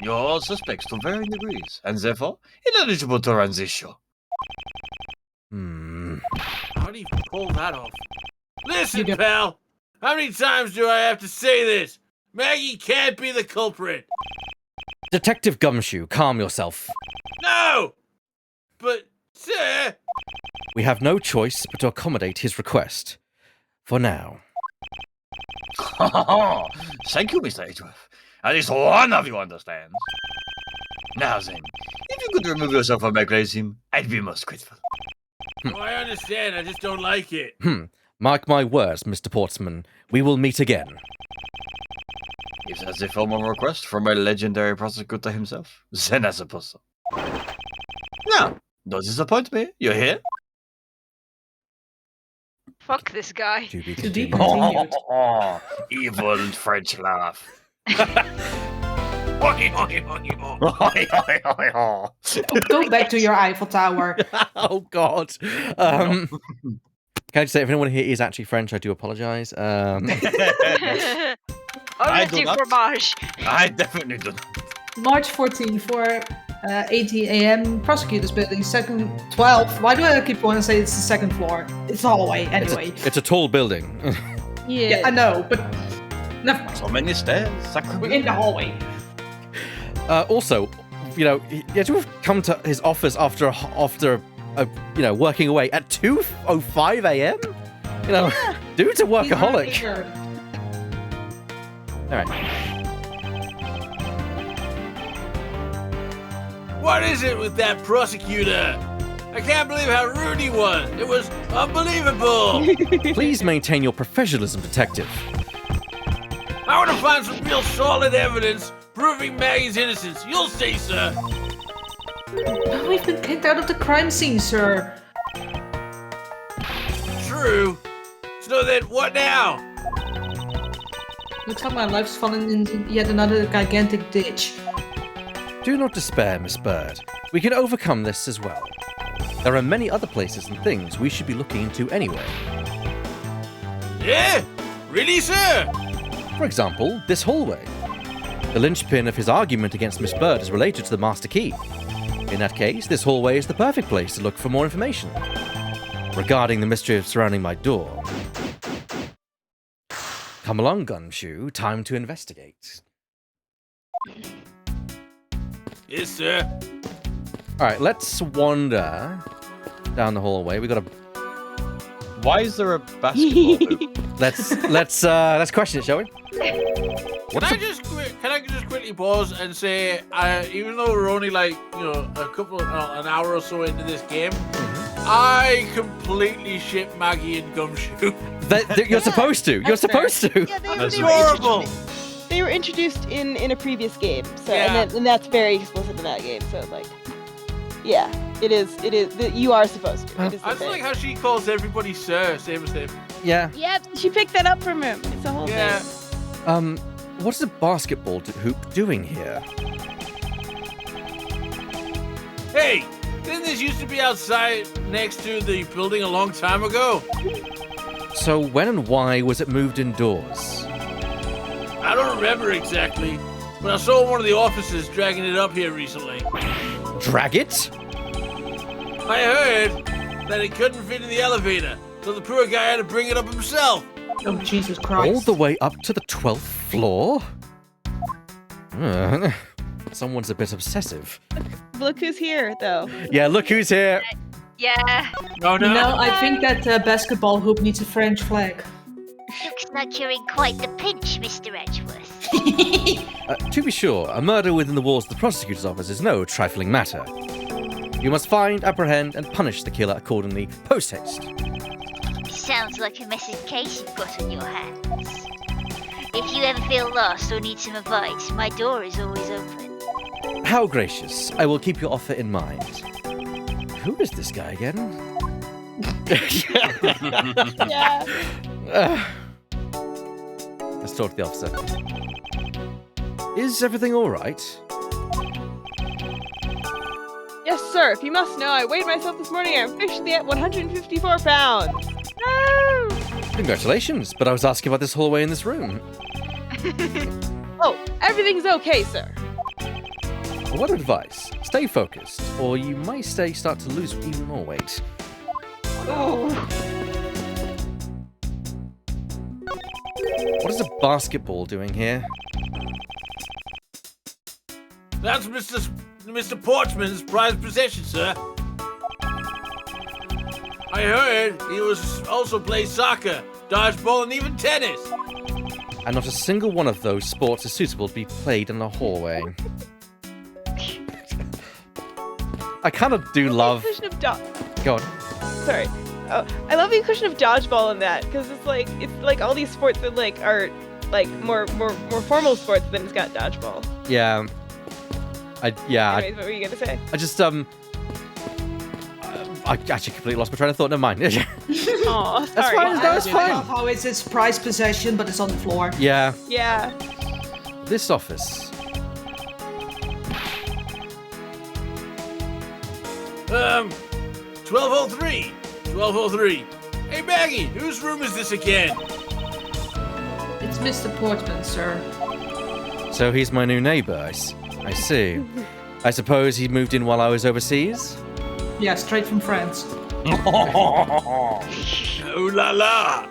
[SPEAKER 3] You're all suspects to varying degrees, and therefore ineligible to run this show.
[SPEAKER 4] How do you pull that off? Listen, pal. How many times do I have to say this? Maggie can't be the culprit.
[SPEAKER 1] Detective Gumshoe, calm yourself.
[SPEAKER 4] No! But, sir...
[SPEAKER 1] We have no choice but to accommodate his request. For now.
[SPEAKER 3] Thank you, Mr. Edgeworth. At least one of you understands. Now then, if you could remove yourself from my claim, I'd be most grateful.
[SPEAKER 4] Oh, I understand, I just don't like it.
[SPEAKER 1] Mark my words, Mr. Portsman. We will meet again.
[SPEAKER 3] If that's a formal request from my legendary prosecutor himself, then I suppose so. Now, don't disappoint me. You're here?
[SPEAKER 5] Fuck this guy.
[SPEAKER 1] To be
[SPEAKER 2] To be
[SPEAKER 1] continued.
[SPEAKER 2] continued.
[SPEAKER 3] Evil French laugh.
[SPEAKER 2] Go back to your Eiffel Tower.
[SPEAKER 1] Oh, God. Can I just say, if anyone here is actually French, I do apologize.
[SPEAKER 5] I
[SPEAKER 3] do
[SPEAKER 5] do
[SPEAKER 3] not.
[SPEAKER 5] fromage.
[SPEAKER 3] I definitely do.
[SPEAKER 2] March 14 for 80 a.m. Prosecutors Building, second 12. Why do I keep wanting to say it's the second floor? It's the hallway, anyway.
[SPEAKER 1] It's a tall building.
[SPEAKER 2] Yeah, I know, but never mind.
[SPEAKER 3] So many stairs.
[SPEAKER 2] We're in the hallway.
[SPEAKER 1] Also, you know, he had to have come to his office after working away at 2:05 a.m. You know, dude's a workaholic.
[SPEAKER 2] Sure.
[SPEAKER 1] All right.
[SPEAKER 4] What is it with that prosecutor? I can't believe how rude he was. It was unbelievable.
[SPEAKER 1] Please maintain your professionalism, detective.
[SPEAKER 4] I want to find some real solid evidence proving Maggie's innocence. You'll see, sir.
[SPEAKER 2] Oh, we've been kicked out of the crime scene, sir.
[SPEAKER 4] True. So then, what now?
[SPEAKER 2] Looks like my life's fallen into yet another gigantic ditch.
[SPEAKER 1] Do not despair, Miss Bird. We can overcome this as well. There are many other places and things we should be looking into anyway.
[SPEAKER 4] Yeah? Really, sir?
[SPEAKER 1] For example, this hallway. The linchpin of his argument against Miss Bird is related to the master key. In that case, this hallway is the perfect place to look for more information. Regarding the mystery surrounding my door. Come along, Gumshoe. Time to investigate.
[SPEAKER 4] Yes, sir.
[SPEAKER 1] Alright, let's wander down the hallway. We got a...
[SPEAKER 3] Why is there a basketball hoop?
[SPEAKER 1] Let's question it, shall we?
[SPEAKER 4] Can I just quickly pause and say, even though we're only like an hour or so into this game, I completely ship Maggie and Gumshoe.
[SPEAKER 1] You're supposed to. You're supposed to.
[SPEAKER 6] Yeah,
[SPEAKER 3] That's
[SPEAKER 6] they were
[SPEAKER 4] horrible.
[SPEAKER 6] interesting. they were introduced in a previous game. So
[SPEAKER 4] Yeah.
[SPEAKER 6] and that's very explicit in that game. So like, yeah, it is. You are supposed to. It is the
[SPEAKER 4] I just
[SPEAKER 6] thing.
[SPEAKER 4] like how she calls everybody sir, same as him.
[SPEAKER 1] Yeah.
[SPEAKER 6] Yep, she picked that up from him. It's a whole
[SPEAKER 4] Yeah.
[SPEAKER 6] thing.
[SPEAKER 1] What's a basketball hoop doing here?
[SPEAKER 4] Hey, didn't this used to be outside next to the building a long time ago?
[SPEAKER 1] So when and why was it moved indoors?
[SPEAKER 4] I don't remember exactly, but I saw one of the officers dragging it up here recently.
[SPEAKER 1] Drag it?
[SPEAKER 4] I heard that it couldn't fit in the elevator, so the poor guy had to bring it up himself.
[SPEAKER 2] Oh, Jesus Christ.
[SPEAKER 1] All the way up to the 12th floor? Someone's a bit obsessive.
[SPEAKER 6] Look who's here, though.
[SPEAKER 1] Yeah, look who's here.
[SPEAKER 5] Yeah.
[SPEAKER 4] Oh no.
[SPEAKER 2] No, I think that basketball hoop needs a French flag.
[SPEAKER 7] Looks like you're in quite the pinch, Mr. Edgeworth.
[SPEAKER 1] To be sure, a murder within the walls of the prosecutor's office is no trifling matter. You must find, apprehend, and punish the killer accordingly, post haste.
[SPEAKER 7] Sounds like a massive case you've got on your hands. If you ever feel lost or need some advice, my door is always open.
[SPEAKER 1] How gracious. I will keep your offer in mind. Who is this guy again?
[SPEAKER 6] Yeah.
[SPEAKER 1] Let's talk to the officer. Is everything all right?
[SPEAKER 6] Yes, sir. If you must know, I weighed myself this morning. I'm officially at 154 pounds. No!
[SPEAKER 1] Congratulations, but I was asking about this hallway in this room.
[SPEAKER 6] Oh, everything's okay, sir.
[SPEAKER 1] A word of advice, stay focused, or you might start to lose even more weight. What is a basketball doing here?
[SPEAKER 4] That's Mr. Portsman's prized possession, sir. I heard he was also plays soccer, dodgeball, and even tennis.
[SPEAKER 1] And not a single one of those sports is suitable to be played in a hallway. I kind of do love...
[SPEAKER 6] Inclusion of
[SPEAKER 1] God.
[SPEAKER 6] Sorry. Oh, I love the inclusion of dodgeball in that because it's like all these sports that like are like more formal sports than it's got dodgeball.
[SPEAKER 1] Yeah.
[SPEAKER 6] Anyways, what were you gonna say?
[SPEAKER 1] I just I actually completely lost my train of thought. Never mind.
[SPEAKER 6] Aw,
[SPEAKER 1] That's
[SPEAKER 6] sorry.
[SPEAKER 1] fine. No, it's
[SPEAKER 2] I
[SPEAKER 1] fine.
[SPEAKER 2] love how it's its prized possession, but it's on the floor.
[SPEAKER 1] Yeah.
[SPEAKER 6] Yeah.
[SPEAKER 1] This office.
[SPEAKER 4] 1203. 1203. Hey, Maggie, whose room is this again?
[SPEAKER 2] It's Mr. Portman, sir.
[SPEAKER 1] So he's my new neighbor. I see. I suppose he moved in while I was overseas?
[SPEAKER 2] Yeah, straight from France.
[SPEAKER 4] Ooh la la.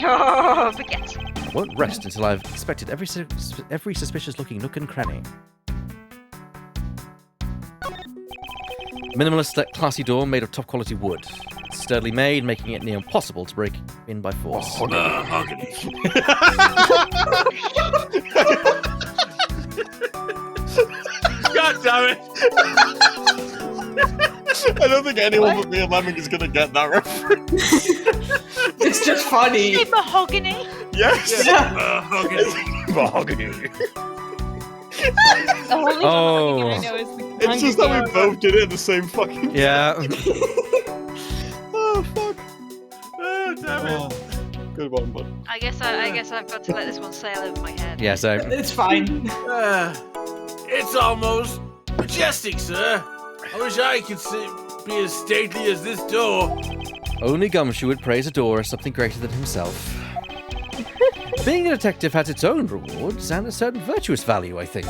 [SPEAKER 5] Oh, forget.
[SPEAKER 1] I won't rest until I've inspected every suspicious-looking nook and cranny. Minimalist, classy door made of top-quality wood. Sturdily made, making it near impossible to break in by force.
[SPEAKER 4] Mahogany. God damn it.
[SPEAKER 3] I don't think anyone but me and Lemming is gonna get that reference.
[SPEAKER 2] It's just funny.
[SPEAKER 5] Say mahogany.
[SPEAKER 3] Yes.
[SPEAKER 4] Mahogany.
[SPEAKER 3] Mahogany.
[SPEAKER 6] The only
[SPEAKER 1] Oh.
[SPEAKER 6] thing I know is the
[SPEAKER 3] It's just that we
[SPEAKER 6] Hunger
[SPEAKER 3] both did it in the same fucking.
[SPEAKER 1] Yeah.
[SPEAKER 3] Oh fuck.
[SPEAKER 4] Oh, damn it.
[SPEAKER 3] Oh, good one, bud.
[SPEAKER 5] I guess I've got to let this one sail over my head.
[SPEAKER 1] Yeah, so...
[SPEAKER 2] It's fine.
[SPEAKER 4] It's almost majestic, sir. I wish I could be as stately as this door.
[SPEAKER 1] Only Gumshoe would praise a door as something greater than himself. Being a detective has its own rewards and a certain virtuous value, I think.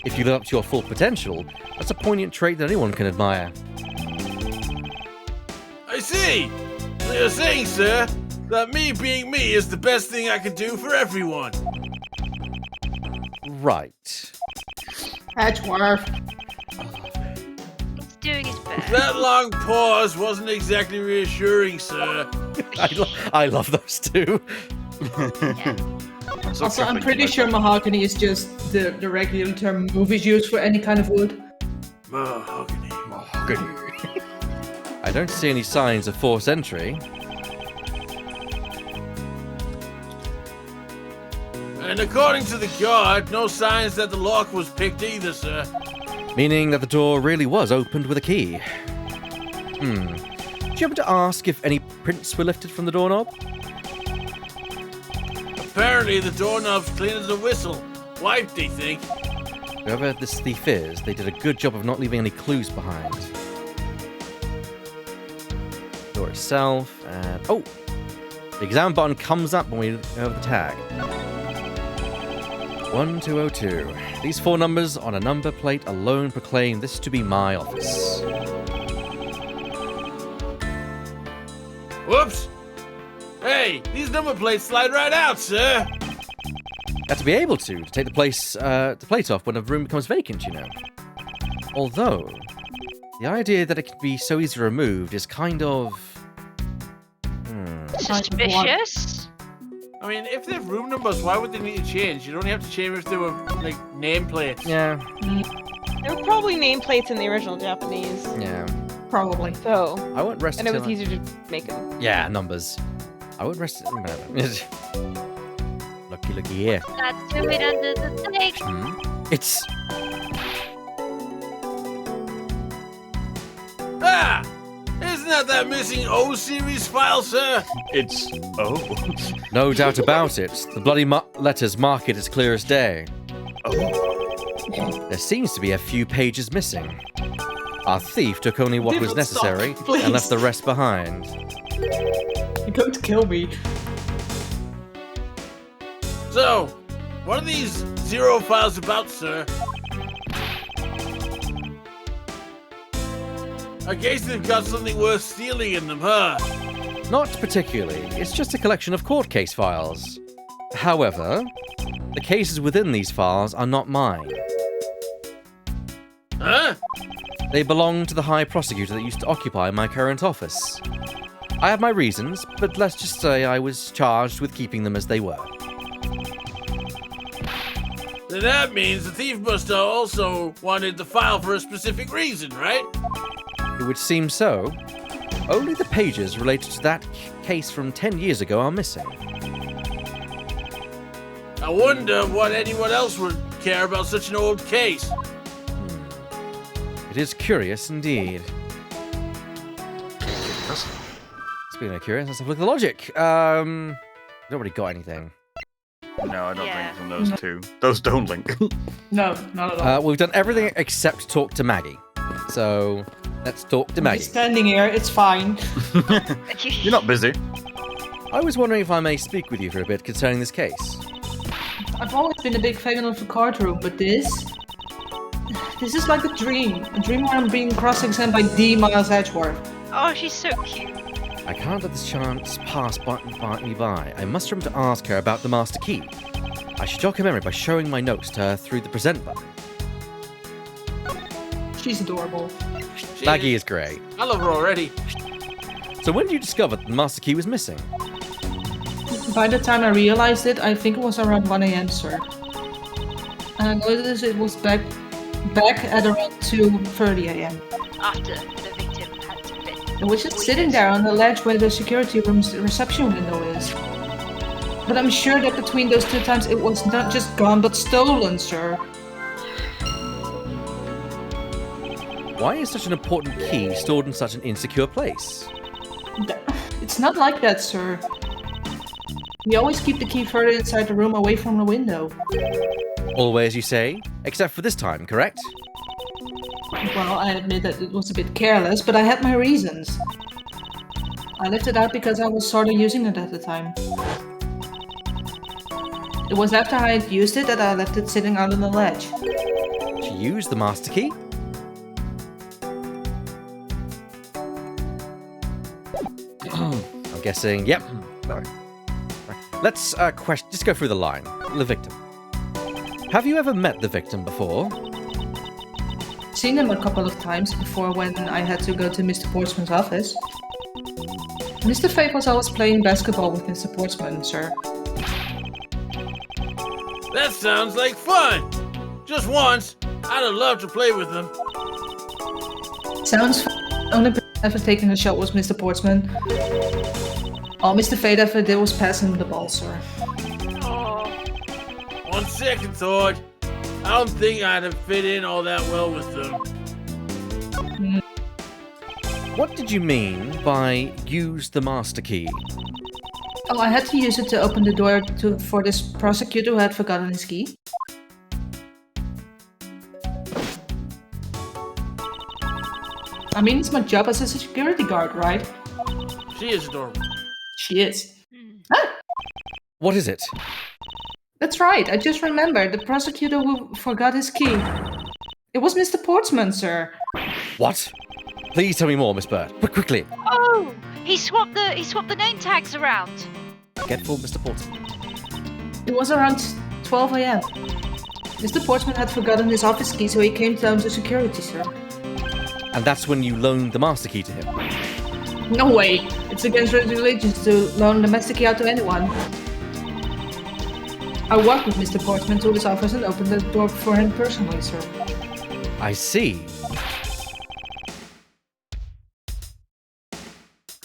[SPEAKER 1] If you live up to your full potential, that's a poignant trait that anyone can admire.
[SPEAKER 4] I see. So you're saying, sir, that me being me is the best thing I could do for everyone.
[SPEAKER 1] Right.
[SPEAKER 2] Edgeworth.
[SPEAKER 5] He's doing his best.
[SPEAKER 4] That long pause wasn't exactly reassuring, sir.
[SPEAKER 1] I love those two.
[SPEAKER 2] Also, I'm pretty sure mahogany is just the regular term movies use for any kind of wood.
[SPEAKER 4] Mahogany.
[SPEAKER 1] I don't see any signs of forced entry.
[SPEAKER 4] And according to the guard, no signs that the lock was picked either, sir.
[SPEAKER 1] Meaning that the door really was opened with a key. Did you happen to ask if any prints were lifted from the doorknob?
[SPEAKER 4] Apparently, the doorknob's clean as a whistle. Wiped, they think.
[SPEAKER 1] Whoever this thief is, they did a good job of not leaving any clues behind. Door itself, and... oh! The exam button comes up when we have the tag. 1202. These 4 numbers on a number plate alone proclaim this to be my office.
[SPEAKER 4] Whoops! Hey, these number plates slide right out, sir!
[SPEAKER 1] Got to be able to take the plate off when a room becomes vacant, you know. Although, the idea that it can be so easily removed is kind of...
[SPEAKER 5] Suspicious?
[SPEAKER 4] I mean, if they have room numbers, why would they need to change? You'd only have to change if they were, like, nameplates.
[SPEAKER 1] Yeah.
[SPEAKER 6] There were probably nameplates in the original Japanese.
[SPEAKER 1] Yeah.
[SPEAKER 2] Probably.
[SPEAKER 6] So,
[SPEAKER 1] I won't rest
[SPEAKER 6] and it was
[SPEAKER 1] until
[SPEAKER 6] easier to make them.
[SPEAKER 1] Yeah, numbers. I won't rest... Looky here.
[SPEAKER 5] Let's do it under the sink.
[SPEAKER 1] It's...
[SPEAKER 4] Ah! Isn't that missing O series file, sir?
[SPEAKER 3] It's oh.
[SPEAKER 1] No doubt about it. The bloody letters mark it as clear as day.
[SPEAKER 3] Oh.
[SPEAKER 1] There seems to be a few pages missing. Our thief took only what was
[SPEAKER 2] Stop,
[SPEAKER 1] necessary
[SPEAKER 2] please.
[SPEAKER 1] and left the rest behind.
[SPEAKER 2] You're going to kill me.
[SPEAKER 4] So, what are these 0 files about, sir? I guess they've got something worth stealing in them, huh?
[SPEAKER 1] Not particularly. It's just a collection of court case files. However, the cases within these files are not mine.
[SPEAKER 4] Huh?
[SPEAKER 1] They belong to the High Prosecutor that used to occupy my current office. I have my reasons, but let's just say I was charged with keeping them as they were.
[SPEAKER 4] Then that means the thief must have also wanted the file for a specific reason, right?
[SPEAKER 1] It would seem so. Only the pages related to that case from 10 years ago are missing.
[SPEAKER 4] I wonder what anyone else would care about such an old case.
[SPEAKER 1] It is curious indeed. Speaking of curious, let's have a look at the logic. Nobody got anything.
[SPEAKER 3] No, I don't
[SPEAKER 5] Yeah.
[SPEAKER 3] think from those two. Those don't link.
[SPEAKER 2] No, not at all.
[SPEAKER 1] We've done everything except talk to Maggie. So, let's talk to
[SPEAKER 2] I'm
[SPEAKER 1] Maggie.
[SPEAKER 2] just standing here, it's fine.
[SPEAKER 3] You're not busy.
[SPEAKER 1] I was wondering if I may speak with you for a bit concerning this case.
[SPEAKER 2] I've always been a big fan of the courtroom, but this is like a dream where I'm being cross-examined by D. Miles Edgeworth.
[SPEAKER 5] Oh, she's so cute.
[SPEAKER 1] I can't let this chance pass me by. I must remember to ask her about the master key. I should jog her memory by showing my notes to her through the present button.
[SPEAKER 2] She's adorable.
[SPEAKER 1] Maggie is great.
[SPEAKER 4] I love her already.
[SPEAKER 1] So when did you discover that the master key was missing?
[SPEAKER 2] By the time I realized it, I think it was around 1 a.m., sir. And I noticed it was back at around 2:30 a.m.
[SPEAKER 5] After the victim had to fit.
[SPEAKER 2] It was just sitting there on the ledge where the security room's reception window is. But I'm sure that between those 2 times it was not just gone but stolen, sir.
[SPEAKER 1] Why is such an important key stored in such an insecure place?
[SPEAKER 2] It's not like that, sir. We always keep the key further inside the room away from the window.
[SPEAKER 1] Always, you say? Except for this time, correct?
[SPEAKER 2] Well, I admit that it was a bit careless, but I had my reasons. I left it out because I was sort of using it at the time. It was after I had used it that I left it sitting out on the ledge.
[SPEAKER 1] She used the master key? I'm guessing, yep. Sorry. Let's just go through the line. The victim. Have you ever met the victim before?
[SPEAKER 2] Seen him a couple of times before when I had to go to Mr. Portsman's office. Mr. Fate was always playing basketball with Mr. Portsman, sir.
[SPEAKER 4] That sounds like fun. Just once, I'd have loved to play with them.
[SPEAKER 2] Sounds fun. Only person ever taking a shot was Mr. Portsman. All Mr. Fate ever did was pass him the ball, sir.
[SPEAKER 5] Oh,
[SPEAKER 4] On second thought, I don't think I'd have fit in all that well with them.
[SPEAKER 1] What did you mean by use the master key?
[SPEAKER 2] Oh, I had to use it to open the door for this prosecutor who had forgotten his key. I mean, it's my job as a security guard, right?
[SPEAKER 4] She is adorable.
[SPEAKER 2] She is.
[SPEAKER 1] What is it?
[SPEAKER 2] That's right, I just remembered the prosecutor who forgot his key. It was Mr. Portsman, sir.
[SPEAKER 1] What? Please tell me more, Miss Bird. Quickly.
[SPEAKER 5] Oh, he swapped the name tags around.
[SPEAKER 1] Forgetful Mr. Portsman.
[SPEAKER 2] It was around 12 a.m. Mr. Portsman had forgotten his office key, so he came down to security, sir.
[SPEAKER 1] And that's when you loaned the master key to him.
[SPEAKER 2] No way! It's against regulations to loan the master key out to anyone. I walked with Mr. Portsman to his office and opened the door for him personally, sir.
[SPEAKER 1] I see.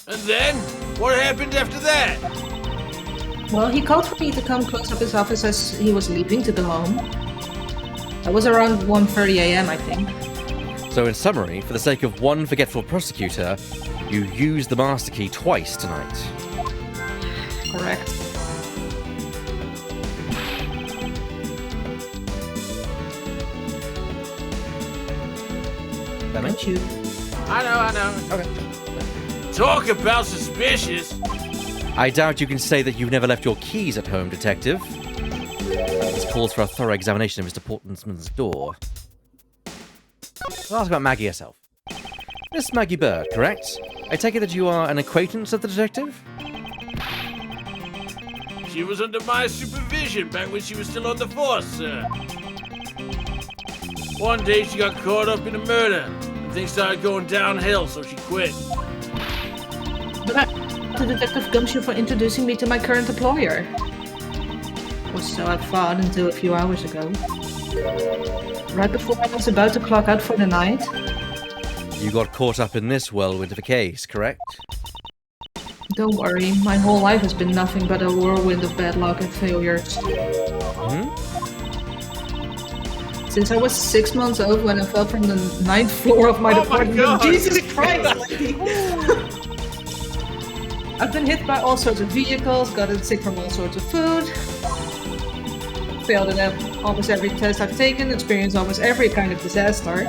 [SPEAKER 4] And then, what happened after that?
[SPEAKER 2] Well, he called for me to come close up his office as he was leaving to go home. That was around 1:30 a.m., I think.
[SPEAKER 1] So in summary, for the sake of one forgetful prosecutor, you used the master key twice tonight.
[SPEAKER 2] Correct. Don't you?
[SPEAKER 4] I know.
[SPEAKER 1] Okay.
[SPEAKER 4] Talk about suspicious.
[SPEAKER 1] I doubt you can say that you've never left your keys at home, Detective. This calls for a thorough examination of Mr. Portsman's door. I'll ask about Maggie herself. Miss Maggie Bird, correct? I take it that you are an acquaintance of the detective?
[SPEAKER 4] She was under my supervision back when she was still on the force, sir. One day she got caught up in a murder, and things started going downhill, so she quit.
[SPEAKER 2] But I thanked Detective Gumshoe for introducing me to my current employer. Or so I thought until a few hours ago. Right before I was about to clock out for the night.
[SPEAKER 1] You got caught up in this whirlwind of a case, correct?
[SPEAKER 2] Don't worry, my whole life has been nothing but a whirlwind of bad luck and failures. Since I was 6 months old when I fell from the 9th floor of my apartment.
[SPEAKER 4] God.
[SPEAKER 2] Jesus Christ, lady! I've been hit by all sorts of vehicles, gotten sick from all sorts of food, failed in almost every test I've taken, experienced almost every kind of disaster.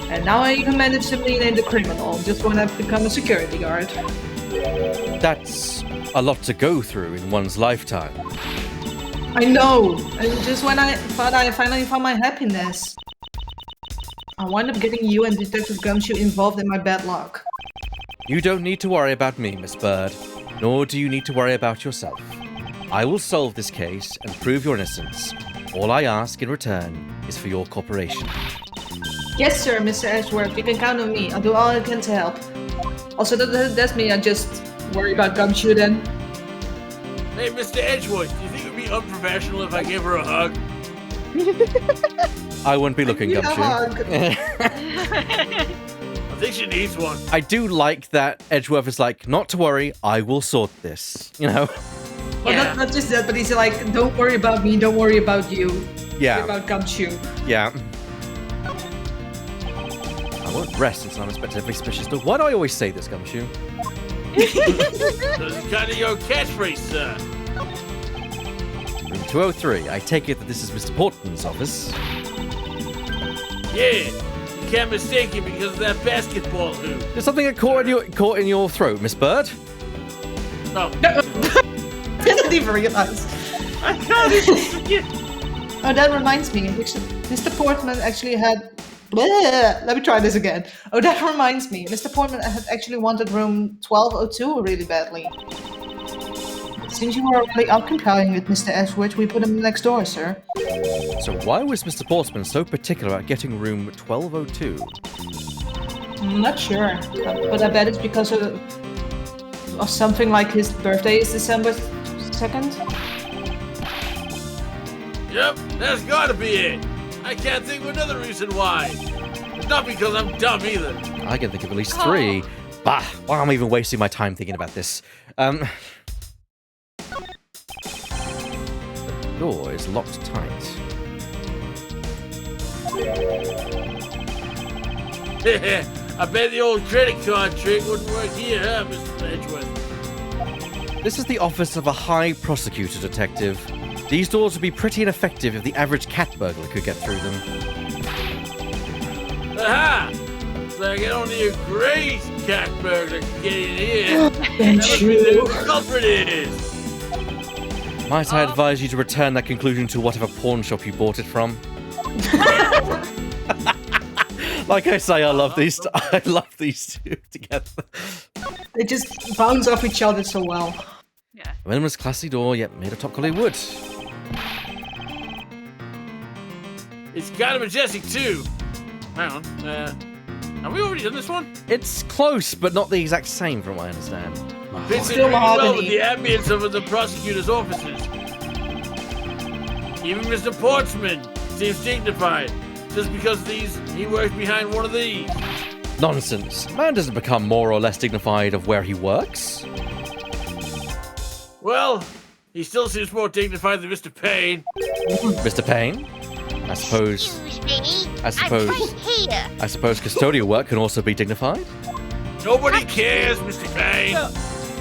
[SPEAKER 2] And now I even managed to be named a criminal just when I've become a security guard.
[SPEAKER 1] That's a lot to go through in one's lifetime.
[SPEAKER 2] I know! And just when I thought I finally found my happiness, I wound up getting you and Detective Gumshoe involved in my bad luck.
[SPEAKER 1] You don't need to worry about me, Miss Bird, nor do you need to worry about yourself. I will solve this case and prove your innocence. All I ask in return is for your cooperation.
[SPEAKER 2] Yes, sir, Mr. Edgeworth, you can count on me. I'll do all I can to help. Also, that's me. I just worry about Gumshoe then.
[SPEAKER 4] Hey, Mr. Edgeworth, do you think it would be unprofessional if I gave her a hug?
[SPEAKER 1] I won't be looking,
[SPEAKER 2] Need a
[SPEAKER 1] Gumshoe.
[SPEAKER 2] hug.
[SPEAKER 4] I think she needs one.
[SPEAKER 1] I do like that Edgeworth is like, not to worry, I will sort this. You know?
[SPEAKER 2] Well,
[SPEAKER 5] Yeah.
[SPEAKER 2] not just that, but he's like, don't worry about me, don't worry about you.
[SPEAKER 1] Yeah.
[SPEAKER 2] Worry about Gumshoe.
[SPEAKER 1] Yeah. I won't rest until I'm inspected every suspicious door. Why do I always say this, Gumshoe?
[SPEAKER 4] That's kind of your catchphrase, sir.
[SPEAKER 1] Room 203. I take it that this is Mr. Portman's office.
[SPEAKER 4] Yeah, you can't mistake him because of that basketball hoop.
[SPEAKER 1] There's something that caught in your throat, Miss Bird.
[SPEAKER 4] No,
[SPEAKER 2] I didn't even realize.
[SPEAKER 4] I can't even.
[SPEAKER 2] Oh, that reminds me. Mr. Portman actually had... Bleh, let me try this again. Oh, that reminds me. Mr. Portman had actually wanted room 1202 really badly. Since you were already out complying with Mr. Edgeworth, we put him next door, sir.
[SPEAKER 1] So why was Mr. Portsman so particular about getting room 1202?
[SPEAKER 2] I'm not sure, but I bet it's because of something like his birthday is December 2nd.
[SPEAKER 4] Yep, that's gotta be it. I can't think of another reason why. It's not because I'm dumb either.
[SPEAKER 1] I can think of at least 3. Bah, why am I even wasting my time thinking about this? door is locked tight.
[SPEAKER 4] I bet the old credit card trick wouldn't work here, huh, Mr. Edgeworth?
[SPEAKER 1] This is the office of a high prosecutor detective. These doors would be pretty ineffective if the average cat burglar could get through them.
[SPEAKER 4] Aha! It's like only a great cat burglar can get in here. That must be
[SPEAKER 2] true.
[SPEAKER 4] who the culprit is.
[SPEAKER 1] Might I advise you to return that conclusion to whatever pawn shop you bought it from? Like I say, I love these two together.
[SPEAKER 2] They just bounce off each other so well.
[SPEAKER 5] Yeah.
[SPEAKER 1] A minimalist classy door, yet made of top quality wood.
[SPEAKER 4] It's kind of majestic too. Hang on. Have we already done this one?
[SPEAKER 1] It's close, but not the exact same from what I understand.
[SPEAKER 4] Fits in
[SPEAKER 2] Still
[SPEAKER 4] really well
[SPEAKER 2] mahogany.
[SPEAKER 4] with the ambience of the prosecutor's offices. Even Mr. Portsman seems dignified, just because he works behind one of these.
[SPEAKER 1] Nonsense. Man doesn't become more or less dignified of where he works.
[SPEAKER 4] Well, he still seems more dignified than Mr. Payne.
[SPEAKER 1] Mr. Payne? I suppose
[SPEAKER 7] Excuse me.
[SPEAKER 1] I suppose-
[SPEAKER 7] I'm right here.
[SPEAKER 1] I suppose custodial work can also be dignified?
[SPEAKER 4] Nobody cares, Mr. Payne.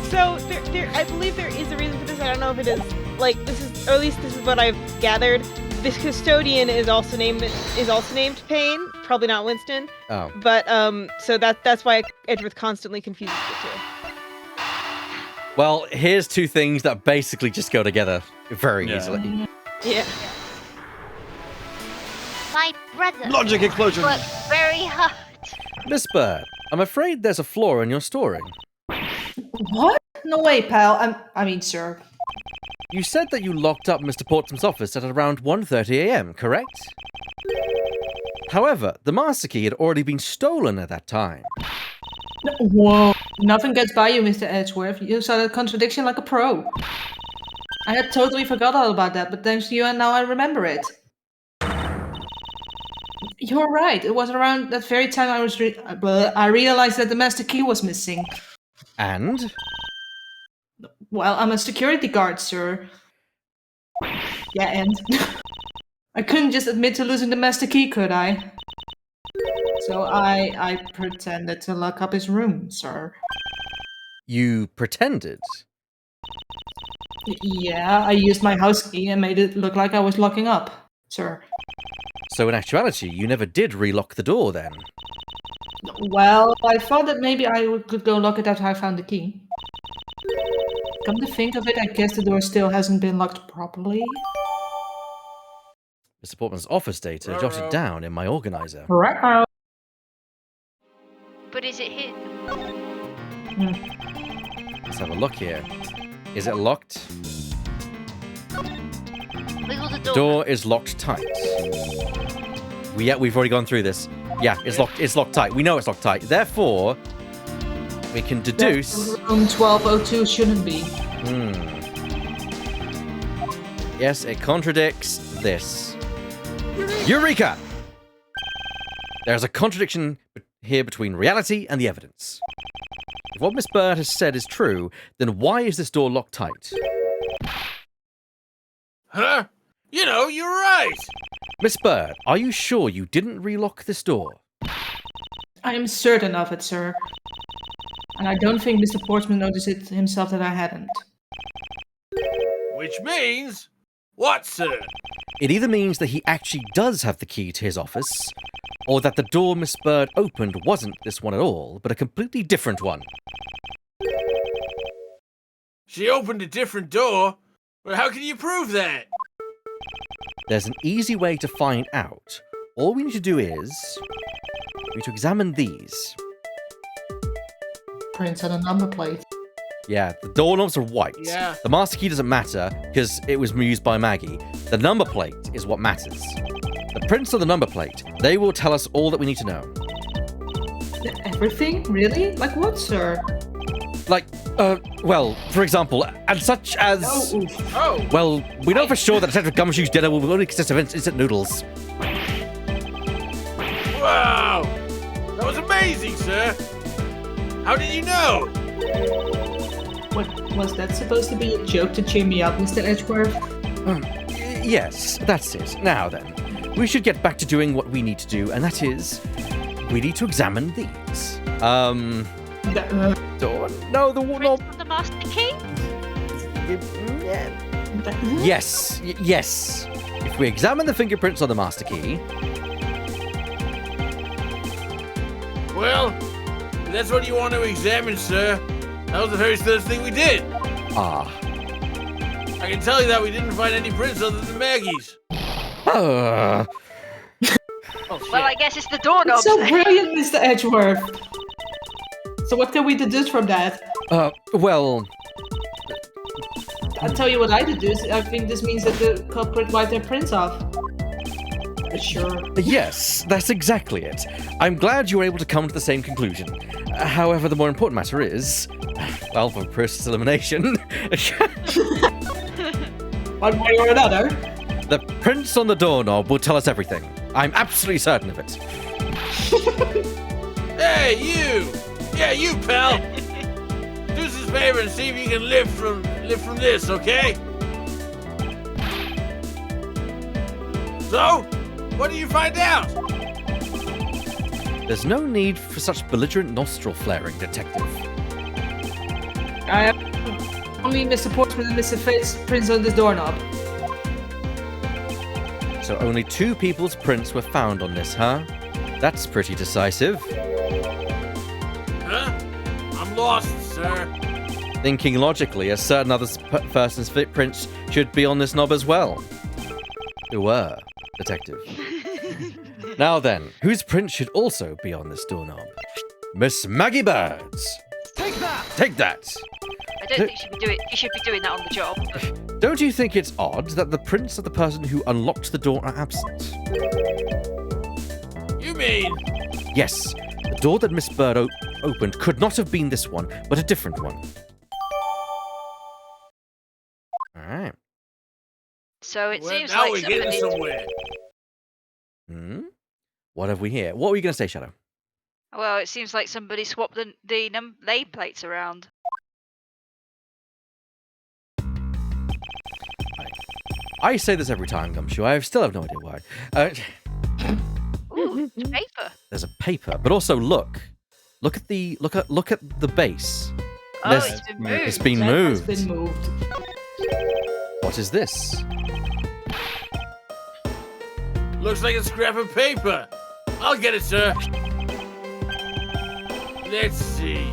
[SPEAKER 6] So there, I believe there is a reason for this. I don't know if it is like this is, or at least this is what I've gathered. This custodian is also named Payne. Probably not Winston,
[SPEAKER 1] Oh.
[SPEAKER 6] but so that's why Edgeworth constantly confuses the two.
[SPEAKER 1] Well, here's two things that basically just go together very
[SPEAKER 3] Yeah.
[SPEAKER 1] easily.
[SPEAKER 6] Yeah.
[SPEAKER 7] My brother
[SPEAKER 3] Logic explosion.
[SPEAKER 7] worked very hard.
[SPEAKER 1] Miss Bird, I'm afraid there's a flaw in your story.
[SPEAKER 2] What? No way, pal. I mean, sir.
[SPEAKER 1] You said that you locked up Mr. Portsman's office at around 1:30 a.m., correct? However, the master key had already been stolen at that time.
[SPEAKER 2] Whoa. Nothing gets by you, Mr. Edgeworth. You saw that contradiction like a pro. I had totally forgot all about that, but thanks to you, and now I remember it. You're right. It was around that very time I realized that the master key was missing.
[SPEAKER 1] And?
[SPEAKER 2] Well, I'm a security guard, sir. Yeah, and I couldn't just admit to losing the master key, could I? So I pretended to lock up his room, sir.
[SPEAKER 1] You pretended?
[SPEAKER 2] Yeah, I used my house key and made it look like I was locking up, sir.
[SPEAKER 1] So in actuality, you never did relock the door then?
[SPEAKER 2] Well, I thought that maybe I could go lock it after I found the key. Come to think of it, I guess the door still hasn't been locked properly.
[SPEAKER 1] Mr. Portman's office data jotted down in my organizer.
[SPEAKER 2] Right.
[SPEAKER 5] But is it hit?
[SPEAKER 1] Let's have a look here. Is it locked?
[SPEAKER 5] Wiggle the door.
[SPEAKER 1] Door is locked tight. We've already gone through this. Yeah, it's locked. It's locked tight. We know it's locked tight. Therefore, we can deduce.
[SPEAKER 2] Room 1202 shouldn't be.
[SPEAKER 1] Yes, it contradicts this. Eureka! There's a contradiction here between reality and the evidence. If what Miss Bird has said is true, then why is this door locked tight?
[SPEAKER 4] Huh? You know, you're right.
[SPEAKER 1] Miss Bird, are you sure you didn't relock this door?
[SPEAKER 2] I am certain of it, sir. And I don't think Mr. Portsman noticed it himself that I hadn't.
[SPEAKER 4] Which means, what, sir?
[SPEAKER 1] It either means that he actually does have the key to his office, or that the door Miss Bird opened wasn't this one at all, but a completely different one.
[SPEAKER 4] She opened a different door. But how can you prove that?
[SPEAKER 1] There's an easy way to find out. All we need to do is... we need to examine these.
[SPEAKER 2] Prints on a number plate.
[SPEAKER 1] Yeah, the doorknobs are white.
[SPEAKER 4] Yeah.
[SPEAKER 1] The master key doesn't matter, because it was used by Maggie. The number plate is what matters. The prints on the number plate, they will tell us all that we need to know.
[SPEAKER 2] Everything? Really? Like what, sir?
[SPEAKER 1] Like, well, for example, and such as...
[SPEAKER 4] Oh,
[SPEAKER 1] Well, we know for sure that Detective Gumshoe's dinner will only consist of instant noodles.
[SPEAKER 4] wow. That was amazing, sir. How did you know?
[SPEAKER 2] What was that supposed to be a joke to cheer me up, Mr. Edgeworth?
[SPEAKER 1] Yes, that's it. Now then, we should get back to doing what we need to do, and that is, we need to examine these. Door? No, the wall. No.
[SPEAKER 5] The master key?
[SPEAKER 1] Yes, yes. If we examine the fingerprints on the master key,
[SPEAKER 4] Well, if that's what you want to examine, sir. That was the very first thing we did.
[SPEAKER 1] ah.
[SPEAKER 4] I can tell you that we didn't find any prints other than Maggie's.
[SPEAKER 1] Uh,
[SPEAKER 4] Oh, shit.
[SPEAKER 5] Well, I guess it's the doorknob.
[SPEAKER 2] It's so brilliant, Mr. Edgeworth. So what can we deduce from that?
[SPEAKER 1] well,
[SPEAKER 2] I'll tell you what I deduce. I think this means that the culprit wiped their prints off. Sure.
[SPEAKER 1] yes, that's exactly it. I'm glad you were able to come to the same conclusion. However, the more important matter is, well, for process elimination,
[SPEAKER 2] One way or another.
[SPEAKER 1] the prints on the doorknob will tell us everything. I'm absolutely certain of it.
[SPEAKER 4] Hey, you! Yeah, you, pal! Do us this favor and see if you can live from this, okay? So, what do you find out?
[SPEAKER 1] There's no need for such belligerent nostril flaring, detective.
[SPEAKER 2] I have only Mr. Portsman and Mr. Fate's prints on this doorknob.
[SPEAKER 1] So only 2 people's prints were found on this, huh? That's pretty decisive.
[SPEAKER 4] Huh? I'm lost, sir.
[SPEAKER 1] Thinking logically, a certain other person's footprints should be on this knob as well. Detective. Now then, whose print should also be on this doorknob? Miss Maggie Bird's. Take that! Take that!
[SPEAKER 5] I don't think you should be doing that on the job.
[SPEAKER 1] Don't you think it's odd that the prints of the person who unlocked the door are absent?
[SPEAKER 4] You mean?
[SPEAKER 1] Yes, the door that Miss Bird opened could not have been this one, but a different one. Alright.
[SPEAKER 5] So it
[SPEAKER 4] Well,
[SPEAKER 5] seems
[SPEAKER 4] now
[SPEAKER 5] like
[SPEAKER 4] we're getting
[SPEAKER 5] somebody.
[SPEAKER 4] somewhere.
[SPEAKER 1] What have we here? What were you going to say, Shadow?
[SPEAKER 5] Well, it seems like somebody swapped the nameplates around.
[SPEAKER 1] I say this every time, Gumshoe. I still have no idea why.
[SPEAKER 5] Ooh, it's paper.
[SPEAKER 1] There's a paper, but also look at the base.
[SPEAKER 5] Oh,
[SPEAKER 1] There's-
[SPEAKER 5] it's been moved.
[SPEAKER 1] It's been
[SPEAKER 2] That has
[SPEAKER 1] moved.
[SPEAKER 2] been moved.
[SPEAKER 1] What is this?
[SPEAKER 4] Looks like a scrap of paper. I'll get it, sir. Let's see.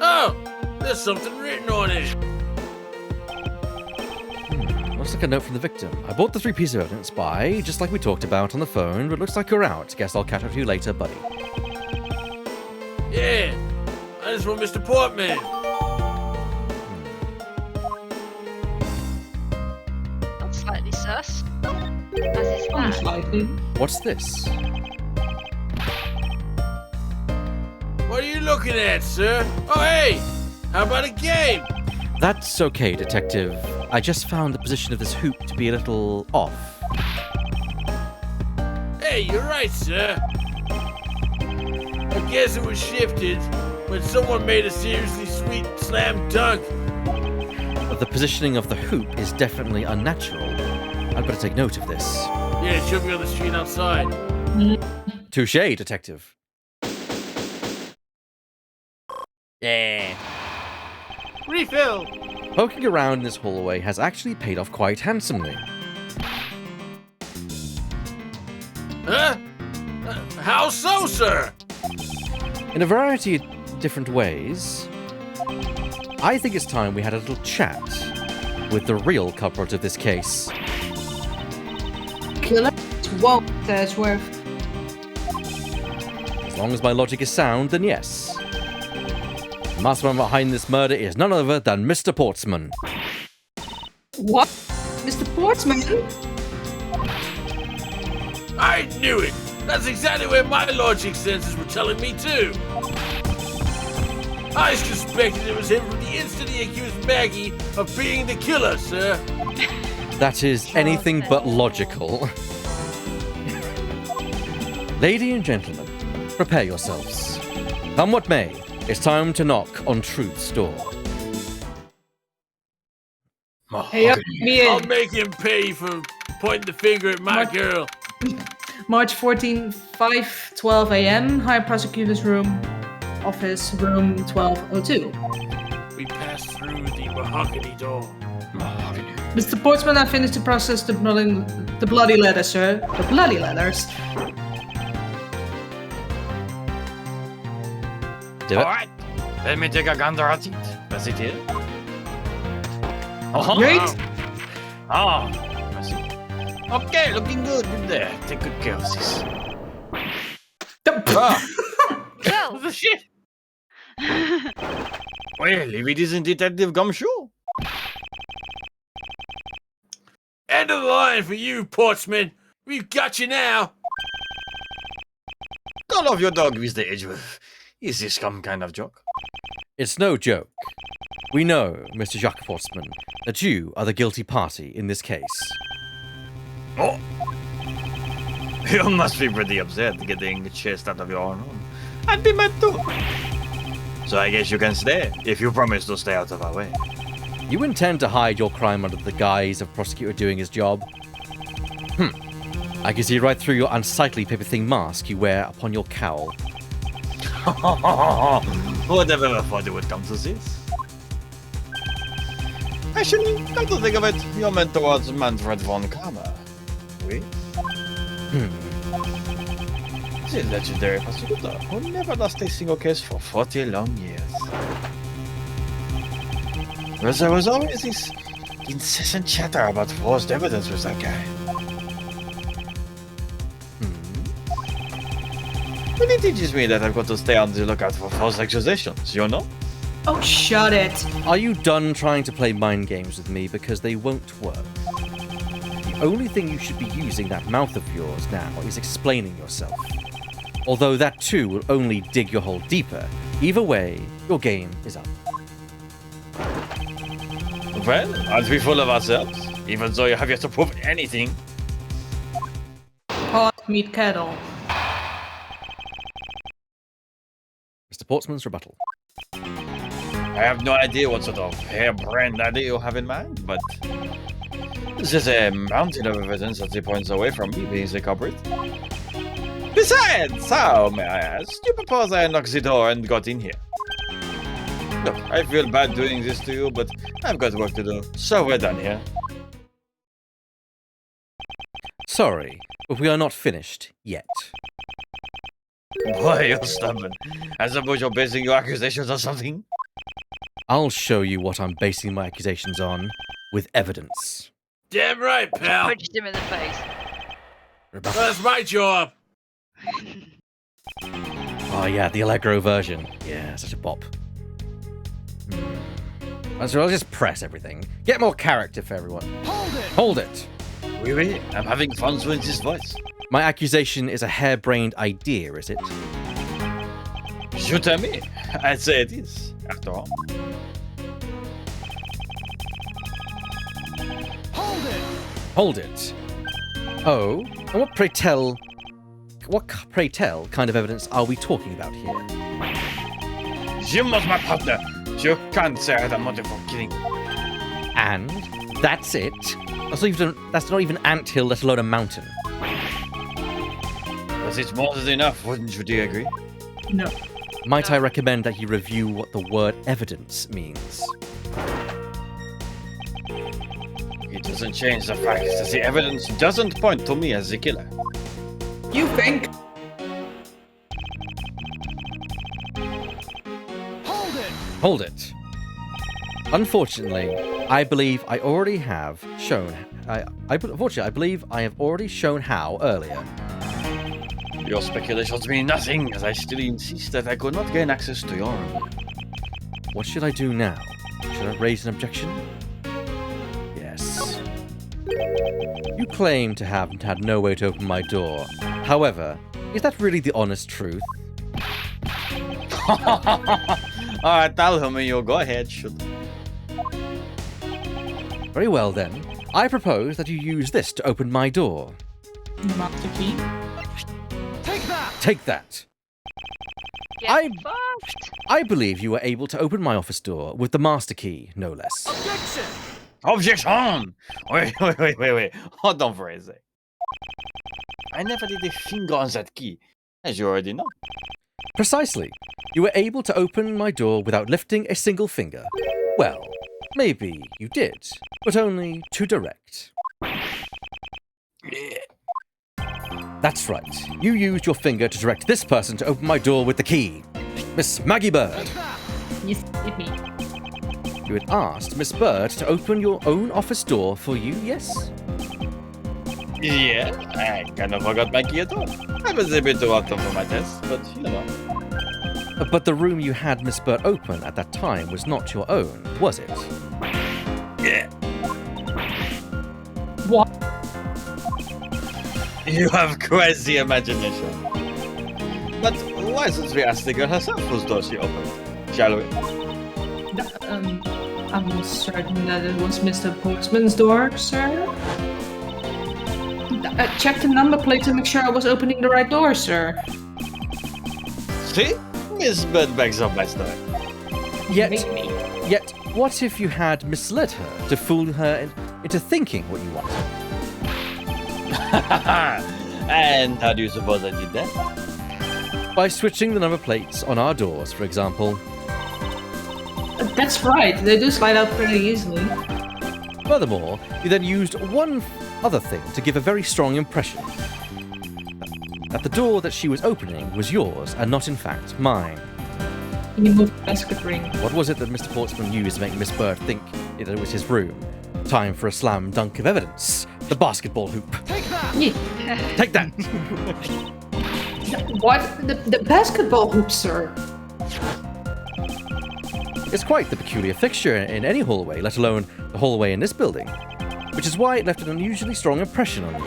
[SPEAKER 4] Oh, there's something written on it.
[SPEAKER 1] Looks like a note from the victim. I bought the 3 pieces of evidence by, just like we talked about on the phone, but looks like you're out. Guess I'll catch up to you later, buddy.
[SPEAKER 4] Yeah, I just want Mr. Portman.
[SPEAKER 5] That's slightly sus. As is
[SPEAKER 2] Only
[SPEAKER 5] that.
[SPEAKER 2] slightly.
[SPEAKER 1] What's this?
[SPEAKER 4] What are you looking at, sir? Oh, hey, how about a game?
[SPEAKER 1] That's okay, Detective. I just found the position of this hoop to be a little off.
[SPEAKER 4] Hey, you're right, sir. I guess it was shifted when someone made a seriously sweet slam dunk.
[SPEAKER 1] But the positioning of the hoop is definitely unnatural. I'd better take note of this.
[SPEAKER 4] Yeah, it should be on the street outside.
[SPEAKER 1] Touché, Detective. Yeah.
[SPEAKER 3] Refill.
[SPEAKER 1] Poking around in this hallway has actually paid off quite handsomely.
[SPEAKER 4] Huh? How so, sir?
[SPEAKER 1] In a variety of different ways, I think it's time we had a little chat with the real culprit of this case.
[SPEAKER 2] Killer won't, Edgeworth.
[SPEAKER 1] As long as my logic is sound, then yes. The mastermind behind this murder is none other than Mr. Portsman.
[SPEAKER 2] What? Mr. Portsman?
[SPEAKER 4] I knew it. That's exactly where my logic senses were telling me too. I suspected it was him from the instant he accused Maggie of being the killer, sir.
[SPEAKER 1] That is anything but logical. Ladies and gentlemen, prepare yourselves. Come what may, it's time to knock on Truth's door.
[SPEAKER 2] Hey, up me
[SPEAKER 4] I'll
[SPEAKER 2] in.
[SPEAKER 4] make him pay for pointing the finger at my
[SPEAKER 2] What?
[SPEAKER 4] girl?
[SPEAKER 2] March 14, 5:12 a.m. High Prosecutor's Room, Office Room 1202.
[SPEAKER 4] We passed through the mahogany door.
[SPEAKER 2] Mr. Portsman, I finished to process the bloody letters, sir. The bloody letters.
[SPEAKER 1] Do it.
[SPEAKER 3] Alright, let me take a gander at it. Does it here? Oh,
[SPEAKER 2] Great.
[SPEAKER 3] Ah, I see. Okay, looking good in there. Take good care of this. Ah,
[SPEAKER 5] Go.
[SPEAKER 4] What the shit?
[SPEAKER 3] well, if it isn't Detective Gumshoe.
[SPEAKER 4] End of the line for you, Portsman. We've got you now.
[SPEAKER 3] Call off your dog, Mr. Edgeworth. Is this some kind of joke?
[SPEAKER 1] It's no joke. We know, Mr. Jacques Portsman, that you are the guilty party in this case.
[SPEAKER 3] Oh. You must be pretty upset getting chased out of your own home. I'd be mad too. So I guess you can stay, if you promise to stay out of our way.
[SPEAKER 1] You intend to hide your crime under the guise of prosecutor doing his job? I can see right through your unsightly paper-thin mask you wear upon your cowl.
[SPEAKER 3] Would have ever thought it would come to this? Actually, come to think of it, you're meant towards Manfred von Kammer. Wait? The legendary prosecutor who never lost a single case for 40 long years. Well, there was always this incessant chatter about forced evidence with that guy. Well, it teaches me that I've got to stay on the lookout for false accusations, you know?
[SPEAKER 2] Oh, shut it.
[SPEAKER 1] Are you done trying to play mind games with me because they won't work? The only thing you should be using that mouth of yours now is explaining yourself. Although that too will only dig your hole deeper. Either way, your game is up.
[SPEAKER 3] Well, aren't we full of ourselves? Even though you have yet to prove anything.
[SPEAKER 2] Pot meet kettle.
[SPEAKER 1] Mr. Portsman's rebuttal.
[SPEAKER 3] I have no idea what sort of harebrained idea you have in mind, but there's a mountain of evidence that points away from me being the culprit. Besides, how, may I ask, do you propose I knock the door and got in here? Look, I feel bad doing this to you, but I've got work to do, so we're done here.
[SPEAKER 1] Sorry, but we are not finished yet.
[SPEAKER 3] Boy, you're stubborn. I suppose you're basing your accusations on something?
[SPEAKER 1] I'll show you what I'm basing my accusations on, with evidence.
[SPEAKER 4] Damn right, pal.
[SPEAKER 5] Punched him in the face.
[SPEAKER 1] Rebuttal.
[SPEAKER 4] That's my job.
[SPEAKER 1] Oh yeah, the Allegro version. Yeah, such a bop. So I'll just press everything. Get more character for everyone. Hold it!
[SPEAKER 3] Oui, oui, I'm having fun with this voice.
[SPEAKER 1] My accusation is a harebrained idea, is it?
[SPEAKER 3] You tell me. I'd say it is, after all.
[SPEAKER 1] Hold it! Oh, and what pray tell kind of evidence are we talking about here?
[SPEAKER 3] Jim was my partner. You can't say I had a motive for killing.
[SPEAKER 1] And that's it? That's not even an anthill, let alone a mountain.
[SPEAKER 3] But it's more than enough, wouldn't you, do you agree?
[SPEAKER 2] No.
[SPEAKER 1] Might I recommend that you review what the word evidence means?
[SPEAKER 3] It doesn't change the fact that the evidence doesn't point to me as the killer.
[SPEAKER 2] You think?
[SPEAKER 1] Hold it. Unfortunately, I believe I already have shown. Unfortunately, I believe I have already shown how earlier.
[SPEAKER 3] Your speculations mean nothing, as I still insist that I could not gain access to your room.
[SPEAKER 1] What should I do now? Should I raise an objection? Yes. You claim to have had no way to open my door. However, is that really the honest truth?
[SPEAKER 3] Alright, tell him you go ahead, shoot.
[SPEAKER 1] Very well then. I propose that you use this to open my door.
[SPEAKER 2] Master key.
[SPEAKER 1] Take that!
[SPEAKER 5] Get
[SPEAKER 1] I-
[SPEAKER 5] fucked.
[SPEAKER 1] I believe you were able to open my office door with the master key, no less.
[SPEAKER 3] Objection! Wait. Hold on for a sec. I never did a finger on that key, as you already know.
[SPEAKER 1] Precisely. You were able to open my door without lifting a single finger. Well, maybe you did, but only to direct. That's right. You used your finger to direct this person to open my door with the key. Miss Maggie Bird.
[SPEAKER 2] Yes, it's me.
[SPEAKER 1] You had asked Miss Bird to open your own office door for you, yes?
[SPEAKER 3] Yeah, I kind of forgot my key at home. I was a bit too often for my test, but you know.
[SPEAKER 1] But the room you had Miss Bird open at that time was not your own, was it?
[SPEAKER 3] Yeah.
[SPEAKER 2] What?
[SPEAKER 3] You have crazy imagination. But why don't we ask the girl herself whose door she opened? Shall we?
[SPEAKER 2] I'm certain that it was Mr. Postman's door, sir. I checked the number plate to make sure I was opening the right door, sir.
[SPEAKER 3] See? Miss Bird backs up my story.
[SPEAKER 1] Yet, what if you had misled her to fool her into thinking what you wanted?
[SPEAKER 3] And how do you suppose I did that?
[SPEAKER 1] By switching the number plates on our doors, for example.
[SPEAKER 2] That's right, they do slide out pretty easily.
[SPEAKER 1] Furthermore, you then used one other thing to give a very strong impression. That the door that she was opening was yours and not in fact mine.
[SPEAKER 2] You moved the basket ring.
[SPEAKER 1] What was it that Mr. Portsman used to make Miss Bird think it was his room? Time for a slam dunk of evidence. The basketball hoop.
[SPEAKER 2] Yeah.
[SPEAKER 1] Take that!
[SPEAKER 2] What? The basketball hoop, sir.
[SPEAKER 1] It's quite the peculiar fixture in any hallway, let alone the hallway in this building. Which is why it left an unusually strong impression on you.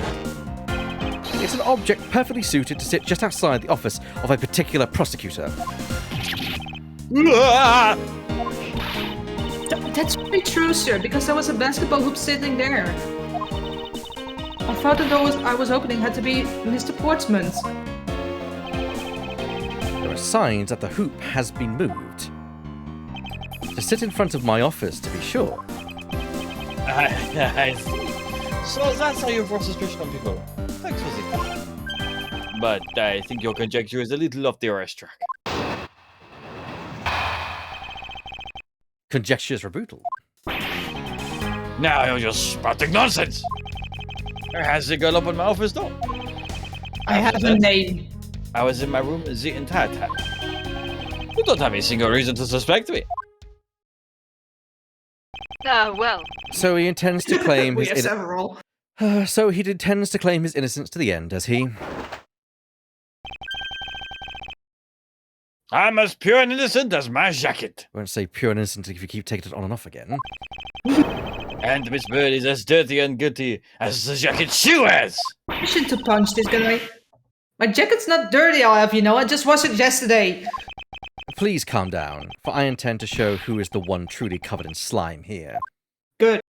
[SPEAKER 1] It's an object perfectly suited to sit just outside the office of a particular prosecutor.
[SPEAKER 2] That's very true, sir, because there was a basketball hoop sitting there. I thought the door I was opening had to be Mr. Portsman's.
[SPEAKER 1] There are signs that the hoop has been moved. To sit in front of my office, to be sure.
[SPEAKER 3] I see. So that's how you force suspicion on people. Thanks for the But I think your conjecture is a little off the racetrack.
[SPEAKER 1] Conjectures are brutal.
[SPEAKER 3] Now you're just spouting nonsense. Has the girl opened my office door?
[SPEAKER 2] I have a name.
[SPEAKER 3] I was in my room the entire time. You don't have a single reason to suspect me.
[SPEAKER 5] Oh, well.
[SPEAKER 1] So he intends to claim
[SPEAKER 2] We
[SPEAKER 1] his
[SPEAKER 2] have several.
[SPEAKER 1] So he intends to claim his innocence to the end, does he?
[SPEAKER 3] I'm as pure and innocent as my jacket.
[SPEAKER 1] I won't say pure and innocent if you keep taking it on and off again.
[SPEAKER 3] And Miss Bird is as dirty and guilty as the jacket she wears.
[SPEAKER 2] I should to punch this guy. My jacket's not dirty, I'll have you know. I just washed it yesterday.
[SPEAKER 1] Please calm down, for I intend to show who is the one truly covered in slime here.
[SPEAKER 2] Good.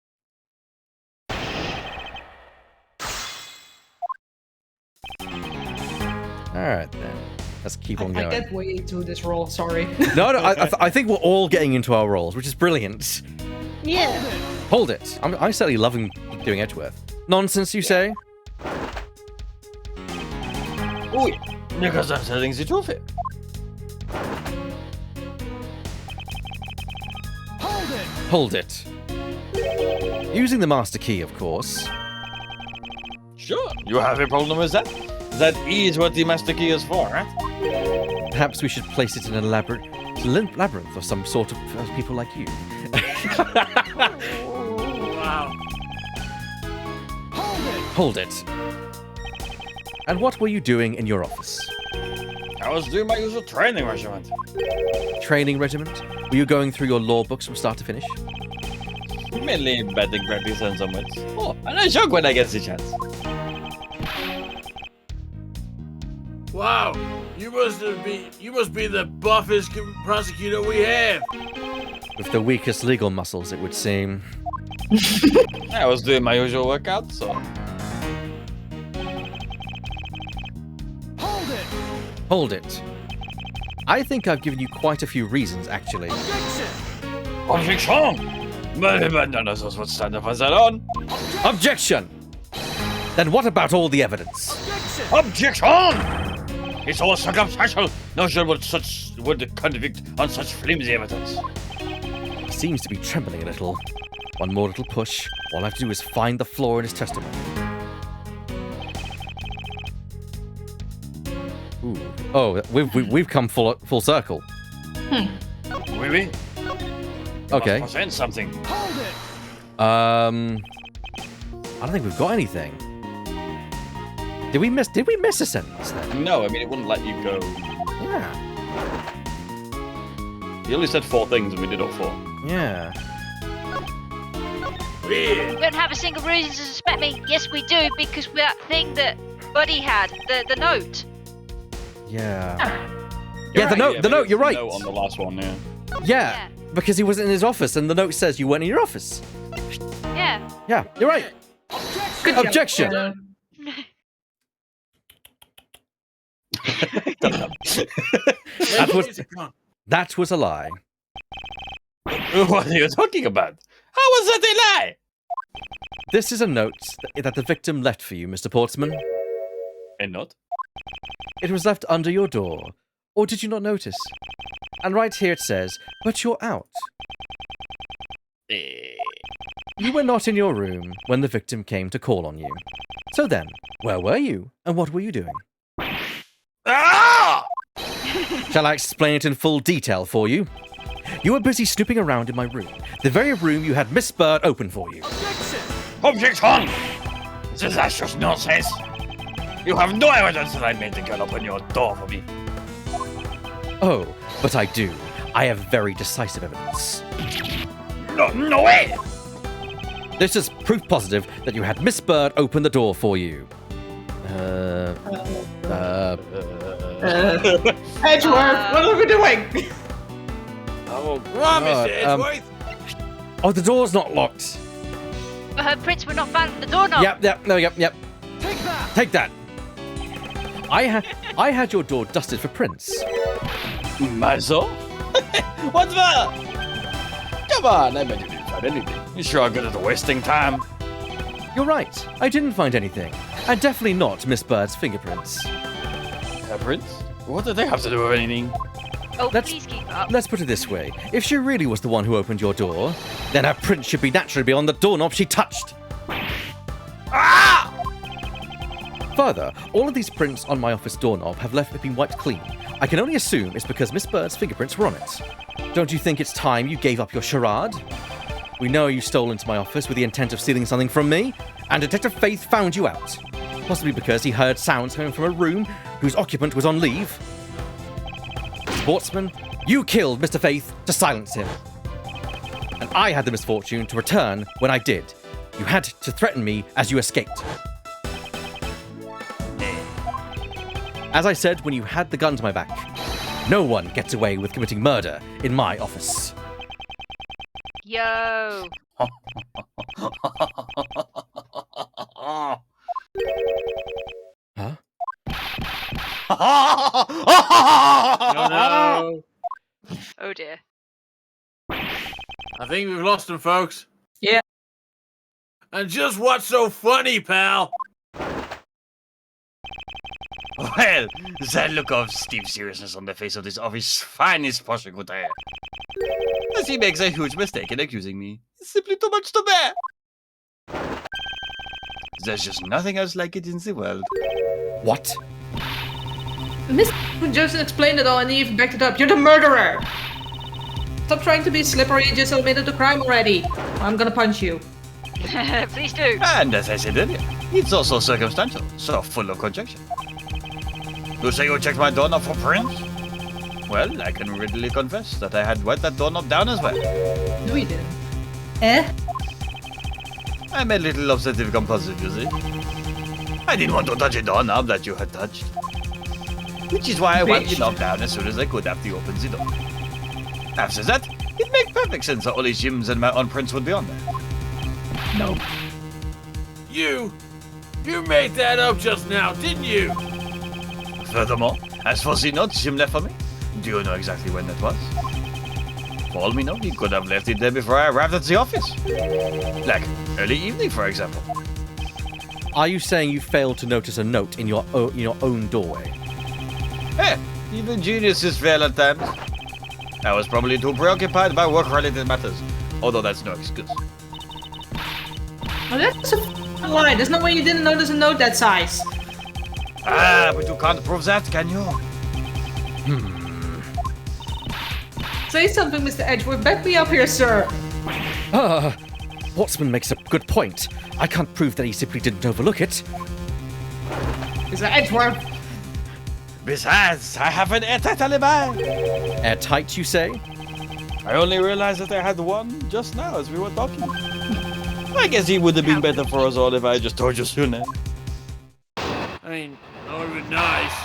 [SPEAKER 1] Alright then, let's keep on
[SPEAKER 2] I
[SPEAKER 1] going.
[SPEAKER 2] get way into this role, sorry.
[SPEAKER 1] No, I think we're all getting into our roles, which is brilliant.
[SPEAKER 6] Yeah.
[SPEAKER 1] Hold it. I'm certainly loving doing Edgeworth. Nonsense, you say?
[SPEAKER 3] Ooh, because I'm selling the trophy.
[SPEAKER 1] Hold it. Using the master key, of course.
[SPEAKER 3] Sure, you have a problem with that? That is what the master key is for, right?
[SPEAKER 1] Perhaps we should place it in an elaborate labyrinth of some sort of people like you.
[SPEAKER 3] Wow.
[SPEAKER 1] Hold it. And what were you doing in your office?
[SPEAKER 3] I was doing my usual training regiment.
[SPEAKER 1] Training regiment? Were you going through your law books from start to finish?
[SPEAKER 3] Mainly batting practice and some wins. Oh, and I joke when I get the chance.
[SPEAKER 4] Wow, you must be the buffest prosecutor we have.
[SPEAKER 1] With the weakest legal muscles, it would seem.
[SPEAKER 3] I was doing my usual workout, so.
[SPEAKER 1] Hold it. I think I've given you quite a few reasons, actually.
[SPEAKER 3] Objection! But none of us would stand up as their own.
[SPEAKER 1] Objection! Then what about all the evidence?
[SPEAKER 3] Objection! It's all circumstantial. No judge would convict on such flimsy evidence.
[SPEAKER 1] He seems to be trembling a little. One more little push. All I have to do is find the flaw in his testimony. Ooh. Oh, we've come full circle.
[SPEAKER 3] Oui.
[SPEAKER 1] Okay.
[SPEAKER 3] Must present something.
[SPEAKER 1] I don't think we've got anything. Did we miss a sentence then?
[SPEAKER 3] No, I mean it wouldn't let you go.
[SPEAKER 1] Yeah.
[SPEAKER 3] He only said 4 things and we did all 4.
[SPEAKER 1] Yeah.
[SPEAKER 5] We don't have a single reason to suspect me. Yes, we do, because that thing that Buddy had, the note.
[SPEAKER 1] Yeah.
[SPEAKER 3] You're
[SPEAKER 1] Yeah,
[SPEAKER 3] right,
[SPEAKER 1] the note, you're right.
[SPEAKER 3] On the last one, yeah.
[SPEAKER 1] Yeah, because he wasn't in his office and the note says you weren't in your office.
[SPEAKER 5] Yeah.
[SPEAKER 1] Yeah, you're right.
[SPEAKER 2] Good job.
[SPEAKER 1] Objection. That was a lie.
[SPEAKER 3] What are you talking about? How was that a lie?
[SPEAKER 1] This is a note that the victim left for you, Mr. Portsman.
[SPEAKER 3] And not?
[SPEAKER 1] It was left under your door. Or did you not notice? And right here it says, but you're out. You were not in your room when the victim came to call on you. So then, where were you, and what were you doing?
[SPEAKER 3] Ah!
[SPEAKER 1] Shall I explain it in full detail for you? You were busy snooping around in my room, the very room you had Miss Bird open for you.
[SPEAKER 3] Objection! This is just nonsense. You have no evidence that I made the girl open your door for me.
[SPEAKER 1] Oh, but I do. I have very decisive evidence.
[SPEAKER 3] No way!
[SPEAKER 1] This is proof positive that you had Miss Bird open the door for you.
[SPEAKER 2] Edgeworth, what are we doing?
[SPEAKER 4] Oh, come on, Mr. Edgeworth.
[SPEAKER 1] Oh, the door's not locked.
[SPEAKER 5] But her prints were not found on the doorknob.
[SPEAKER 1] Yep. Take that. I had your door dusted for prints.
[SPEAKER 3] Myself? What's that? Come on, I bet you didn't find anything. You sure are good at wasting time.
[SPEAKER 1] You're right. I didn't find anything. And definitely not Miss Bird's fingerprints.
[SPEAKER 3] Her prints? What did they have to do with anything?
[SPEAKER 5] Oh,
[SPEAKER 1] Let's-
[SPEAKER 5] please keep up.
[SPEAKER 1] Let's put it this way. If she really was the one who opened your door, then her print should be naturally be on the doorknob she touched.
[SPEAKER 3] Ah!
[SPEAKER 1] Further, all of these prints on my office doorknob have left it been wiped clean. I can only assume it's because Miss Bird's fingerprints were on it. Don't you think it's time you gave up your charade? We know you stole into my office with the intent of stealing something from me, and Detective Faith found you out. Possibly because he heard sounds coming from a room whose occupant was on leave. Sportsman, you killed Mr. Faith to silence him. And I had the misfortune to return when I did. You had to threaten me as you escaped. As I said when you had the gun to my back, no one gets away with committing murder in my office.
[SPEAKER 5] Yo.
[SPEAKER 1] Huh?
[SPEAKER 4] No.
[SPEAKER 5] Oh dear.
[SPEAKER 4] I think we've lost him, folks.
[SPEAKER 2] Yeah.
[SPEAKER 4] And just what's so funny, pal?
[SPEAKER 3] Well, that look of steep seriousness on the face of this office finest prosecutor. As he makes a huge mistake in accusing me. It's simply too much to bear. There's just nothing else like it in the world.
[SPEAKER 1] What?
[SPEAKER 2] Miss just explained it all and he even backed it up. You're the murderer! Stop trying to be slippery, you just admitted the crime already. I'm gonna punch you.
[SPEAKER 5] Please do.
[SPEAKER 3] And as I said earlier, it's also circumstantial, so full of conjecture. You say you checked my doorknob for prints? Well, I can readily confess that I had wiped that doorknob down as well.
[SPEAKER 2] No, you didn't. Eh?
[SPEAKER 3] I'm a little obsessive compulsive, you see. I didn't want to touch a doorknob that you had touched. Which is why I wiped the knob down as soon as I could after you opened the door. After that, it makes perfect sense that all these gyms and my own prints would be on there.
[SPEAKER 2] No.
[SPEAKER 4] You made that up just now, didn't you?
[SPEAKER 3] Furthermore, as for the note Jim left for me, do you know exactly when that was? For all we know, he could have left it there before I arrived at the office. Like, early evening, for example.
[SPEAKER 1] Are you saying you failed to notice a note in your own doorway?
[SPEAKER 3] Hey, even geniuses fail at times. I was probably too preoccupied by work-related matters, although that's no excuse.
[SPEAKER 2] Oh, that's a lie. There's no way you didn't notice a note that size.
[SPEAKER 3] Ah, but you can't prove that, can you?
[SPEAKER 2] Say something, Mr. Edgeworth. Back me up here, sir.
[SPEAKER 1] Portsman makes a good point. I can't prove that he simply didn't overlook it.
[SPEAKER 2] Mr. Edgeworth.
[SPEAKER 3] Besides, I have an airtight alibi.
[SPEAKER 1] Airtight, you say?
[SPEAKER 3] I only realized that I had one just now as we were talking. I guess it would have been better for us all if I just told you sooner.
[SPEAKER 4] I mean, that would have been nice.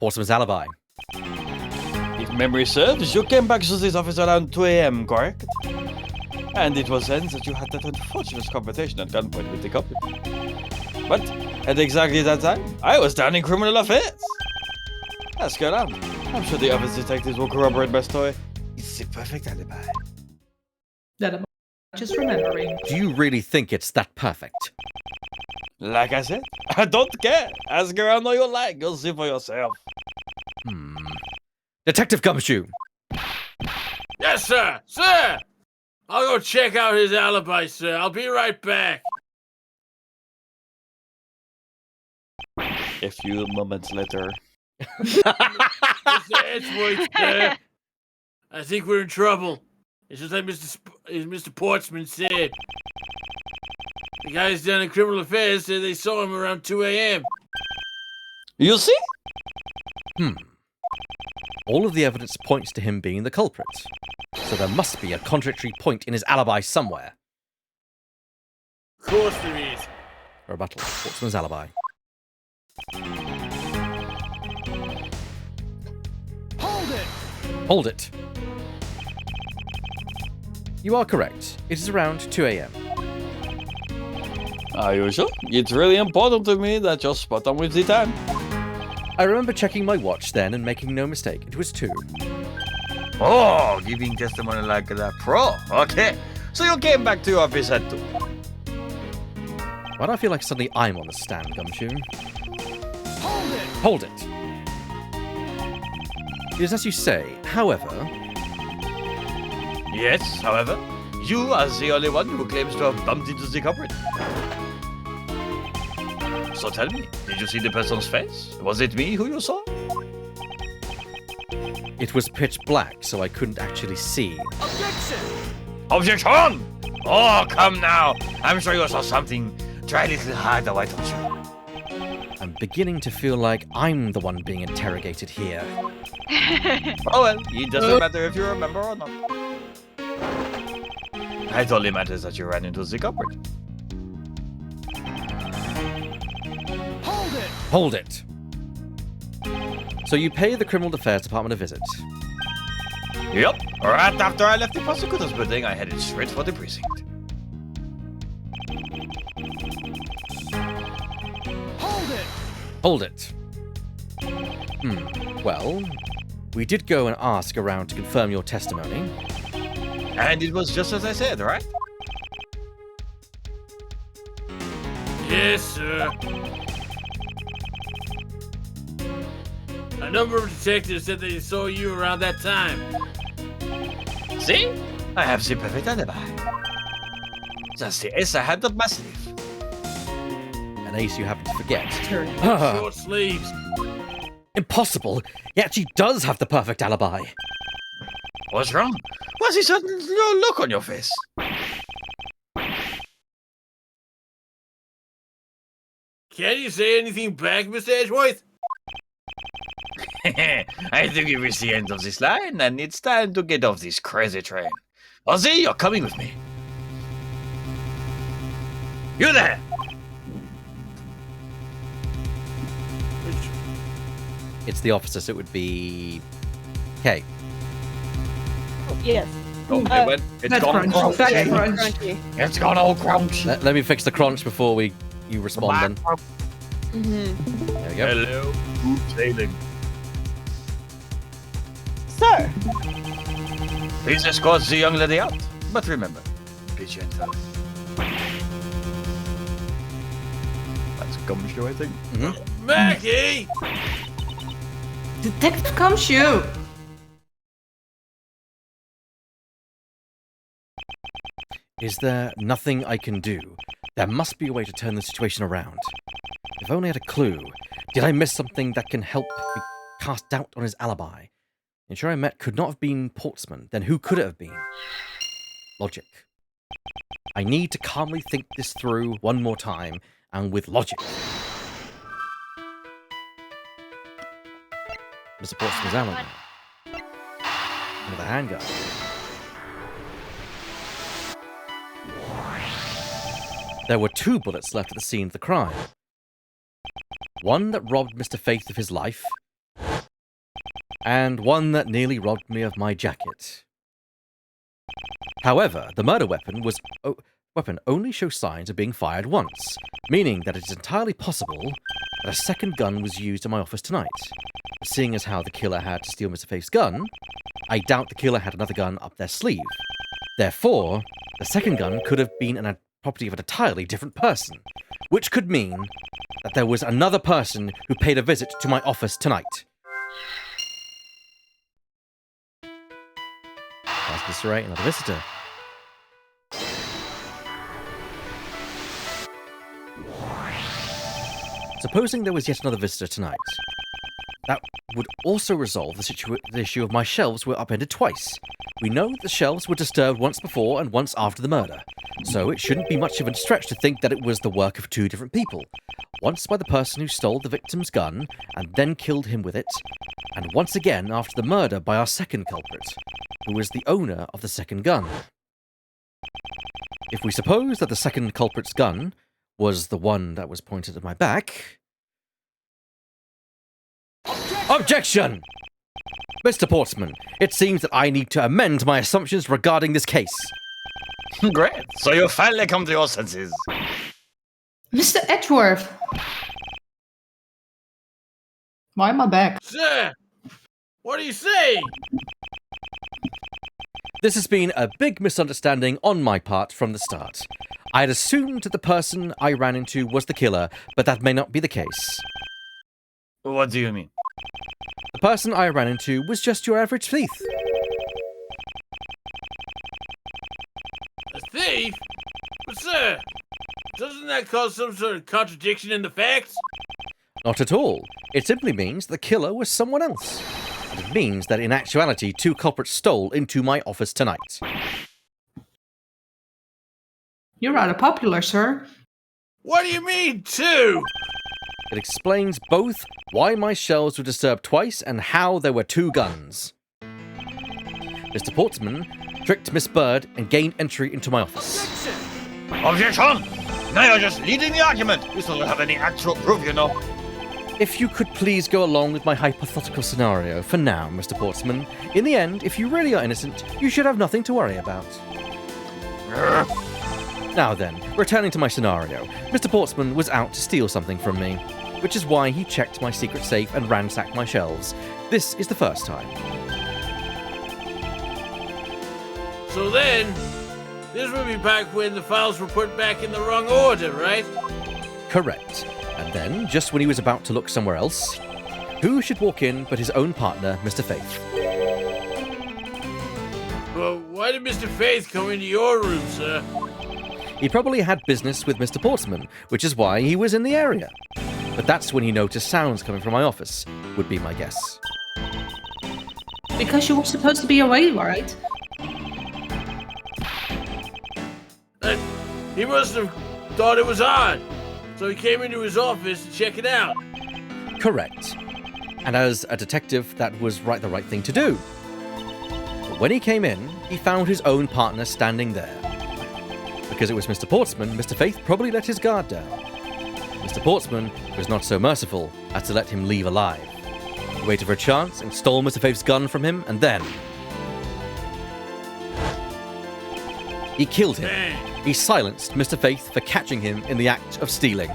[SPEAKER 1] Portsman's alibi.
[SPEAKER 3] If memory serves, you came back to this office around 2 a.m., correct? And it was then that you had that unfortunate confrontation at gunpoint with the couple. But at exactly that time, I was down in criminal affairs. Ask around. I'm sure the office detectives will corroborate my story. It's the perfect alibi.
[SPEAKER 2] That I'm just remembering.
[SPEAKER 1] Do you really think it's that perfect?
[SPEAKER 3] Like I said, I don't care. Ask around all you like. You'll see for yourself.
[SPEAKER 1] Detective Gumshoe!
[SPEAKER 4] Yes, sir! Sir! I'll go check out his alibi, sir. I'll be right back.
[SPEAKER 3] A few moments later.
[SPEAKER 4] Mr. Edgeworth, sir. I think we're in trouble. It's just like Mr. Portsman said. The guys down in criminal affairs said they saw him around 2 a.m.
[SPEAKER 3] You see?
[SPEAKER 1] All of the evidence points to him being the culprit. So there must be a contradictory point in his alibi somewhere.
[SPEAKER 4] Of course there is.
[SPEAKER 1] Rebuttal. Portsman's alibi. Hold it! You are correct. It is around 2 a.m.
[SPEAKER 3] Are you sure? It's really important to me that you're spot on with the time.
[SPEAKER 1] I remember checking my watch then and making no mistake. It was 2.
[SPEAKER 3] Oh, giving testimony like a pro. Okay. So you came back to your office at 2.
[SPEAKER 1] Why do I feel like suddenly I'm on the stand, Gumshoe? Hold it! It is as you say. However...
[SPEAKER 3] Yes, however, you are the only one who claims to have bumped into the culprit. So tell me, did you see the person's face? Was it me who you saw?
[SPEAKER 1] It was pitch black, so I couldn't actually see.
[SPEAKER 3] Objection! Oh, come now. I'm sure you saw something. Try a little harder, why don't you?
[SPEAKER 1] I'm beginning to feel like I'm the one being interrogated here.
[SPEAKER 3] Oh well, it doesn't matter if you remember or not. It only matters that you ran into the culprit.
[SPEAKER 1] Hold it! So you pay the Criminal Affairs Department a visit.
[SPEAKER 3] Yep. Right after I left the prosecutor's building, I headed straight for the precinct.
[SPEAKER 1] Hold it! Well, we did go and ask around to confirm your testimony.
[SPEAKER 3] And it was just as I said, right?
[SPEAKER 4] Yes, sir. A number of detectives said they saw you around that time.
[SPEAKER 3] See? I have the perfect alibi. That's the ace I had up my sleeve.
[SPEAKER 1] An ace you happen to forget.
[SPEAKER 4] Short sleeves.
[SPEAKER 1] Impossible! He actually does have the perfect alibi.
[SPEAKER 3] What's wrong? What's this sudden look on your face?
[SPEAKER 4] Can you say anything back, Mr. Edgeworth?
[SPEAKER 3] I think it is the end of this line, and it's time to get off this crazy train. Ozzy, you're coming with me. You there!
[SPEAKER 1] It's the officer, so it would be... Kay.
[SPEAKER 6] Yes.
[SPEAKER 3] Oh, it went. It's
[SPEAKER 2] That's
[SPEAKER 3] gone
[SPEAKER 2] crunch. That's
[SPEAKER 3] crunchy.
[SPEAKER 2] crunch.
[SPEAKER 6] Crunchy.
[SPEAKER 3] It's gone all crunch.
[SPEAKER 1] Let me fix the crunch before you respond then.
[SPEAKER 6] Mm-hmm.
[SPEAKER 1] There we go.
[SPEAKER 3] Hello. Smooth sailing.
[SPEAKER 6] Sir!
[SPEAKER 3] Please escort the young lady out. But remember, be gentle. That's Gumshoe, I think.
[SPEAKER 4] Mackie!
[SPEAKER 2] Detective Gumshoe!
[SPEAKER 1] Is there nothing I can do? There must be a way to turn the situation around. If only I had a clue. Did I miss something that can help me cast doubt on his alibi? The intruder I met could not have been Portsman. Then who could it have been? Logic. I need to calmly think this through one more time, and with logic. Mr. Portsman's alibi. Another handgun. There were 2 bullets left at the scene of the crime. One that robbed Mr. Faith of his life, and one that nearly robbed me of my jacket. However, the murder weapon only shows signs of being fired once, meaning that it is entirely possible that a second gun was used in my office tonight. Seeing as how the killer had to steal Mr. Faith's gun, I doubt the killer had another gun up their sleeve. Therefore, the second gun could have been a property of an entirely different person, which could mean that there was another person who paid a visit to my office tonight. That's Mr. Ray, another visitor. Supposing there was yet another visitor tonight, that would also resolve the issue of my shelves were upended twice. We know that the shelves were disturbed once before and once after the murder, so it shouldn't be much of a stretch to think that it was the work of 2 different people. Once by the person who stole the victim's gun and then killed him with it, and once again after the murder by our second culprit, who was the owner of the second gun. If we suppose that the second culprit's gun was the one that was pointed at my back... Objection! Mr. Portsman, it seems that I need to amend my assumptions regarding this case.
[SPEAKER 3] Great. So you finally come to your senses.
[SPEAKER 2] Mr. Edgeworth! Why am I back?
[SPEAKER 4] Sir! What do you say?
[SPEAKER 1] This has been a big misunderstanding on my part from the start. I had assumed that the person I ran into was the killer, but that may not be the case.
[SPEAKER 3] What do you mean?
[SPEAKER 1] The person I ran into was just your average thief.
[SPEAKER 4] A thief? But sir, doesn't that cause some sort of contradiction in the facts?
[SPEAKER 1] Not at all. It simply means the killer was someone else. And it means that in actuality 2 culprits stole into my office tonight.
[SPEAKER 2] You're rather popular, sir.
[SPEAKER 4] What do you mean, 2?
[SPEAKER 1] It explains both why my shelves were disturbed twice and how there were 2 guns. Mr. Portsman tricked Miss Bird and gained entry into my office.
[SPEAKER 3] Objection! Now you're just leading the argument. You still don't have any actual proof, you know.
[SPEAKER 1] If you could please go along with my hypothetical scenario for now, Mr. Portsman. In the end, if you really are innocent, you should have nothing to worry about. Now then, returning to my scenario, Mr. Portsman was out to steal something from me, which is why he checked my secret safe and ransacked my shelves. This is the first time.
[SPEAKER 4] So then, this would be back when the files were put back in the wrong order, right?
[SPEAKER 1] Correct. And then, just when he was about to look somewhere else, who should walk in but his own partner, Mr. Faith?
[SPEAKER 4] Well, why did Mr. Faith come into your room, sir?
[SPEAKER 1] He probably had business with Mr. Portsman, which is why he was in the area. But that's when he noticed sounds coming from my office, would be my guess.
[SPEAKER 2] Because you were supposed to be away, right?
[SPEAKER 4] He must have thought it was odd, so he came into his office to check it out.
[SPEAKER 1] Correct. And as a detective, that was the right thing to do. But when he came in, he found his own partner standing there. Because it was Mr. Portsman, Mr. Faith probably let his guard down. Mr. Portsman was not so merciful as to let him leave alive. He waited for a chance and stole Mr. Faith's gun from him, and then... he killed him.
[SPEAKER 4] Bang.
[SPEAKER 1] He silenced Mr. Faith for catching him in the act of stealing.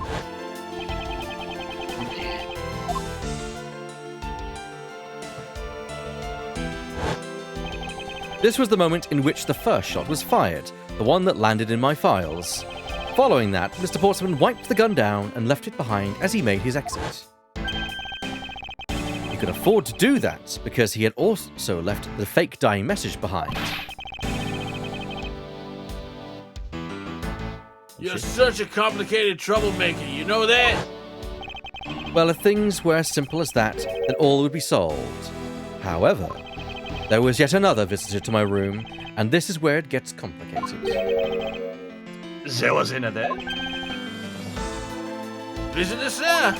[SPEAKER 1] This was the moment in which the first shot was fired, the one that landed in my files. Following that, Mr. Portsman wiped the gun down and left it behind as he made his exit. He could afford to do that because he had also left the fake dying message behind.
[SPEAKER 4] You're such a complicated troublemaker, you know that?
[SPEAKER 1] Well, if things were as simple as that, then all would be solved. However, there was yet another visitor to my room, and this is where it gets complicated.
[SPEAKER 3] There was another.
[SPEAKER 4] Visitor, sir?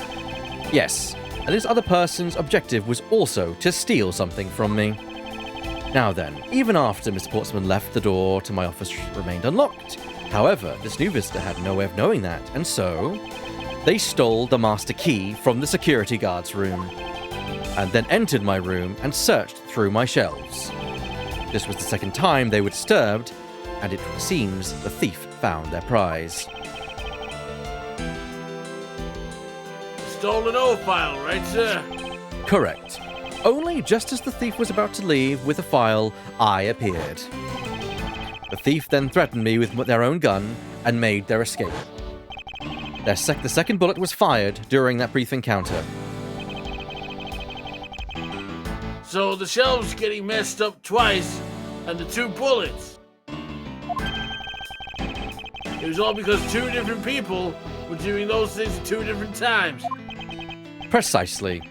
[SPEAKER 1] Yes, and this other person's objective was also to steal something from me. Now then, even after Mr. Portsman left, the door to my office remained unlocked. However, this new visitor had no way of knowing that, and so they stole the master key from the security guard's room, and then entered my room and searched through my shelves. This was the second time they were disturbed, and it seems the thief found their prize.
[SPEAKER 4] Stolen old file, right, sir?
[SPEAKER 1] Correct. Only just as the thief was about to leave with the file, I appeared. The thief then threatened me with their own gun and made their escape. The second bullet was fired during that brief encounter.
[SPEAKER 4] So the shelves getting messed up twice, and the 2 bullets. It was all because 2 different people were doing those things at 2 different times.
[SPEAKER 1] Precisely.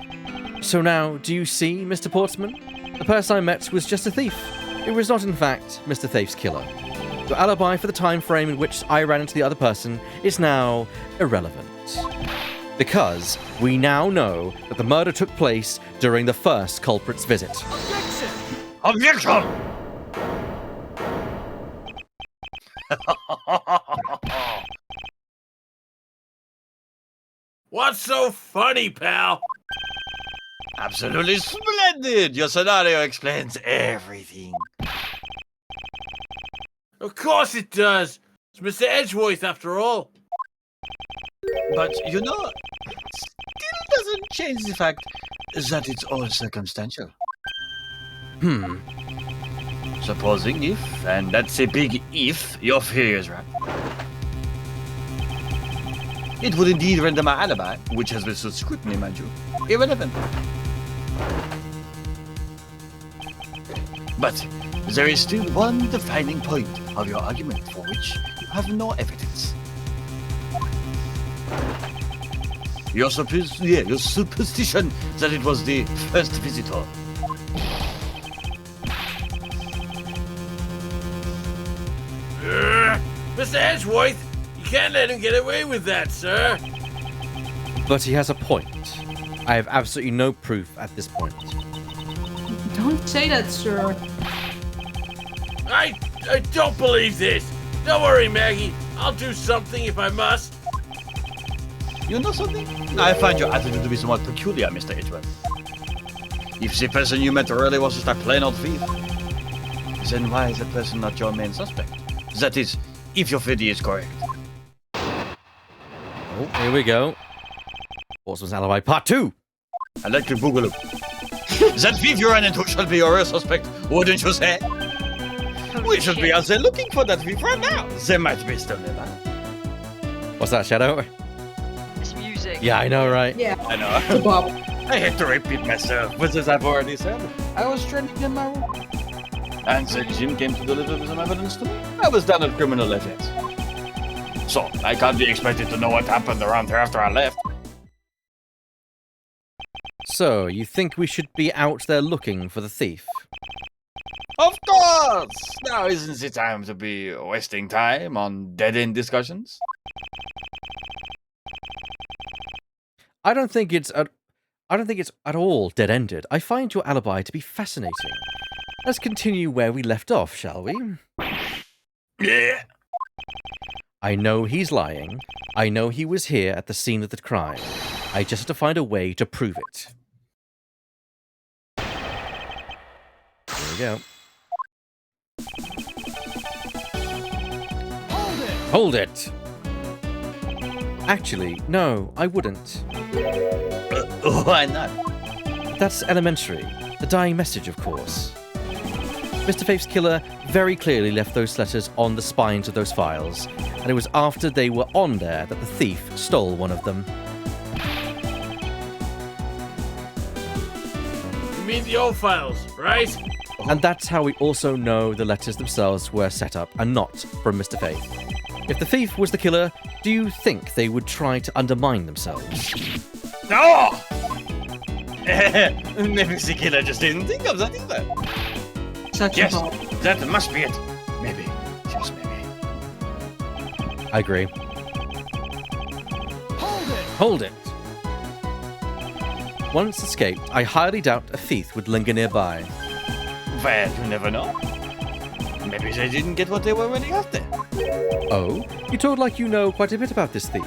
[SPEAKER 1] So now, do you see, Mr. Portsman? The person I met was just a thief. It was not, in fact, Mr. Thief's killer. Your alibi for the time frame in which I ran into the other person is now irrelevant. Because we now know that the murder took place during the first culprit's visit.
[SPEAKER 3] Objection!
[SPEAKER 4] What's so funny, pal?
[SPEAKER 3] Absolutely splendid! Your scenario explains everything.
[SPEAKER 4] Of course it does. It's Mr. Edgeworth, after all.
[SPEAKER 3] But, you know, still doesn't change the fact that it's all circumstantial. Supposing if, and that's a big if, your theory is right. It would indeed render my alibi, which has withstood scrutiny, mind you, irrelevant. But there is still one defining point of your argument for which you have no evidence. Your superstition that it was the first visitor.
[SPEAKER 4] Mr. Edgeworth, you can't let him get away with that, sir.
[SPEAKER 1] But he has a point. I have absolutely no proof at this point.
[SPEAKER 2] Don't say that, sir.
[SPEAKER 4] I don't believe this. Don't worry, Maggie. I'll do something if I must.
[SPEAKER 3] You know something? I find your attitude to be somewhat peculiar, Mr. Edgeworth. If the person you met earlier was just a plain old thief, then why is that person not your main suspect? That is, if your theory is correct.
[SPEAKER 1] Oh, here we go. Portsman's alibi part 2.
[SPEAKER 3] I'd like to Google it. That thief you ran into shall be your real suspect, wouldn't you say? We should be out there looking for that thief right now. They might be still alive.
[SPEAKER 1] What's that, Shadow?
[SPEAKER 5] It's music.
[SPEAKER 1] Yeah, I know, right?
[SPEAKER 2] Yeah,
[SPEAKER 3] I know.
[SPEAKER 2] the Bob.
[SPEAKER 3] I hate to repeat myself, but as I've already said, I was training in my room. And so Jim came to deliver some evidence to me. I was done at criminal affairs. So, I can't be expected to know what happened around here after I left.
[SPEAKER 1] So, you think we should be out there looking for the thief?
[SPEAKER 3] Of course! Now isn't the time to be wasting time on dead-end discussions?
[SPEAKER 1] I don't think it's at all dead-ended. I find your alibi to be fascinating. Let's continue where we left off, shall we?
[SPEAKER 3] Yeah.
[SPEAKER 1] I know he's lying. I know he was here at the scene of the crime. I just have to find a way to prove it. Here we go. Hold it! Actually, no, I wouldn't.
[SPEAKER 3] Why not?
[SPEAKER 1] That's elementary. The dying message, of course. Mr. Faith's killer very clearly left those letters on the spines of those files, and it was after they were on there that the thief stole one of them.
[SPEAKER 4] You mean the old files, right?
[SPEAKER 1] And that's how we also know the letters themselves were set up and not from Mr. Faith. If the thief was the killer, do you think they would try to undermine themselves?
[SPEAKER 3] No! Maybe the killer just didn't think of that either.
[SPEAKER 2] Such
[SPEAKER 3] Yes,
[SPEAKER 2] a thought.
[SPEAKER 3] that must be it. Maybe. Just maybe.
[SPEAKER 1] I agree. Hold it! Once escaped, I highly doubt a thief would linger nearby.
[SPEAKER 3] Well, you never know. Maybe they didn't get what they were really after.
[SPEAKER 1] Oh? You talk like you know quite a bit about this thief.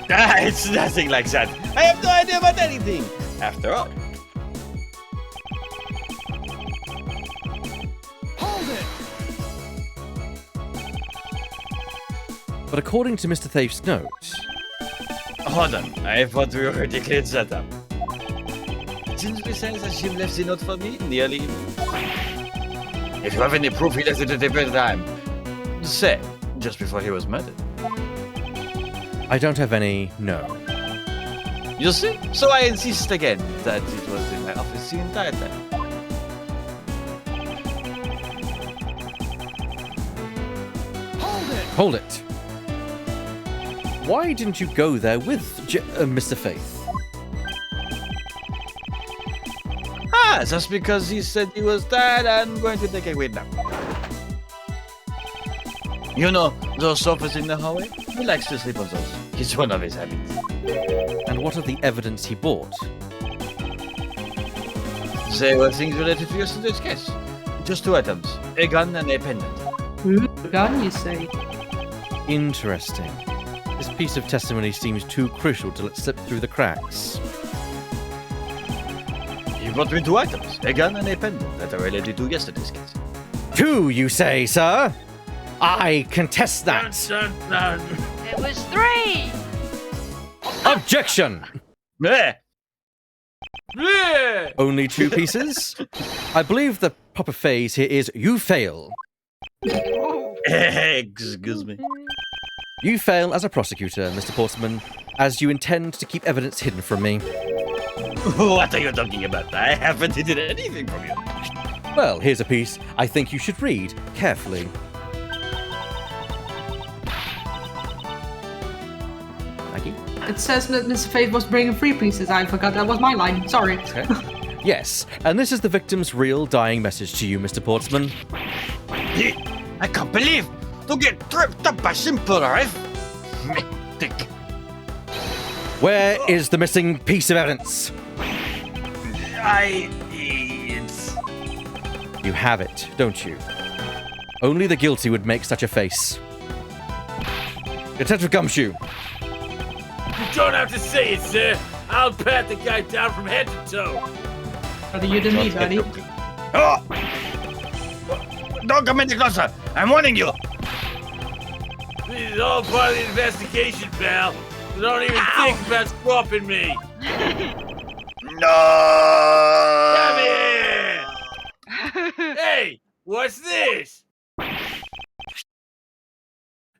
[SPEAKER 3] It's nothing like that. I have no idea about anything. After all.
[SPEAKER 1] But according to Mr. Thief's note,
[SPEAKER 3] Hold on, I thought we already cleared that up. Didn't we say that she left the note for me in the early evening? If you have any proof he left it at the very time, say, just before he was murdered.
[SPEAKER 1] I don't have any, no.
[SPEAKER 3] You see? So I insist again that it was in my office the entire time.
[SPEAKER 1] Hold it! Why didn't you go there with Mr. Faith?
[SPEAKER 3] Ah, just because he said he was tired and going to take a quick nap. You know, those sofas in the hallway? He likes to sleep on those. It's one of his habits.
[SPEAKER 1] And what of the evidence he bought?
[SPEAKER 3] They were things related to yesterday's case. Just 2 items. A gun and a pendant.
[SPEAKER 2] Ooh, gun, you say?
[SPEAKER 1] Interesting. This piece of testimony seems too crucial to let slip through the cracks.
[SPEAKER 3] He brought me 2 items. A gun and a pendant that are related to yesterday's case.
[SPEAKER 1] 2, you say, sir? I contest that.
[SPEAKER 4] Dun, dun, dun.
[SPEAKER 5] It was 3!
[SPEAKER 1] Objection!
[SPEAKER 3] Meh!
[SPEAKER 4] Yeah.
[SPEAKER 1] Only 2 pieces? I believe the proper phrase here is you fail.
[SPEAKER 3] Excuse me.
[SPEAKER 1] You fail as a prosecutor, Mr. Portsman, as you intend to keep evidence hidden from me.
[SPEAKER 3] What are you talking about? I haven't hidden anything from you.
[SPEAKER 1] Well, here's a piece I think you should read carefully. Maggie?
[SPEAKER 2] It says that Mr. Faith was bringing 3 pieces. I forgot that was my line. Sorry.
[SPEAKER 1] Okay. Yes, and this is the victim's real dying message to you, Mr. Portsman.
[SPEAKER 3] I can't believe to get tripped up by simple arithmetic.
[SPEAKER 1] Where is the missing piece of evidence?
[SPEAKER 3] It's...
[SPEAKER 1] You have it, don't you? Only the guilty would make such a face. Detective Gumshoe.
[SPEAKER 4] You don't have to say it, sir. I'll pat the guy down from head to toe.
[SPEAKER 2] Rather you than me, buddy.
[SPEAKER 3] Oh! Don't come any closer. I'm warning you.
[SPEAKER 4] This is all part of the investigation, pal. So don't even think about swapping me.
[SPEAKER 3] No!
[SPEAKER 4] Come here! Hey, what's this?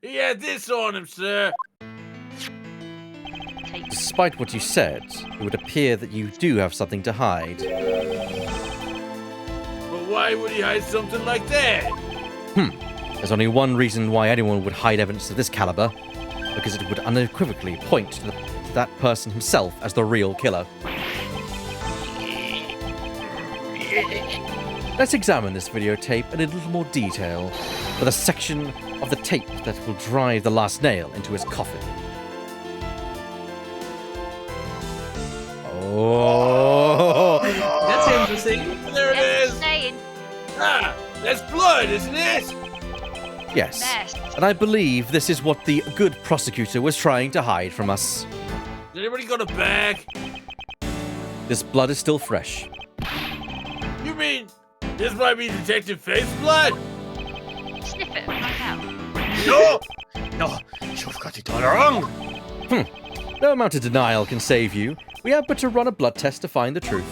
[SPEAKER 4] He had this on him, sir.
[SPEAKER 1] Despite what you said, it would appear that you do have something to hide.
[SPEAKER 4] But why would he hide something like that?
[SPEAKER 1] There's only one reason why anyone would hide evidence of this caliber, because it would unequivocally point to that person himself as the real killer. Let's examine this videotape in a little more detail, with a section of the tape that will drive the last nail into his coffin. Oh!
[SPEAKER 2] That's interesting.
[SPEAKER 4] There it is.
[SPEAKER 5] Saying
[SPEAKER 4] Ah, that's blood, isn't it?
[SPEAKER 1] Yes,
[SPEAKER 5] best.
[SPEAKER 1] and I believe this is what the good prosecutor was trying to hide from us.
[SPEAKER 4] Did anybody got a bag?
[SPEAKER 1] This blood is still fresh.
[SPEAKER 4] You mean this might be Detective Faith's blood?
[SPEAKER 5] Sniff it right now.
[SPEAKER 3] No! No, you've got it all wrong.
[SPEAKER 1] No amount of denial can save you. We have but to run a blood test to find the truth.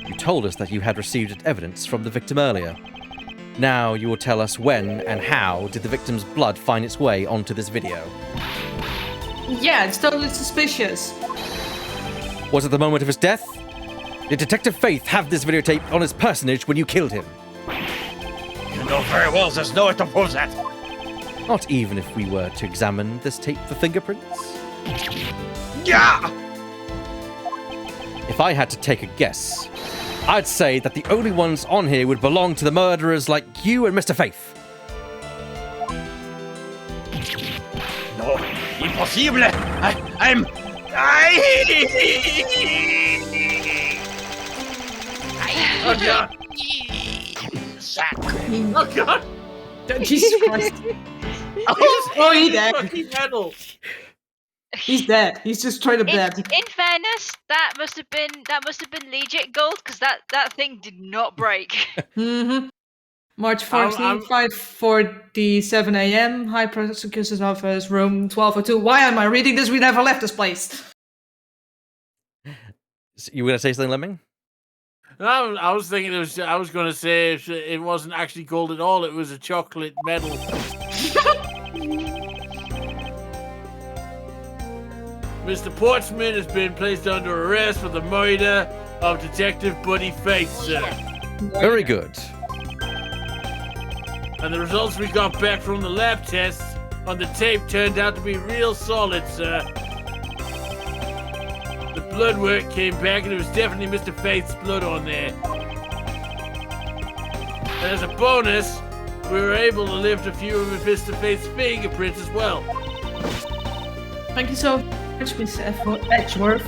[SPEAKER 1] You told us that you had received evidence from the victim earlier. Now you will tell us when and how did the victim's blood find its way onto this video.
[SPEAKER 2] Yeah, it's totally suspicious.
[SPEAKER 1] Was it the moment of his death? Did Detective Faith have this videotape on his personage when you killed him?
[SPEAKER 3] You know very well there's no way to prove that.
[SPEAKER 1] Not even if we were to examine this tape for fingerprints?
[SPEAKER 3] Yeah!
[SPEAKER 1] If I had to take a guess, I'd say that the only ones on here would belong to the murderers like you and Mr. Faith.
[SPEAKER 3] No, impossible! Oh god! Sack. Oh god!
[SPEAKER 2] Jesus Christ. Oh, he's dead.
[SPEAKER 4] Fucking metal.
[SPEAKER 2] He's dead. He's just straight up dead.
[SPEAKER 5] In fairness, that must have been legit gold because that thing did not break.
[SPEAKER 2] Mm-hmm. March 14th, 5:47 a.m. High Prosecutor's Office, room 1202. Why am I reading this? We never left this place.
[SPEAKER 1] You were going to say something, Lemming?
[SPEAKER 4] I was thinking I was going to say it wasn't actually gold at all. It was a chocolate medal. Mr. Portsman has been placed under arrest for the murder of Detective Buddy Faith, sir.
[SPEAKER 1] Very good.
[SPEAKER 4] And the results we got back from the lab tests on the tape turned out to be real solid, sir. The blood work came back and it was definitely Mr. Faith's blood on there. And as a bonus, we were able to lift a few of Mr. Faith's fingerprints as well.
[SPEAKER 2] Thank you so much, Miss Edgeworth.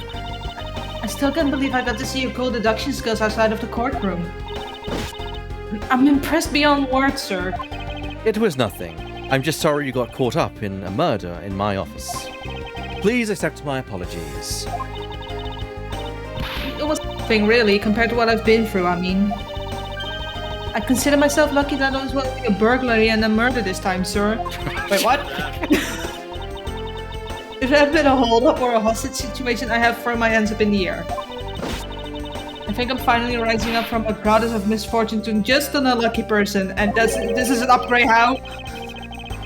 [SPEAKER 2] I still can't believe I got to see your cool deduction skills outside of the courtroom. I'm impressed beyond words, sir.
[SPEAKER 1] It was nothing. I'm just sorry you got caught up in a murder in my office. Please accept my apologies.
[SPEAKER 2] It was nothing, really, compared to what I've been through, I mean. I consider myself lucky that I was winning a burglary and a murder this time, sir. Wait, what? If it had been a hold-up or a hostage situation, I have thrown my hands up in the air. I think I'm finally rising up from a goddess of misfortune to just an unlucky person, and this is an upgrade how?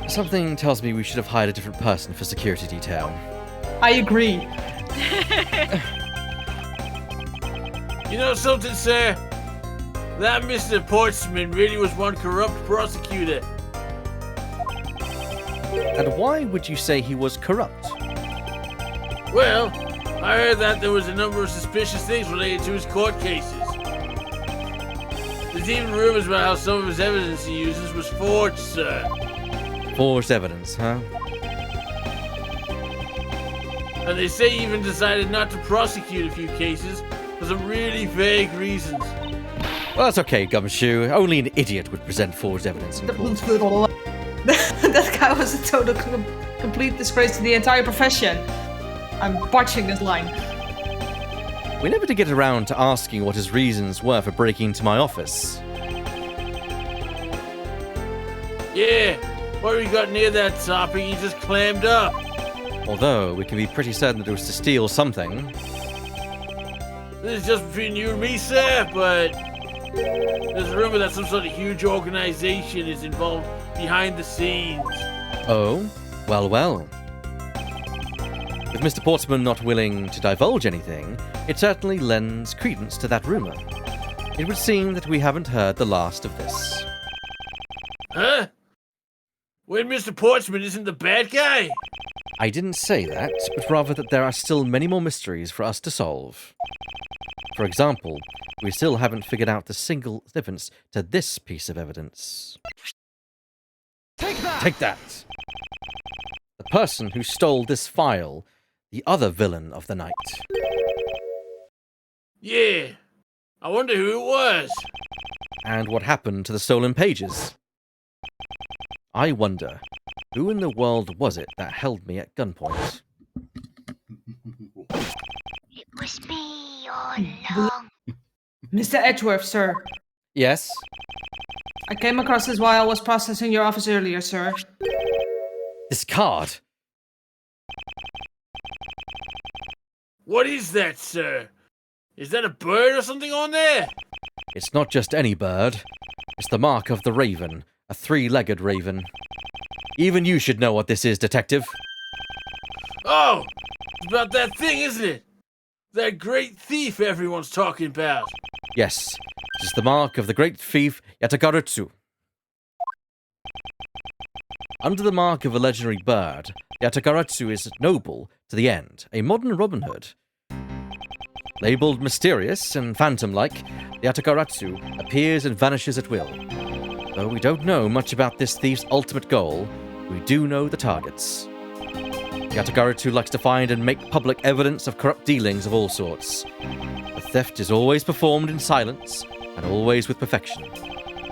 [SPEAKER 1] Something tells me we should have hired a different person for security detail.
[SPEAKER 2] I agree.
[SPEAKER 4] You know something, sir? That Mr. Portsman really was one corrupt prosecutor.
[SPEAKER 1] And why would you say he was corrupt?
[SPEAKER 4] Well, I heard that there was a number of suspicious things related to his court cases. There's even rumors about how some of his evidence he uses was forged, sir.
[SPEAKER 1] Forged evidence, huh?
[SPEAKER 4] And they say he even decided not to prosecute a few cases for some really vague reasons.
[SPEAKER 1] Well, that's okay, Gumshoe. Only an idiot would present forged evidence in court.
[SPEAKER 2] That guy was a total complete disgrace to the entire profession. I'm botching this line.
[SPEAKER 1] We never did get around to asking what his reasons were for breaking into my office.
[SPEAKER 4] Yeah, when we got near that topic, he just clammed up.
[SPEAKER 1] Although, we can be pretty certain that it was to steal something.
[SPEAKER 4] This is just between you and me, sir, but there's a rumor that some sort of huge organization is involved behind the scenes.
[SPEAKER 1] Oh? Well, well. With Mr. Portsman not willing to divulge anything, it certainly lends credence to that rumor. It would seem that we haven't heard the last of this.
[SPEAKER 4] Huh? When Mr. Portsman isn't the bad guy?
[SPEAKER 1] I didn't say that, but rather that there are still many more mysteries for us to solve. For example, we still haven't figured out the single difference to this piece of evidence.
[SPEAKER 3] Take that!
[SPEAKER 1] Take that! The person who stole this file, the other villain of the night.
[SPEAKER 4] Yeah. I wonder who it was.
[SPEAKER 1] And what happened to the stolen pages? I wonder, who in the world was it that held me at gunpoint?
[SPEAKER 7] It was me all along.
[SPEAKER 2] Mr. Edgeworth, sir.
[SPEAKER 1] Yes?
[SPEAKER 2] I came across this while I was processing your office earlier, sir.
[SPEAKER 1] This card?
[SPEAKER 4] What is that, sir? Is that a bird or something on there?
[SPEAKER 1] It's not just any bird. It's the mark of the raven, a three-legged raven. Even you should know what this is, detective.
[SPEAKER 4] Oh, it's about that thing, isn't it? That great thief everyone's talking about.
[SPEAKER 1] Yes, it is the mark of the great thief Yatagarutsu. Under the mark of a legendary bird, Yatagarutsu is noble to the end, a modern Robin Hood. Labeled mysterious and phantom-like, the Yatagarutsu appears and vanishes at will. Though we don't know much about this thief's ultimate goal, we do know the targets. Yatagarutsu likes to find and make public evidence of corrupt dealings of all sorts. The theft is always performed in silence, and always with perfection.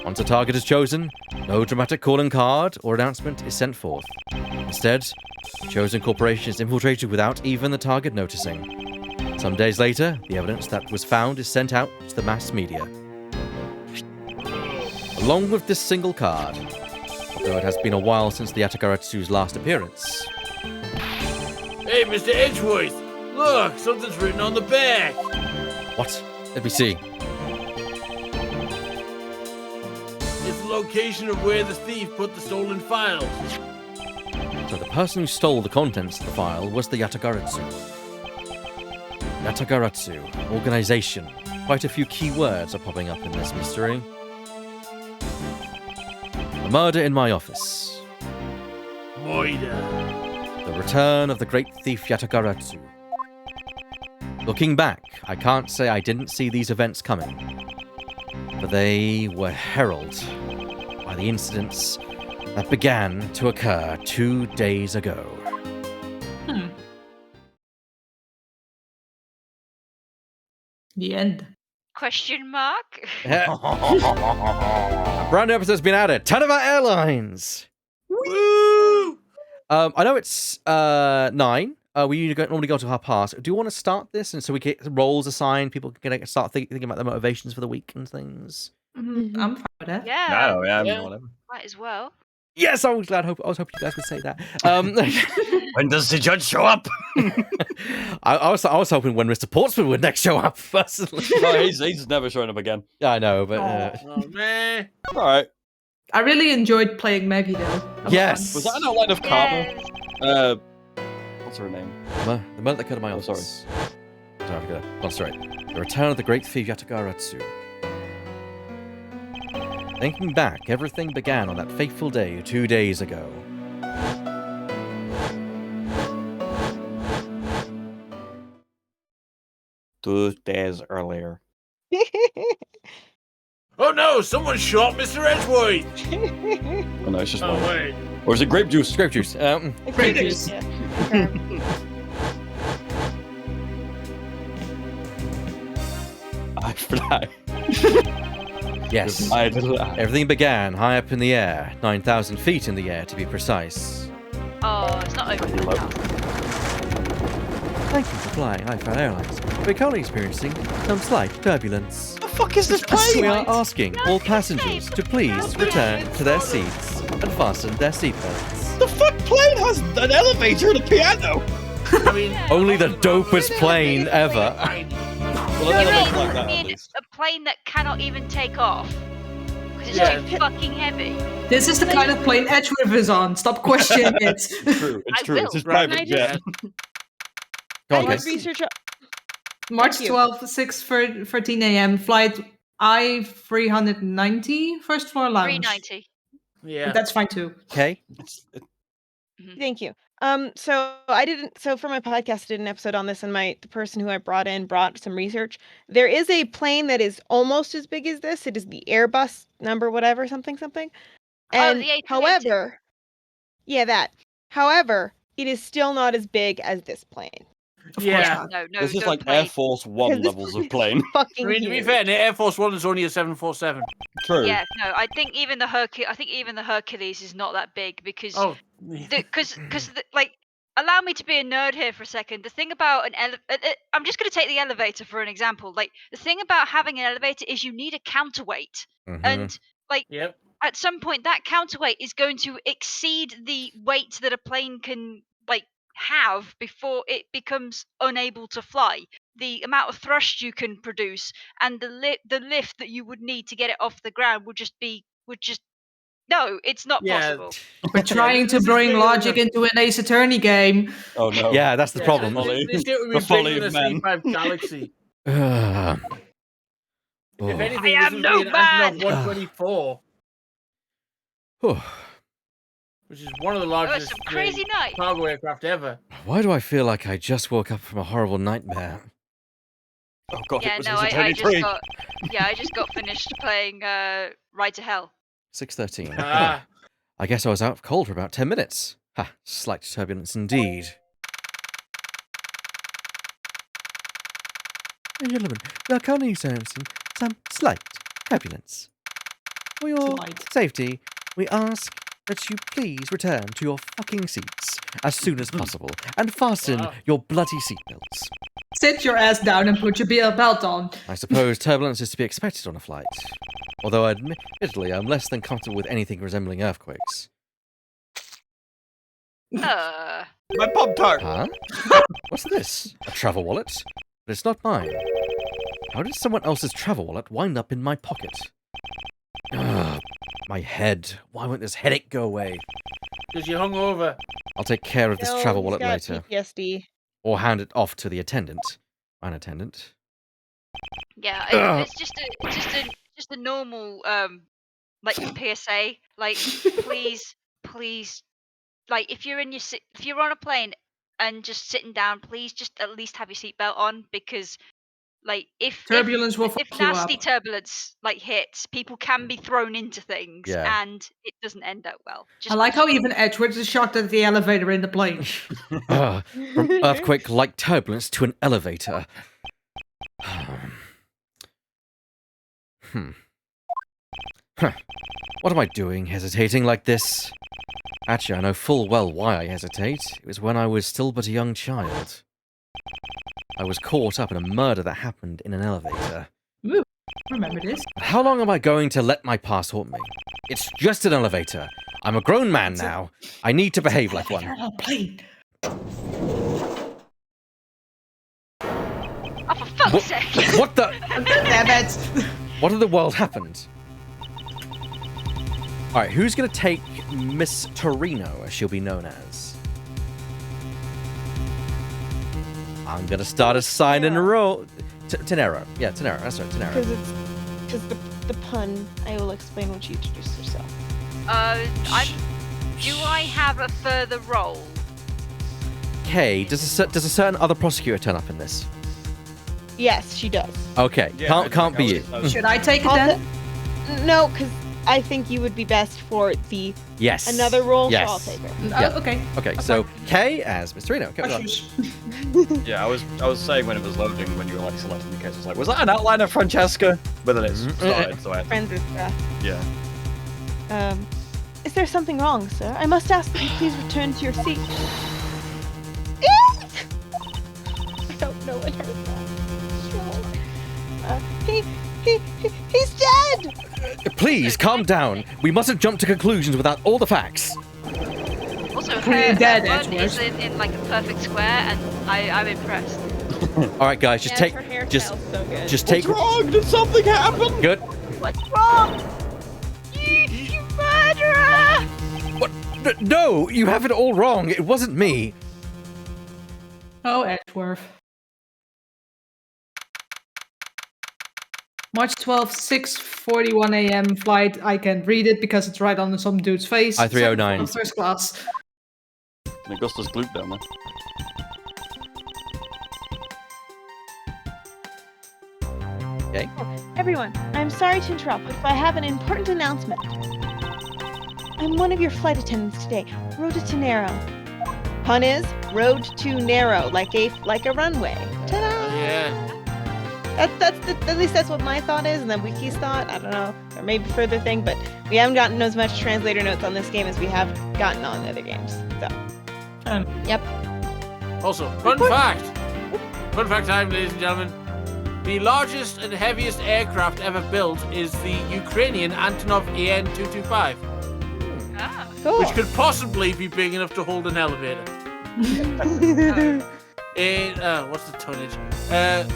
[SPEAKER 1] Once a target is chosen, no dramatic calling card or announcement is sent forth. Instead, the chosen corporation is infiltrated without even the target noticing. Some days later, the evidence that was found is sent out to the mass media. Along with this single card, though it has been a while since the Yatagarutsu's last appearance.
[SPEAKER 4] Hey, Mr. Edgeworth, look, something's written on the back.
[SPEAKER 1] What? Let me see.
[SPEAKER 4] It's the location of where the thief put the stolen files.
[SPEAKER 1] So the person who stole the contents of the file was the Yatagarutsu. Yatagarutsu, organization. Quite a few key words are popping up in this mystery. A murder in my office.
[SPEAKER 4] Moida.
[SPEAKER 1] The return of the great thief Yatagarutsu. Looking back, I can't say I didn't see these events coming, but they were heralded by the incidents that began to occur 2 days ago.
[SPEAKER 2] The end.
[SPEAKER 5] Question mark?
[SPEAKER 1] A brand new episode's been added. Tanava Airlines.
[SPEAKER 4] Woo!
[SPEAKER 1] I know it's 9. We normally go to 9:30. Do you want to start this, and so we get roles assigned? People can start thinking about their motivations for the week and things.
[SPEAKER 2] I'm fine with that.
[SPEAKER 5] Yeah,
[SPEAKER 3] No, yeah, I mean,
[SPEAKER 4] Yeah.
[SPEAKER 3] whatever.
[SPEAKER 5] might as well.
[SPEAKER 1] Yes, I was hoping you guys would say that.
[SPEAKER 3] When does the judge show up?
[SPEAKER 1] I was hoping when Mr. Portsmouth would next show up. Personally,
[SPEAKER 3] No, he's never showing up again.
[SPEAKER 1] yeah, I know, but
[SPEAKER 4] Oh, man.
[SPEAKER 3] All right.
[SPEAKER 2] I really enjoyed playing Maggie though. That was
[SPEAKER 1] yes,
[SPEAKER 3] Was that an outline of Carver?
[SPEAKER 5] Yes.
[SPEAKER 3] What's her name?
[SPEAKER 1] the murder that occurred in my
[SPEAKER 3] Oh,
[SPEAKER 1] office. Sorry, I forgot. Oh, sorry. The return of the great thief Yatagarutsu. Thinking back, everything began on that fateful day 2 days ago.
[SPEAKER 3] 2 days earlier.
[SPEAKER 4] Oh no, someone shot Mr. Edgeworth.
[SPEAKER 3] Oh no, it's just
[SPEAKER 4] Oh,
[SPEAKER 3] one.
[SPEAKER 4] wait.
[SPEAKER 3] Or is it grape juice?
[SPEAKER 1] Grape juice.
[SPEAKER 2] Great news.
[SPEAKER 3] I fly.
[SPEAKER 1] Yes.
[SPEAKER 3] I little eye.
[SPEAKER 1] Everything began high up in the air, 9,000 feet in the air to be precise.
[SPEAKER 5] Oh, it's not open
[SPEAKER 3] Hello.
[SPEAKER 5] enough.
[SPEAKER 1] Thank you for flying Hi-Fi Airlines. We're currently experiencing some slight turbulence.
[SPEAKER 3] The fuck is this
[SPEAKER 1] We
[SPEAKER 3] plane?
[SPEAKER 1] are asking all passengers to please return to their seats and fasten their seatbelts.
[SPEAKER 3] The fuck plane has an elevator and a piano?
[SPEAKER 4] I mean,
[SPEAKER 1] Only the dopest plane ever.
[SPEAKER 3] Well,
[SPEAKER 5] You
[SPEAKER 3] an elevator
[SPEAKER 5] mean,
[SPEAKER 3] like that at
[SPEAKER 5] mean
[SPEAKER 3] least.
[SPEAKER 5] a plane that cannot even take off? Because it's
[SPEAKER 4] Yeah.
[SPEAKER 5] too fucking heavy.
[SPEAKER 2] This is the kind of plane Edgeworth is on. Stop questioning it.
[SPEAKER 3] It's true. It's
[SPEAKER 5] I
[SPEAKER 3] true.
[SPEAKER 5] will.
[SPEAKER 3] It's his
[SPEAKER 4] Right.
[SPEAKER 3] private
[SPEAKER 6] Can I
[SPEAKER 3] jet.
[SPEAKER 1] Go
[SPEAKER 6] I
[SPEAKER 1] on,
[SPEAKER 6] did
[SPEAKER 1] Kate.
[SPEAKER 6] research.
[SPEAKER 2] March
[SPEAKER 6] Thank you.
[SPEAKER 2] 12th, 6:13 a.m. Flight I-390, first floor lounge.
[SPEAKER 5] 390.
[SPEAKER 4] yeah.
[SPEAKER 2] That's fine too.
[SPEAKER 1] Okay.
[SPEAKER 6] Thank you. So I didn't. So for my podcast, I did an episode on this, and the person who I brought in brought some research. There is a plane that is almost as big as this. It is the Airbus number whatever something. And
[SPEAKER 5] the A380.
[SPEAKER 6] however, yeah, that. However, it is still not as big as this plane.
[SPEAKER 2] Of
[SPEAKER 4] Yeah.
[SPEAKER 2] course not.
[SPEAKER 5] No,
[SPEAKER 3] This is
[SPEAKER 5] don't
[SPEAKER 3] like
[SPEAKER 5] play.
[SPEAKER 3] Air Force One
[SPEAKER 6] Because this
[SPEAKER 3] levels of plane.
[SPEAKER 6] Fucking
[SPEAKER 4] I mean, to be
[SPEAKER 6] huge.
[SPEAKER 4] fair, the Air Force One is only a 747.
[SPEAKER 3] True.
[SPEAKER 5] Yeah, no, I think even the Hercules is not that big because
[SPEAKER 4] Oh,
[SPEAKER 5] because like allow me to be a nerd here for a second. The thing about I'm just going to take the elevator for an example. Like the thing about having an elevator is you need a counterweight,
[SPEAKER 1] Mhm.
[SPEAKER 5] and like
[SPEAKER 4] yep.
[SPEAKER 5] at some point that counterweight is going to exceed the weight that a plane can like have before it becomes unable to fly. The amount of thrust you can produce and the lift that you would need to get it off the ground would just no, it's not
[SPEAKER 4] Yeah.
[SPEAKER 5] possible.
[SPEAKER 2] We're trying to
[SPEAKER 4] this is
[SPEAKER 2] bring
[SPEAKER 4] bigger
[SPEAKER 2] logic
[SPEAKER 4] than
[SPEAKER 2] into an Ace Attorney game.
[SPEAKER 3] Oh no.
[SPEAKER 1] Yeah, that's the
[SPEAKER 4] Yeah,
[SPEAKER 1] problem.
[SPEAKER 4] This shit would
[SPEAKER 3] The
[SPEAKER 4] be
[SPEAKER 3] folly
[SPEAKER 4] bigger than
[SPEAKER 3] of
[SPEAKER 4] a
[SPEAKER 3] men.
[SPEAKER 4] C5 Galaxy.
[SPEAKER 1] Ugh.
[SPEAKER 4] If
[SPEAKER 1] Oh.
[SPEAKER 4] anything,
[SPEAKER 5] I
[SPEAKER 4] this
[SPEAKER 5] am
[SPEAKER 4] would
[SPEAKER 5] no
[SPEAKER 4] be an Antonov
[SPEAKER 5] man!
[SPEAKER 4] 124,
[SPEAKER 1] Oh.
[SPEAKER 4] which is one of the
[SPEAKER 5] That was
[SPEAKER 4] largest
[SPEAKER 5] some crazy night.
[SPEAKER 4] cargo aircraft ever.
[SPEAKER 1] Why do I feel like I just woke up from a horrible nightmare?
[SPEAKER 3] Oh god,
[SPEAKER 5] Yeah,
[SPEAKER 3] it was
[SPEAKER 5] no,
[SPEAKER 3] Ace
[SPEAKER 5] I
[SPEAKER 3] Attorney
[SPEAKER 5] just
[SPEAKER 3] 3.
[SPEAKER 5] got I just got finished playing Ride to Hell.
[SPEAKER 1] 6:13.
[SPEAKER 4] Ah,
[SPEAKER 1] I guess I was out of cold for about 10 minutes. Ha, slight turbulence indeed. Gentlemen, we are currently experiencing some slight turbulence. For your
[SPEAKER 2] Slight.
[SPEAKER 1] safety, we ask that you please return to your fucking seats as soon as possible and fasten
[SPEAKER 4] Wow.
[SPEAKER 1] your bloody seatbelts.
[SPEAKER 2] Sit your ass down and put your belt on.
[SPEAKER 1] I suppose turbulence is to be expected on a flight, although admittedly I'm less than comfortable with anything resembling earthquakes.
[SPEAKER 5] Uh,
[SPEAKER 3] My Pop-Tart!
[SPEAKER 1] Huh? What's this? A travel wallet? But it's not mine. How did someone else's travel wallet wind up in my pocket? Ugh, my head. Why won't this headache go away?
[SPEAKER 4] because you hung over.
[SPEAKER 1] I'll take care of this
[SPEAKER 6] No,
[SPEAKER 1] travel
[SPEAKER 6] he's
[SPEAKER 1] wallet
[SPEAKER 6] got
[SPEAKER 1] later.
[SPEAKER 6] PTSD.
[SPEAKER 1] Or hand it off to the attendant. An attendant.
[SPEAKER 5] yeah,
[SPEAKER 1] Ugh.
[SPEAKER 5] it's just a normal like PSA. Like, please, like if you're on a plane and just sitting down, please just at least have your seatbelt on, because like if
[SPEAKER 2] Turbulence will
[SPEAKER 5] if
[SPEAKER 2] fuck you
[SPEAKER 5] nasty
[SPEAKER 2] up.
[SPEAKER 5] turbulence like hits, people can be thrown into things
[SPEAKER 1] Yeah.
[SPEAKER 5] and it doesn't end out well.
[SPEAKER 2] I
[SPEAKER 5] Just
[SPEAKER 2] like how
[SPEAKER 5] make sure.
[SPEAKER 2] even Edgeworth is shocked at the elevator in the plane.
[SPEAKER 1] From earthquake-like turbulence to an elevator. Huh. What am I doing, hesitating like this? Actually, I know full well why I hesitate. It was when I was still but a young child. I was caught up in a murder that happened in an elevator.
[SPEAKER 2] Ooh, remember this?
[SPEAKER 1] How long am I going to let my past haunt me? It's just an elevator. I'm a grown man now. I need to behave like one.
[SPEAKER 2] Elevator on a plane.
[SPEAKER 5] Oh, for fuck's
[SPEAKER 1] What,
[SPEAKER 5] sake!
[SPEAKER 1] what the?
[SPEAKER 2] Damn it!
[SPEAKER 1] What in the world happened? Alright, who's gonna take Miss Torino, as she'll be known as? I'm gonna start a sign in a row. Tenero. Yeah, Tenero. That's right, Tenero.
[SPEAKER 6] Because the pun. I will explain when she introduces herself.
[SPEAKER 5] Do I have a further role?
[SPEAKER 1] Okay, does a certain other prosecutor turn up in this?
[SPEAKER 6] Yes, she does.
[SPEAKER 1] Okay,
[SPEAKER 3] Yeah,
[SPEAKER 1] can't be you.
[SPEAKER 2] Should I take it
[SPEAKER 6] I'll
[SPEAKER 2] then?
[SPEAKER 6] No, because I think you would be best for the
[SPEAKER 1] Yes.
[SPEAKER 6] another role.
[SPEAKER 1] Yes.
[SPEAKER 6] So I'll take her.
[SPEAKER 1] Yeah.
[SPEAKER 2] Okay.
[SPEAKER 1] Okay, so Kay as Miss Torino. Okay, well done.
[SPEAKER 2] Shush.
[SPEAKER 3] Yeah, I was saying when it was loading, when you were like selecting the case, I was like, was that an outline of Francesca? But then it started, so I had,
[SPEAKER 6] Friends with
[SPEAKER 3] yeah.
[SPEAKER 6] Is there something wrong, sir? I must ask that you please return to your seat. I don't know what hurt that. He's dead!
[SPEAKER 1] Please calm down. We mustn't jump to conclusions without all the facts.
[SPEAKER 5] Also,
[SPEAKER 2] Pretty
[SPEAKER 5] her
[SPEAKER 2] dead,
[SPEAKER 5] blood
[SPEAKER 2] Edgeworth.
[SPEAKER 5] is in like a perfect square, and I'm impressed.
[SPEAKER 1] All right, guys, just
[SPEAKER 6] Yes,
[SPEAKER 1] take,
[SPEAKER 6] her hair
[SPEAKER 1] just,
[SPEAKER 6] smells so good.
[SPEAKER 1] just take.
[SPEAKER 3] What's wrong? Did something happen?
[SPEAKER 1] Good.
[SPEAKER 5] What's wrong? You murderer!
[SPEAKER 1] What? No, you have it all wrong. It wasn't me.
[SPEAKER 2] Oh, Edgeworth. March 12th, 6:41 a.m. flight. I can read it because it's right on some dude's face.
[SPEAKER 1] I-309.
[SPEAKER 2] First class.
[SPEAKER 3] And Augusta's glute down there.
[SPEAKER 1] Okay.
[SPEAKER 6] Everyone, I'm sorry to interrupt, but I have an important announcement. I'm one of your flight attendants today. Road to Nero. Pun is road to narrow, like a runway. Ta-da!
[SPEAKER 4] Yeah.
[SPEAKER 6] At least that's what my thought is, and then Wiki's thought. I don't know, or maybe further thing, but we haven't gotten as much translator notes on this game as we have gotten on the other games. So, yep.
[SPEAKER 4] Also, fun fact. Fun fact time, ladies and gentlemen. The largest and heaviest aircraft ever built is the Ukrainian Antonov AN-225,
[SPEAKER 5] Ah.
[SPEAKER 6] Cool.
[SPEAKER 4] which could possibly be big enough to hold an elevator. What's the tonnage?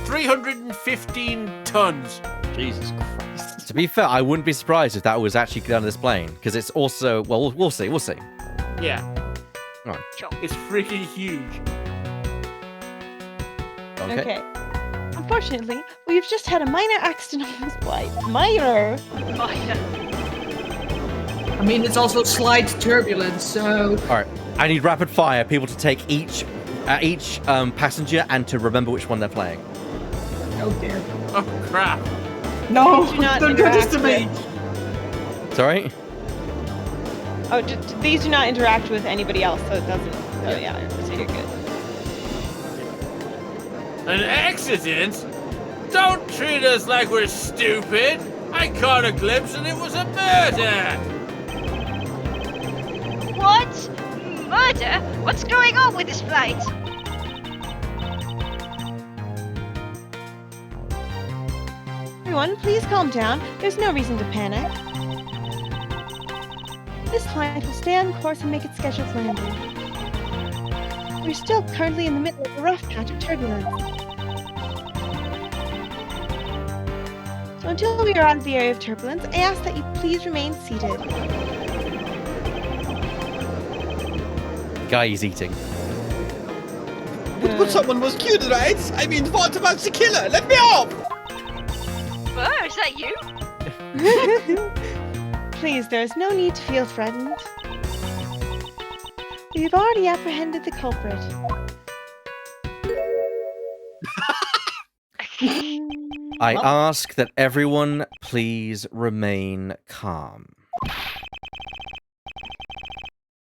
[SPEAKER 4] 315 tons.
[SPEAKER 3] Jesus Christ.
[SPEAKER 1] To be fair, I wouldn't be surprised if that was actually done on this plane, because it's also, well, we'll see.
[SPEAKER 4] Yeah.
[SPEAKER 5] Sure.
[SPEAKER 4] It's freaking huge.
[SPEAKER 1] Okay.
[SPEAKER 6] Unfortunately, we've just had a minor accident on this flight. Minor!
[SPEAKER 5] Oh, yeah.
[SPEAKER 2] I mean, it's also slight turbulence, so...
[SPEAKER 1] Alright, I need rapid fire people to take each passenger and to remember which one they're playing.
[SPEAKER 2] Oh dear.
[SPEAKER 4] Oh, crap.
[SPEAKER 2] No,
[SPEAKER 6] Do not
[SPEAKER 2] don't do this to me!
[SPEAKER 6] interact
[SPEAKER 1] Sorry?
[SPEAKER 6] Oh, these do not interact with anybody else, so it doesn't. Oh yeah, so you're good.
[SPEAKER 4] An accident? Don't treat us like we're stupid. I caught a glimpse and it was a murder.
[SPEAKER 5] What? Murder? What's going on with this flight?
[SPEAKER 6] Everyone, please calm down. There's no reason to panic. This flight will stay on course and make its scheduled landing. We're still currently in the middle of a rough patch of turbulence. So until we are out of the area of turbulence, I ask that you please remain seated.
[SPEAKER 1] Guy is eating.
[SPEAKER 3] But someone was killed, right? I mean, what about the killer? Let me off!
[SPEAKER 5] Oh, is that you?
[SPEAKER 6] Please, there is no need to feel threatened. We have already apprehended the culprit.
[SPEAKER 1] I ask that everyone please remain calm.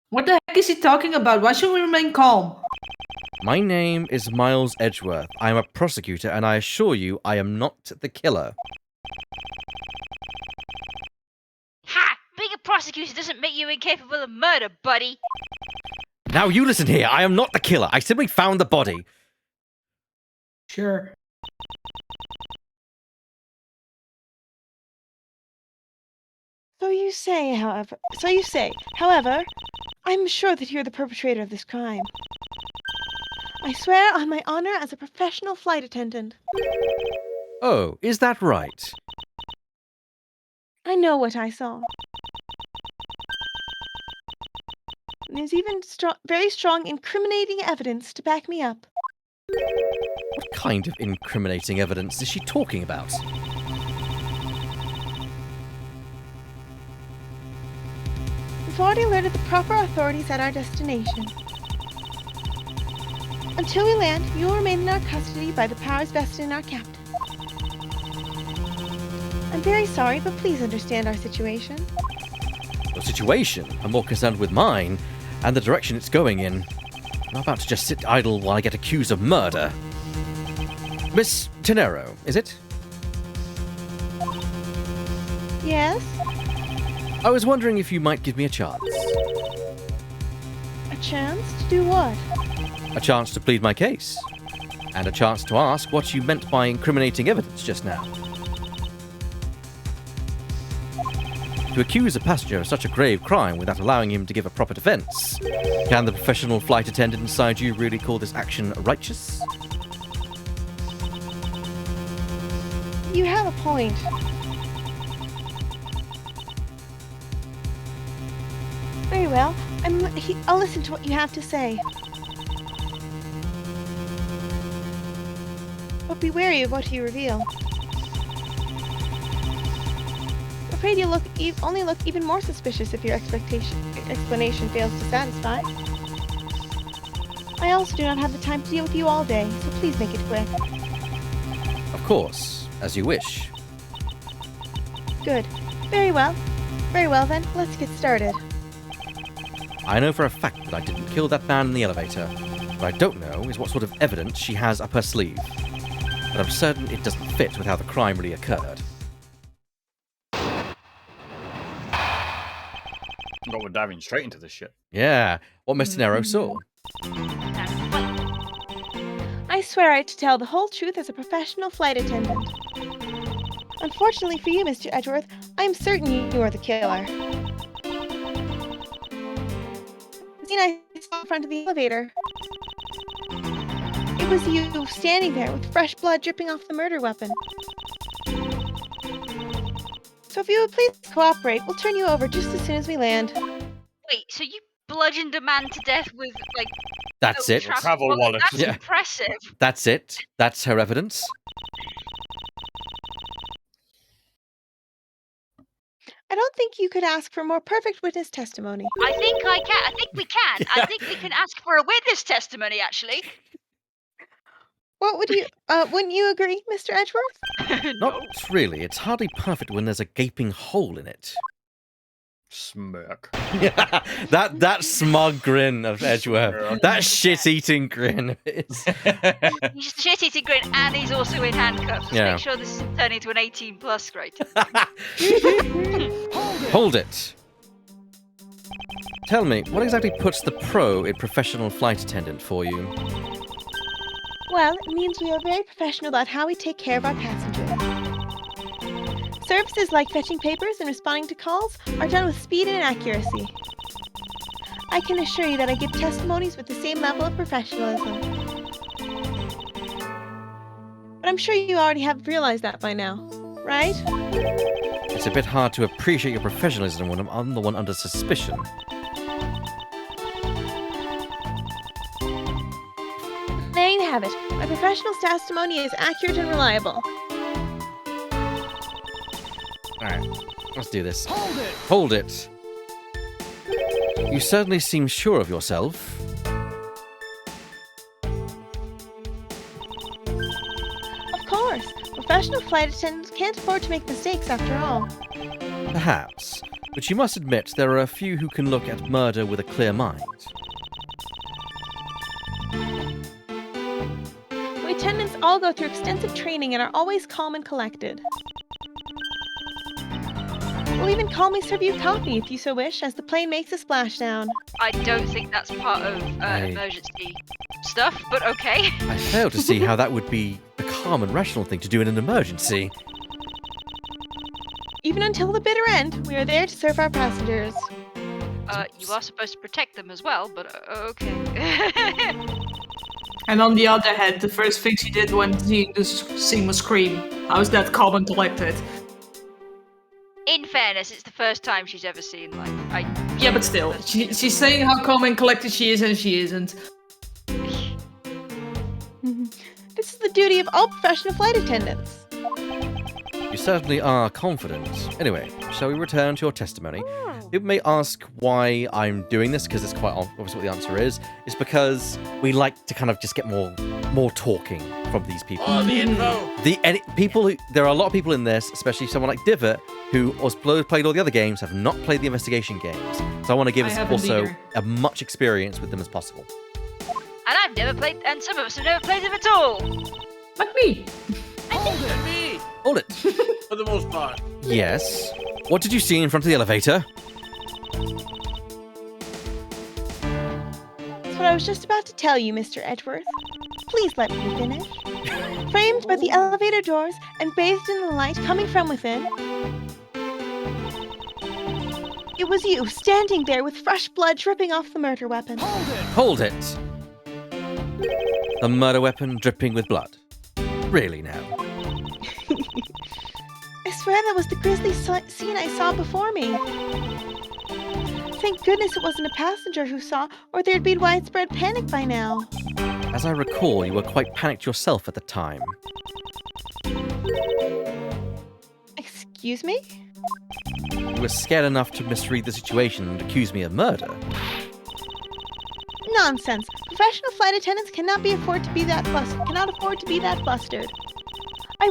[SPEAKER 2] What the heck is he talking about? Why should we remain calm?
[SPEAKER 1] My name is Miles Edgeworth. I am a prosecutor, and I assure you I am not the killer.
[SPEAKER 5] Ha! Being a prosecutor doesn't make you incapable of murder, buddy.
[SPEAKER 1] Now you listen here. I am not the killer. I simply found the body.
[SPEAKER 2] Sure.
[SPEAKER 6] So you say, however, I'm sure that you're the perpetrator of this crime. I swear on my honor as a professional flight attendant.
[SPEAKER 1] Oh, is that right?
[SPEAKER 6] I know what I saw. And there's even very strong incriminating evidence to back me up.
[SPEAKER 1] What kind of incriminating evidence is she talking about?
[SPEAKER 6] We've already alerted the proper authorities at our destination. Until we land, you will remain in our custody by the powers vested in our captain. I'm very sorry, but please understand our situation.
[SPEAKER 1] Your situation? I'm more concerned with mine and the direction it's going in. I'm not about to just sit idle while I get accused of murder. Miss Tenero, is it?
[SPEAKER 6] Yes?
[SPEAKER 1] I was wondering if you might give me a chance.
[SPEAKER 6] A chance to do what?
[SPEAKER 1] A chance to plead my case. And a chance to ask what you meant by incriminating evidence just now. To accuse a passenger of such a grave crime without allowing him to give a proper defense. Can the professional flight attendant inside you really call this action righteous?
[SPEAKER 6] You have a point. Very well. I'll listen to what you have to say. But be wary of what you reveal. I'm afraid you'll only look even more suspicious if your explanation fails to satisfy. I also do not have the time to deal with you all day, so please make it quick.
[SPEAKER 1] Of course, as you wish.
[SPEAKER 6] Good. Very well. Very well then, let's get started.
[SPEAKER 1] I know for a fact that I didn't kill that man in the elevator. What I don't know is what sort of evidence she has up her sleeve. But I'm certain it doesn't fit with how the crime really occurred.
[SPEAKER 3] Oh, we're diving straight into this shit.
[SPEAKER 1] Yeah, what Mr. Nero saw.
[SPEAKER 6] I swear to tell the whole truth as a professional flight attendant. Unfortunately for you, Mr. Edgeworth, I'm certain you are the killer. The scene I saw in front of the elevator. was you standing there with fresh blood dripping off the murder weapon. So if you would please cooperate, we'll turn you over just as soon as we land.
[SPEAKER 5] Wait, so you bludgeoned a man to death with, like,
[SPEAKER 1] That's
[SPEAKER 5] no
[SPEAKER 1] it.
[SPEAKER 3] Travel
[SPEAKER 5] wallet?
[SPEAKER 3] wallet.
[SPEAKER 5] That's
[SPEAKER 1] Yeah.
[SPEAKER 5] impressive.
[SPEAKER 1] That's it. That's her evidence.
[SPEAKER 6] I don't think you could ask for more perfect witness testimony.
[SPEAKER 5] I think I can. I think we can. I think we can ask for a witness testimony, actually.
[SPEAKER 6] What would you, wouldn't you agree, Mr. Edgeworth?
[SPEAKER 1] Not really. It's hardly perfect when there's a gaping hole in it.
[SPEAKER 3] Smirk.
[SPEAKER 1] that smug grin of Edgeworth. That shit-eating grin. It's...
[SPEAKER 5] He's shit-eating grin, and he's also in handcuffs. Just
[SPEAKER 1] Yeah.
[SPEAKER 5] make sure this is turning into an 18+ rating.
[SPEAKER 1] Hold it. Tell me, what exactly puts the pro in professional flight attendant for you?
[SPEAKER 6] Well, it means we are very professional about how we take care of our passengers. Services like fetching papers and responding to calls are done with speed and accuracy. I can assure you that I give testimonies with the same level of professionalism. But I'm sure you already have realized that by now, right?
[SPEAKER 1] It's a bit hard to appreciate your professionalism when I'm the one under suspicion.
[SPEAKER 6] There you have it. My professional testimony is accurate and reliable.
[SPEAKER 1] Alright, let's do this. Hold it! You certainly seem sure of yourself.
[SPEAKER 6] Of course, professional flight attendants can't afford to make mistakes after all.
[SPEAKER 1] Perhaps, but you must admit there are a few who can look at murder with a clear mind.
[SPEAKER 6] We attendants all go through extensive training and are always calm and collected. We'll even calmly serve you coffee if you so wish, as the plane makes a splashdown.
[SPEAKER 5] I don't think that's part of emergency stuff, but okay.
[SPEAKER 1] I fail to see how that would be a calm and rational thing to do in an emergency.
[SPEAKER 6] Even until the bitter end, we are there to serve our passengers.
[SPEAKER 5] You are supposed to protect them as well, but okay.
[SPEAKER 2] And on the other hand, the first thing she did when seeing this scene was scream. How's that calm and collected?
[SPEAKER 5] In fairness, it's the first time she's ever seen, like,
[SPEAKER 2] Yeah, but still, she's saying how calm and collected she is, and she isn't.
[SPEAKER 6] This is the duty of all professional flight attendants.
[SPEAKER 1] You certainly are confident. Anyway, shall we return to your testimony? People may ask why I'm doing this, because it's quite obvious what the answer is. It's because we like to kind of just get more talking from these people.
[SPEAKER 4] Oh, the info.
[SPEAKER 1] There are a lot of people in this, especially someone like Divot, who has played all the other games, have not played the investigation games. So I want to give us also as much experience with them as possible.
[SPEAKER 5] And I've never played, and some of us have never played them at all.
[SPEAKER 2] Like me.
[SPEAKER 4] And me,
[SPEAKER 1] Hold it.
[SPEAKER 4] for the most part.
[SPEAKER 1] Yes. What did you see in front of the elevator?
[SPEAKER 6] That's what I was just about to tell you, Mr. Edgeworth. Please let me finish. Framed by the elevator doors and bathed in the light coming from within, it was you standing there with fresh blood dripping off the murder weapon.
[SPEAKER 1] Hold it. The murder weapon dripping with blood. Really now?
[SPEAKER 6] I swear that was the grisly scene I saw before me. Thank goodness it wasn't a passenger who saw, or there'd be widespread panic by now.
[SPEAKER 1] As I recall, you were quite panicked yourself at the time.
[SPEAKER 6] Excuse me?
[SPEAKER 1] You were scared enough to misread the situation and accuse me of murder.
[SPEAKER 6] Nonsense. Professional flight attendants cannot afford to be that flustered. I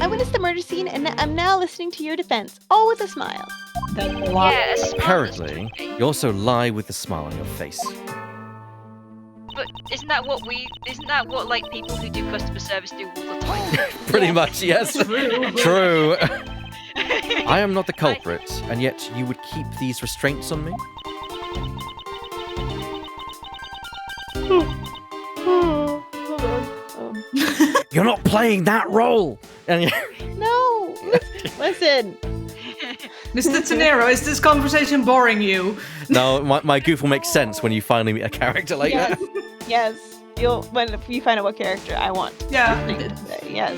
[SPEAKER 6] witnessed the murder scene, and I'm now listening to your defense, all with a smile.
[SPEAKER 2] That's a lot.
[SPEAKER 5] Yeah, a smile is
[SPEAKER 1] Apparently,
[SPEAKER 5] okay.
[SPEAKER 1] you also lie with a smile on your face.
[SPEAKER 5] But isn't that what like people who do customer service do all the time?
[SPEAKER 1] Pretty much, yes. True. I am not the culprit, and yet you would keep these restraints on me?
[SPEAKER 6] Hold on.
[SPEAKER 1] You're not playing that role! And
[SPEAKER 6] No! Listen.
[SPEAKER 2] Mr. Tenero, is this conversation boring you?
[SPEAKER 1] no, my goof will make sense when you finally meet a character like that.
[SPEAKER 6] Yes. when you find out what character I want.
[SPEAKER 2] Yeah.
[SPEAKER 6] Yes.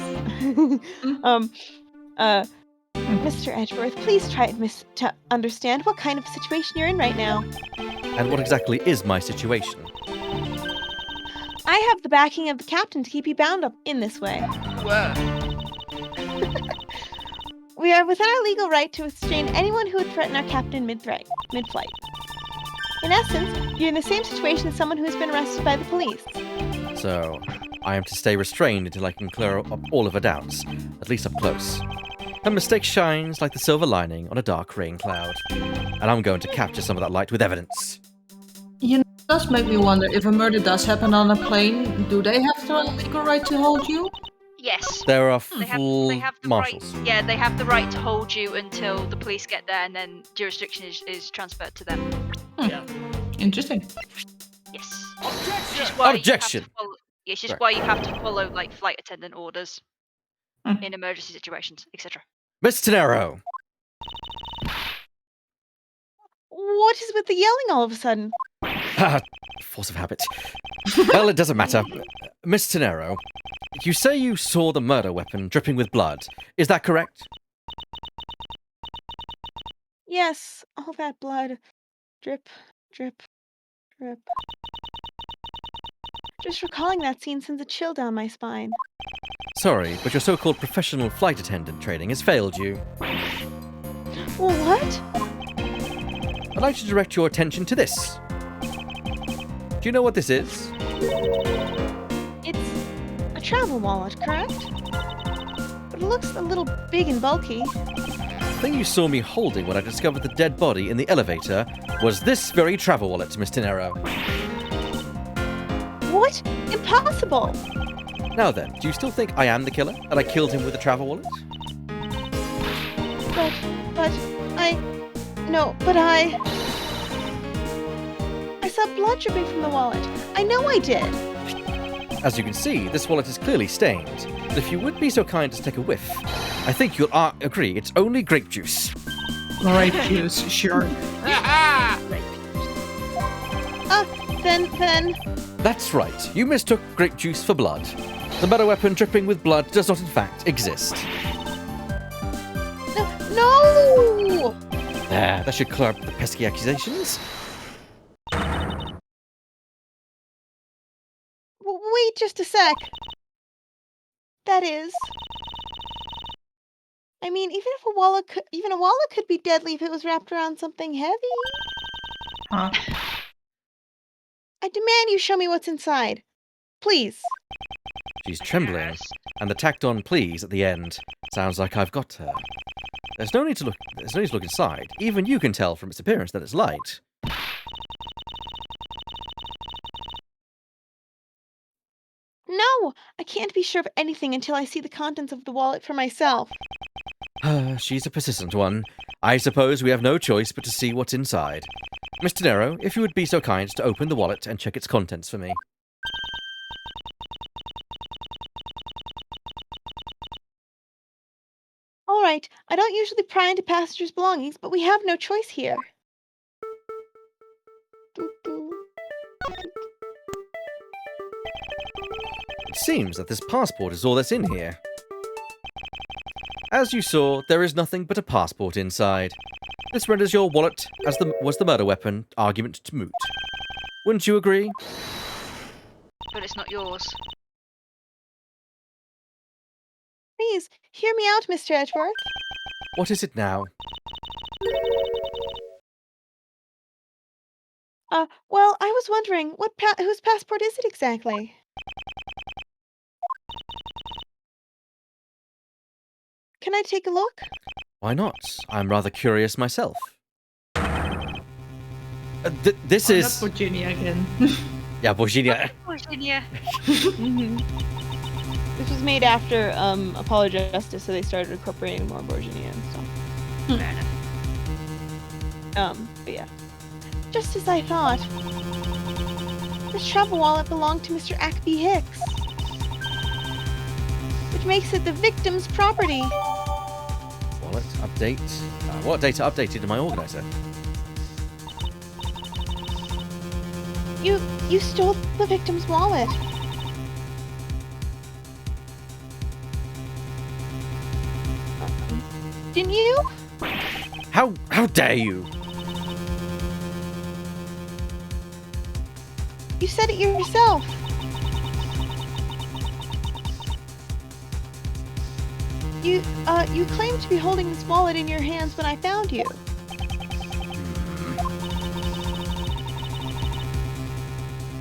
[SPEAKER 6] Mr. Edgeworth, please try to understand what kind of situation you're in right now.
[SPEAKER 1] And what exactly is my situation?
[SPEAKER 6] I have the backing of the captain to keep you bound up in this way.
[SPEAKER 5] Whoa.
[SPEAKER 6] We are within our legal right to restrain anyone who would threaten our captain mid-flight. In essence, you're in the same situation as someone who has been arrested by the police.
[SPEAKER 1] So, I am to stay restrained until I can clear up all of her doubts, at least up close. Her mistake shines like the silver lining on a dark rain cloud. And I'm going to capture some of that light with evidence.
[SPEAKER 2] You know, it does make me wonder if a murder does happen on a plane, do they have the legal right to hold you?
[SPEAKER 5] Yes.
[SPEAKER 1] There are
[SPEAKER 5] They have the
[SPEAKER 1] marshals.
[SPEAKER 5] right. Yeah, they have the right to hold you until the police get there, and then jurisdiction is transferred to them.
[SPEAKER 4] Yeah.
[SPEAKER 2] Interesting.
[SPEAKER 5] Yes.
[SPEAKER 1] Objection!
[SPEAKER 5] It's just
[SPEAKER 1] Right.
[SPEAKER 5] why you have to follow like flight attendant orders
[SPEAKER 2] Hmm.
[SPEAKER 5] in emergency situations, etc.
[SPEAKER 1] Miss Tenero!
[SPEAKER 6] What is with the yelling all of a sudden?
[SPEAKER 1] Force of habit. Well, it doesn't matter. Miss Tenero, you say you saw the murder weapon dripping with blood. Is that correct?
[SPEAKER 6] Yes, all that blood. Drip, drip, drip. Just recalling that scene sends a chill down my spine.
[SPEAKER 1] Sorry, but your so-called professional flight attendant training has failed you.
[SPEAKER 6] What?
[SPEAKER 1] I'd like to direct your attention to this. Do you know what this is?
[SPEAKER 6] It's a travel wallet, correct? But it looks a little big and bulky.
[SPEAKER 1] The thing you saw me holding when I discovered the dead body in the elevator was this very travel wallet, Miss Tenero.
[SPEAKER 6] What? Impossible!
[SPEAKER 1] Now then, do you still think I am the killer, and I killed him with the travel wallet?
[SPEAKER 6] But I saw blood dripping from the wallet. I know I did.
[SPEAKER 1] As you can see, this wallet is clearly stained. But if you would be so kind as to take a whiff, I think you'll agree it's only grape juice.
[SPEAKER 2] Grape juice, sure.
[SPEAKER 6] Then...
[SPEAKER 1] That's right, you mistook grape juice for blood. The murder weapon dripping with blood does not in fact exist.
[SPEAKER 6] No!
[SPEAKER 1] There, that should clear up the pesky accusations.
[SPEAKER 6] Wait just a sec. That is... I mean, even a wallet could be deadly if it was wrapped around something heavy.
[SPEAKER 2] Huh?
[SPEAKER 6] I demand you show me what's inside. Please.
[SPEAKER 1] She's trembling, and the tacked on please at the end sounds like I've got her. There's no need to look inside. Even you can tell from its appearance that it's light.
[SPEAKER 6] No! I can't be sure of anything until I see the contents of the wallet for myself.
[SPEAKER 1] She's a persistent one. I suppose we have no choice but to see what's inside. Miss Tenero, if you would be so kind to open the wallet and check its contents for me.
[SPEAKER 6] All right, I don't usually pry into passengers' belongings, but we have no choice here.
[SPEAKER 1] It seems that this passport is all that's in here. As you saw, there is nothing but a passport inside. This renders your wallet, as was the murder weapon, argument to moot. Wouldn't you agree?
[SPEAKER 5] But it's not yours.
[SPEAKER 6] Please, hear me out, Mr. Edgeworth.
[SPEAKER 1] What is it now?
[SPEAKER 6] Well, I was wondering, whose passport is it exactly? Can I take a look?
[SPEAKER 1] Why not? I'm rather curious myself. This is...
[SPEAKER 2] Not Virginia again.
[SPEAKER 1] Yeah, Virginia.
[SPEAKER 5] Virginia.
[SPEAKER 6] This was made after Apollo Justice, so they started incorporating more Virginia and stuff.
[SPEAKER 5] Fair enough.
[SPEAKER 6] But yeah. Just as I thought. This travel wallet belonged to Mr. Ackby Hicks. Which makes it the victim's property.
[SPEAKER 1] Wallet update. What data updated in my organizer?
[SPEAKER 6] You stole the victim's wallet. Didn't you?
[SPEAKER 1] How dare you?
[SPEAKER 6] You said it yourself. You claimed to be holding this wallet in your hands when I found you.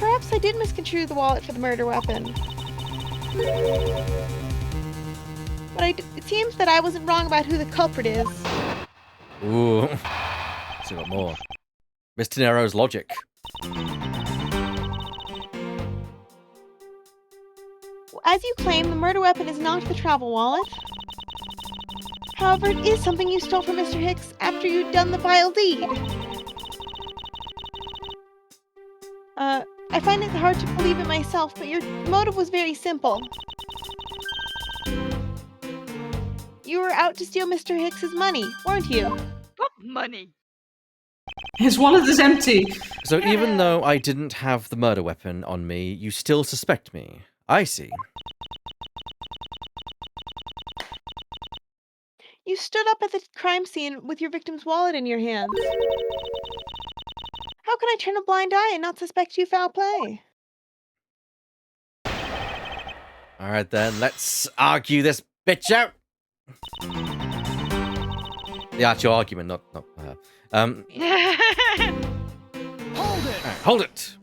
[SPEAKER 6] Perhaps I did misconstrue the wallet for the murder weapon. But it seems that I wasn't wrong about who the culprit is.
[SPEAKER 1] Ooh. See what more. Mr. Nero's logic.
[SPEAKER 6] As you claim, the murder weapon is not the travel wallet. However, it is something you stole from Mr. Hicks after you'd done the vile deed. I find it hard to believe it myself, but your motive was very simple. You were out to steal Mr. Hicks's money, weren't you?
[SPEAKER 5] What money?
[SPEAKER 2] His wallet is empty.
[SPEAKER 1] So even though I didn't have the murder weapon on me, you still suspect me. I see.
[SPEAKER 6] You stood up at the crime scene with your victim's wallet in your hands. How can I turn a blind eye and not suspect you foul play?
[SPEAKER 1] Alright then, let's argue this bitch out. The actual argument, not her. Hold it!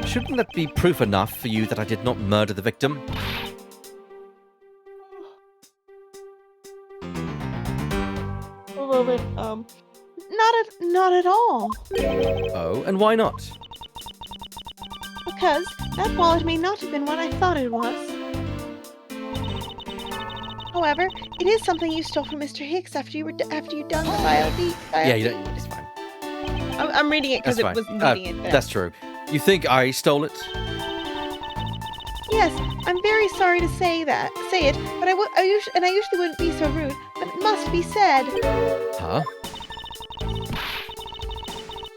[SPEAKER 1] Shouldn't that be proof enough for you that I did not murder the victim?
[SPEAKER 6] Well, not at all.
[SPEAKER 1] Oh, and why not?
[SPEAKER 6] Because that wallet may not have been what I thought it was. However, it is something you stole from Mr. Hicks after you'd done the vile deed.
[SPEAKER 1] Yeah, you don't. It's fine.
[SPEAKER 6] I'm reading it because
[SPEAKER 1] That's
[SPEAKER 6] it
[SPEAKER 1] fine.
[SPEAKER 6] was reading it.
[SPEAKER 1] That's true. You think I stole it?
[SPEAKER 6] Yes, I'm very sorry to say it, but I usually wouldn't be so rude, but it must be said.
[SPEAKER 1] Huh?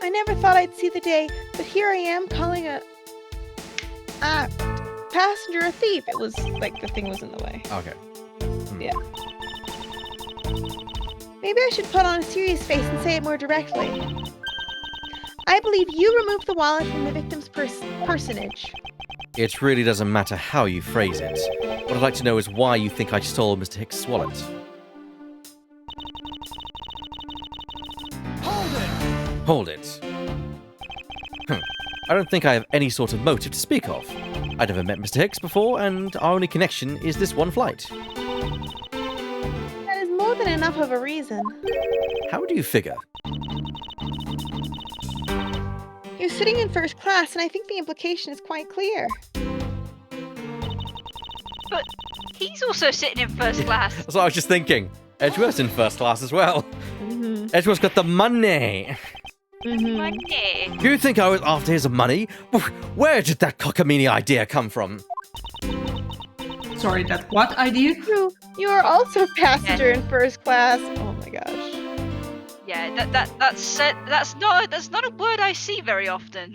[SPEAKER 6] I never thought I'd see the day, but here I am calling a passenger a thief. It was like the thing was in the way.
[SPEAKER 1] Okay.
[SPEAKER 6] Yeah. Maybe I should put on a serious face and say it more directly. I believe you removed the wallet from the victim's personage.
[SPEAKER 1] It really doesn't matter how you phrase it. What I'd like to know is why you think I stole Mr. Hicks' wallet. Hold it. I don't think I have any sort of motive to speak of. I've never met Mr. Hicks before, and our only connection is this one flight.
[SPEAKER 6] That is more than enough of a reason.
[SPEAKER 1] How do you figure?
[SPEAKER 6] You're sitting in first class, and I think the implication is quite clear.
[SPEAKER 5] But he's also sitting in first class.
[SPEAKER 1] That's what I was just thinking. Edgeworth's in first class as well.
[SPEAKER 6] Mm-hmm.
[SPEAKER 1] Edgeworth's got the money.
[SPEAKER 5] Money.
[SPEAKER 1] Do you think I was after his money? Where did that cockamamie idea come from?
[SPEAKER 2] Sorry, that what idea?
[SPEAKER 6] You are also passenger in first class. Oh my gosh.
[SPEAKER 5] Yeah, that's not a word I see very often.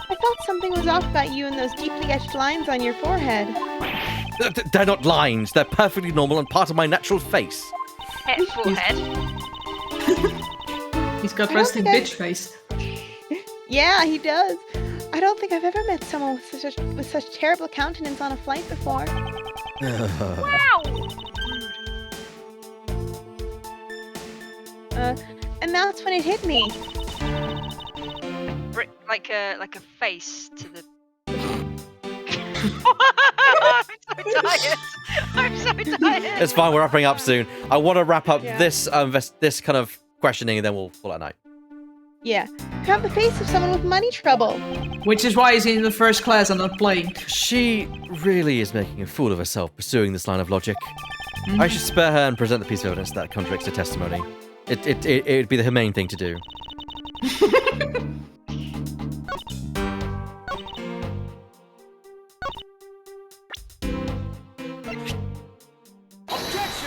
[SPEAKER 6] I thought something was off about you and those deeply etched lines on your forehead.
[SPEAKER 1] They're not lines. They're perfectly normal and part of my natural face.
[SPEAKER 5] Head forehead.
[SPEAKER 2] He's got
[SPEAKER 6] I don't
[SPEAKER 2] resting
[SPEAKER 6] think
[SPEAKER 2] bitch face.
[SPEAKER 6] Yeah, he does. I don't think I've ever met someone with such terrible countenance on a flight before.
[SPEAKER 5] Wow.
[SPEAKER 6] And that's when it hit me.
[SPEAKER 5] Like a face to the. I'm so tired.
[SPEAKER 1] It's fine. We're wrapping up soon. I want to wrap up
[SPEAKER 6] Yeah.
[SPEAKER 1] this this kind of questioning, and then we'll call it a night.
[SPEAKER 6] Yeah. You have the face of someone with money trouble.
[SPEAKER 2] Which is why he's in the first class and not playing.
[SPEAKER 1] She really is making a fool of herself pursuing this line of logic. I should spare her and present the piece of evidence that contradicts her testimony. It would be the humane thing to do.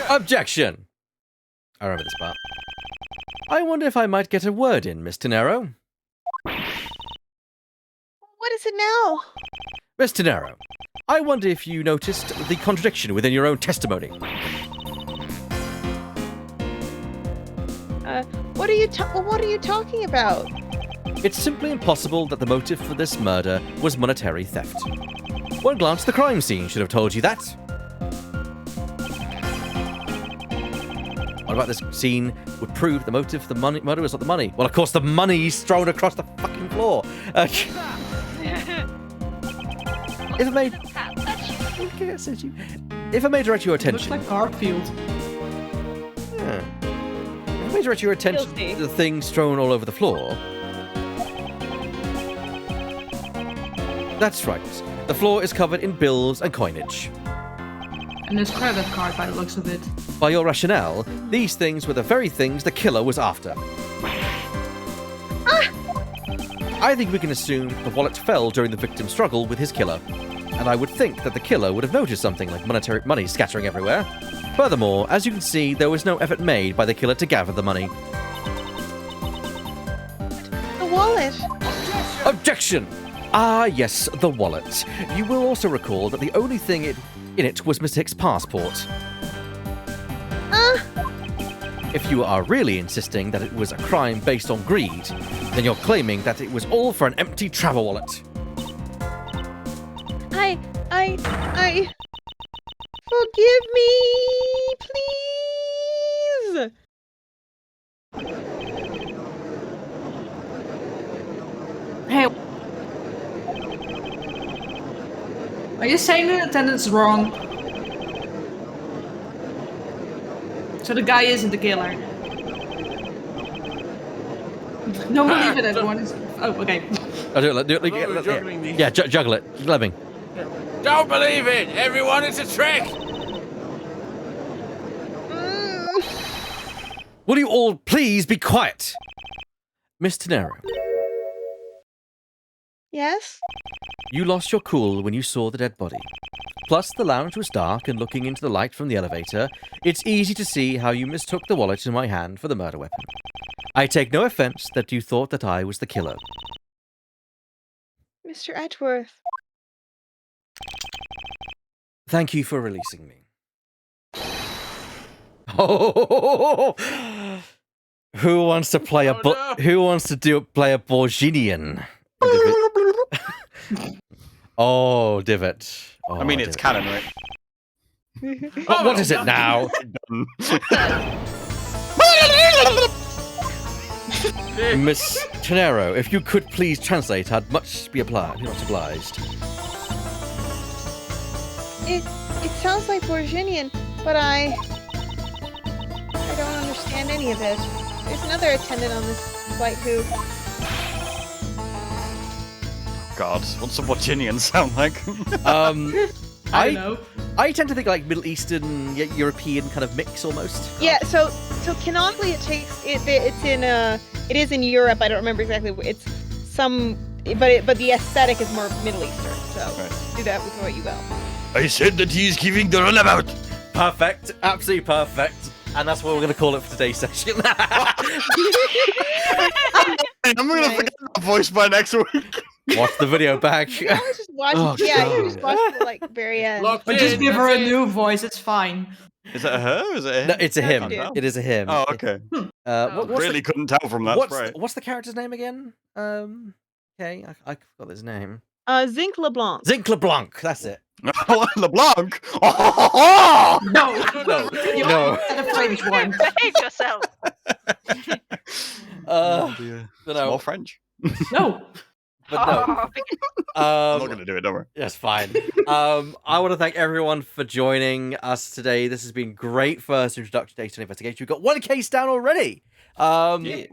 [SPEAKER 1] Objection! I remember this part. I wonder if I might get a word in, Miss Tenero.
[SPEAKER 6] What is it now?
[SPEAKER 1] Miss Tenero, I wonder if you noticed the contradiction within your own testimony.
[SPEAKER 6] What are you talking about?
[SPEAKER 1] It's simply impossible that the motive for this murder was monetary theft. One glance at the crime scene should have told you that. What about this scene would prove the motive for the murder was not the money? Well, of course, the money's thrown across the fucking floor. If I may... If I may direct your attention...
[SPEAKER 2] Looks like Garfield.
[SPEAKER 1] Yeah. If I may direct your attention
[SPEAKER 6] Guilty.
[SPEAKER 1] to the things thrown all over the floor... That's right. The floor is covered in bills and coinage.
[SPEAKER 2] And his credit card by the looks of it.
[SPEAKER 1] By your rationale, these things were the very things the killer was after. I think we can assume the wallet fell during the victim's struggle with his killer, and I would think that the killer would have noticed something like money scattering everywhere. Furthermore, as you can see, there was no effort made by the killer to gather the money.
[SPEAKER 6] The wallet.
[SPEAKER 1] Objection! Ah, yes, the wallet. You will also recall that the only thing in it was Miss Hicks' passport. If you are really insisting that it was a crime based on greed, then you're claiming that it was all for an empty travel wallet.
[SPEAKER 6] I... Forgive me, please!
[SPEAKER 2] Hey. Are you saying the attendant's wrong? So the guy isn't the killer. Don't believe it, everyone. Oh, okay.
[SPEAKER 1] I'll do it.
[SPEAKER 4] we're juggling these.
[SPEAKER 1] Yeah, juggle it. Lemming.
[SPEAKER 4] Don't believe it! Everyone, it's a trick!
[SPEAKER 1] Will you all please be quiet? Miss Tenero,
[SPEAKER 6] Yes?
[SPEAKER 1] you lost your cool when you saw the dead body. Plus, the lounge was dark, and looking into the light from the elevator, it's easy to see how you mistook the wallet in my hand for the murder weapon. I take no offense that you thought that I was the killer.
[SPEAKER 6] Mr. Edgeworth.
[SPEAKER 1] Thank you for releasing me. Oh, who wants to play Who wants to play a Borginian? Oh, divot. Oh,
[SPEAKER 3] I mean, it's
[SPEAKER 1] divot.
[SPEAKER 3] canon, right?
[SPEAKER 1] What is it now? Miss Tenero, if you could please translate, I'd much be obliged.
[SPEAKER 6] It sounds like Borginian, but I don't understand any of it. There's another attendant on this flight who...
[SPEAKER 3] God, what's a Virginian sound like?
[SPEAKER 2] I don't know.
[SPEAKER 1] I tend to think like Middle Eastern, European kind of mix almost.
[SPEAKER 6] Yeah, so canonically it is in Europe. I don't remember exactly. It's some, but the aesthetic is more Middle Eastern. So
[SPEAKER 3] Right.
[SPEAKER 6] do that with what you will.
[SPEAKER 3] I said that he's giving the runabout.
[SPEAKER 1] Perfect, absolutely perfect. And that's what we're going to call it for today's session.
[SPEAKER 3] I'm gonna forget that voice by next week.
[SPEAKER 1] Watch the video back.
[SPEAKER 6] You always just watch.
[SPEAKER 1] Oh,
[SPEAKER 6] yeah,
[SPEAKER 1] God.
[SPEAKER 6] you just watch the like very end.
[SPEAKER 4] Locked
[SPEAKER 2] But just
[SPEAKER 4] in,
[SPEAKER 2] give her a
[SPEAKER 4] that's it.
[SPEAKER 2] new voice, it's fine.
[SPEAKER 3] Is it a her? Or is it a him?
[SPEAKER 1] No, it's a him.
[SPEAKER 6] Yeah.
[SPEAKER 1] It is a him.
[SPEAKER 3] Oh, okay.
[SPEAKER 1] What's
[SPEAKER 3] Really couldn't tell from that spray.
[SPEAKER 1] what's the character's name again? Okay, I forgot his name.
[SPEAKER 6] Zinc LeBlanc.
[SPEAKER 1] Zinc LeBlanc. That's it.
[SPEAKER 3] LeBlanc. Oh!
[SPEAKER 2] No,
[SPEAKER 1] No,
[SPEAKER 2] you
[SPEAKER 1] no.
[SPEAKER 2] had a French one.
[SPEAKER 5] Behave yourself.
[SPEAKER 3] Dear.
[SPEAKER 1] But
[SPEAKER 3] It's
[SPEAKER 1] no,
[SPEAKER 3] more French.
[SPEAKER 2] No.
[SPEAKER 1] but no.
[SPEAKER 3] I'm not gonna do it. Don't worry.
[SPEAKER 1] That's fine. I want to thank everyone for joining us today. This has been great first introduction to Data Investigation. We've got one case down already, which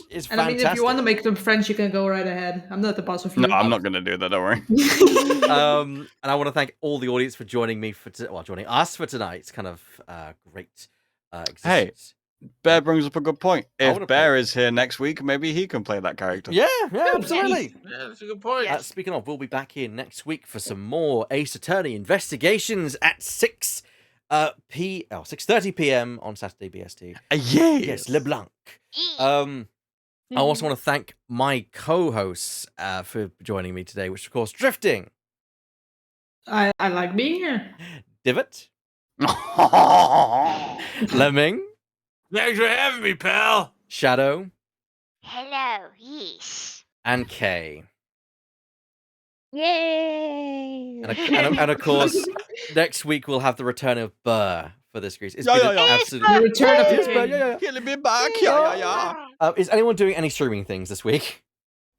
[SPEAKER 1] is
[SPEAKER 2] And I mean,
[SPEAKER 1] fantastic.
[SPEAKER 2] if you want to make them French, you can go right ahead. I'm not the boss of you.
[SPEAKER 3] No, I'm not gonna do that. Don't worry.
[SPEAKER 1] And I want to thank all the audience for joining me joining us for tonight's kind of great existence.
[SPEAKER 3] Bear brings up a good point.
[SPEAKER 1] wanna
[SPEAKER 3] If Bear is here next week, maybe he can play that character.
[SPEAKER 1] Yeah, absolutely.
[SPEAKER 4] Yeah, that's a good point.
[SPEAKER 1] Speaking of, we'll be back here next week for some more Ace Attorney investigations at 6:30 p.m. on Saturday BST. Yes, LeBlanc. I also want to thank my co-hosts for joining me today, which of course Drifting.
[SPEAKER 2] I like being here.
[SPEAKER 1] Divot, Lemming,
[SPEAKER 4] Thanks for having me, pal.
[SPEAKER 1] Shadow,
[SPEAKER 7] Hello, yes.
[SPEAKER 1] and Kay.
[SPEAKER 6] Yay!
[SPEAKER 1] And of course, next week we'll have the return of Burr for this series. It's
[SPEAKER 3] Yeah,
[SPEAKER 1] been
[SPEAKER 3] yeah,
[SPEAKER 1] an
[SPEAKER 3] yeah.
[SPEAKER 1] absolute.
[SPEAKER 2] The return of
[SPEAKER 1] Yes,
[SPEAKER 2] the
[SPEAKER 1] Burr,
[SPEAKER 2] king.
[SPEAKER 1] yeah.
[SPEAKER 3] Killing me back. Yeah.
[SPEAKER 1] Is anyone doing any streaming things this week?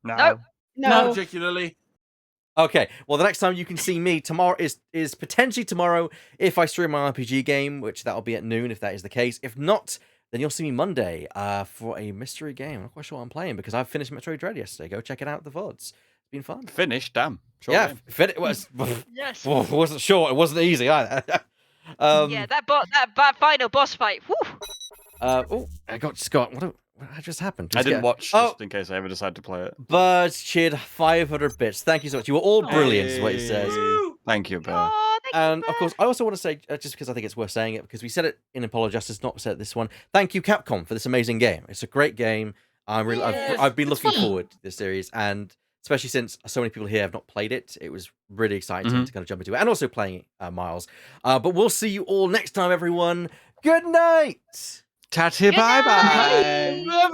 [SPEAKER 5] Nope.
[SPEAKER 4] Not
[SPEAKER 6] No.
[SPEAKER 4] particularly.
[SPEAKER 1] Okay, well, the next time you can see me tomorrow is potentially tomorrow if I stream my RPG game, which that'll be at noon if that is the case. If not, then you'll see me Monday for a mystery game. I'm not quite sure what I'm playing because I finished Metroid Dread yesterday. Go check it out at the VODs. It's been fun.
[SPEAKER 3] Finished, damn. Short
[SPEAKER 1] Yeah,
[SPEAKER 3] game.
[SPEAKER 1] it was.
[SPEAKER 5] Yes.
[SPEAKER 1] Wasn't sure. It wasn't easy either.
[SPEAKER 5] Yeah, that final boss fight. Whew.
[SPEAKER 1] Oh, I got Scott. What just happened?
[SPEAKER 3] I didn't watch
[SPEAKER 1] Oh,
[SPEAKER 3] just in case I ever decide to play it.
[SPEAKER 1] Birds cheered 500 bits. Thank you so much. You were all brilliant, is what it says.
[SPEAKER 3] Thank you, Bear.
[SPEAKER 5] Oh, thank you,
[SPEAKER 1] And of
[SPEAKER 5] Bear.
[SPEAKER 1] course, I also want to say, just because I think it's worth saying it, because we said it in Apollo Justice, not said it this one. Thank you, Capcom, for this amazing game. It's a great game. I've been looking forward to this series, and especially since so many people here have not played it, it was really exciting to kind of jump into it, and also playing Miles. But we'll see you all next time, everyone. Good night.
[SPEAKER 3] Tatty,
[SPEAKER 5] Good
[SPEAKER 3] bye
[SPEAKER 5] night.
[SPEAKER 3] bye.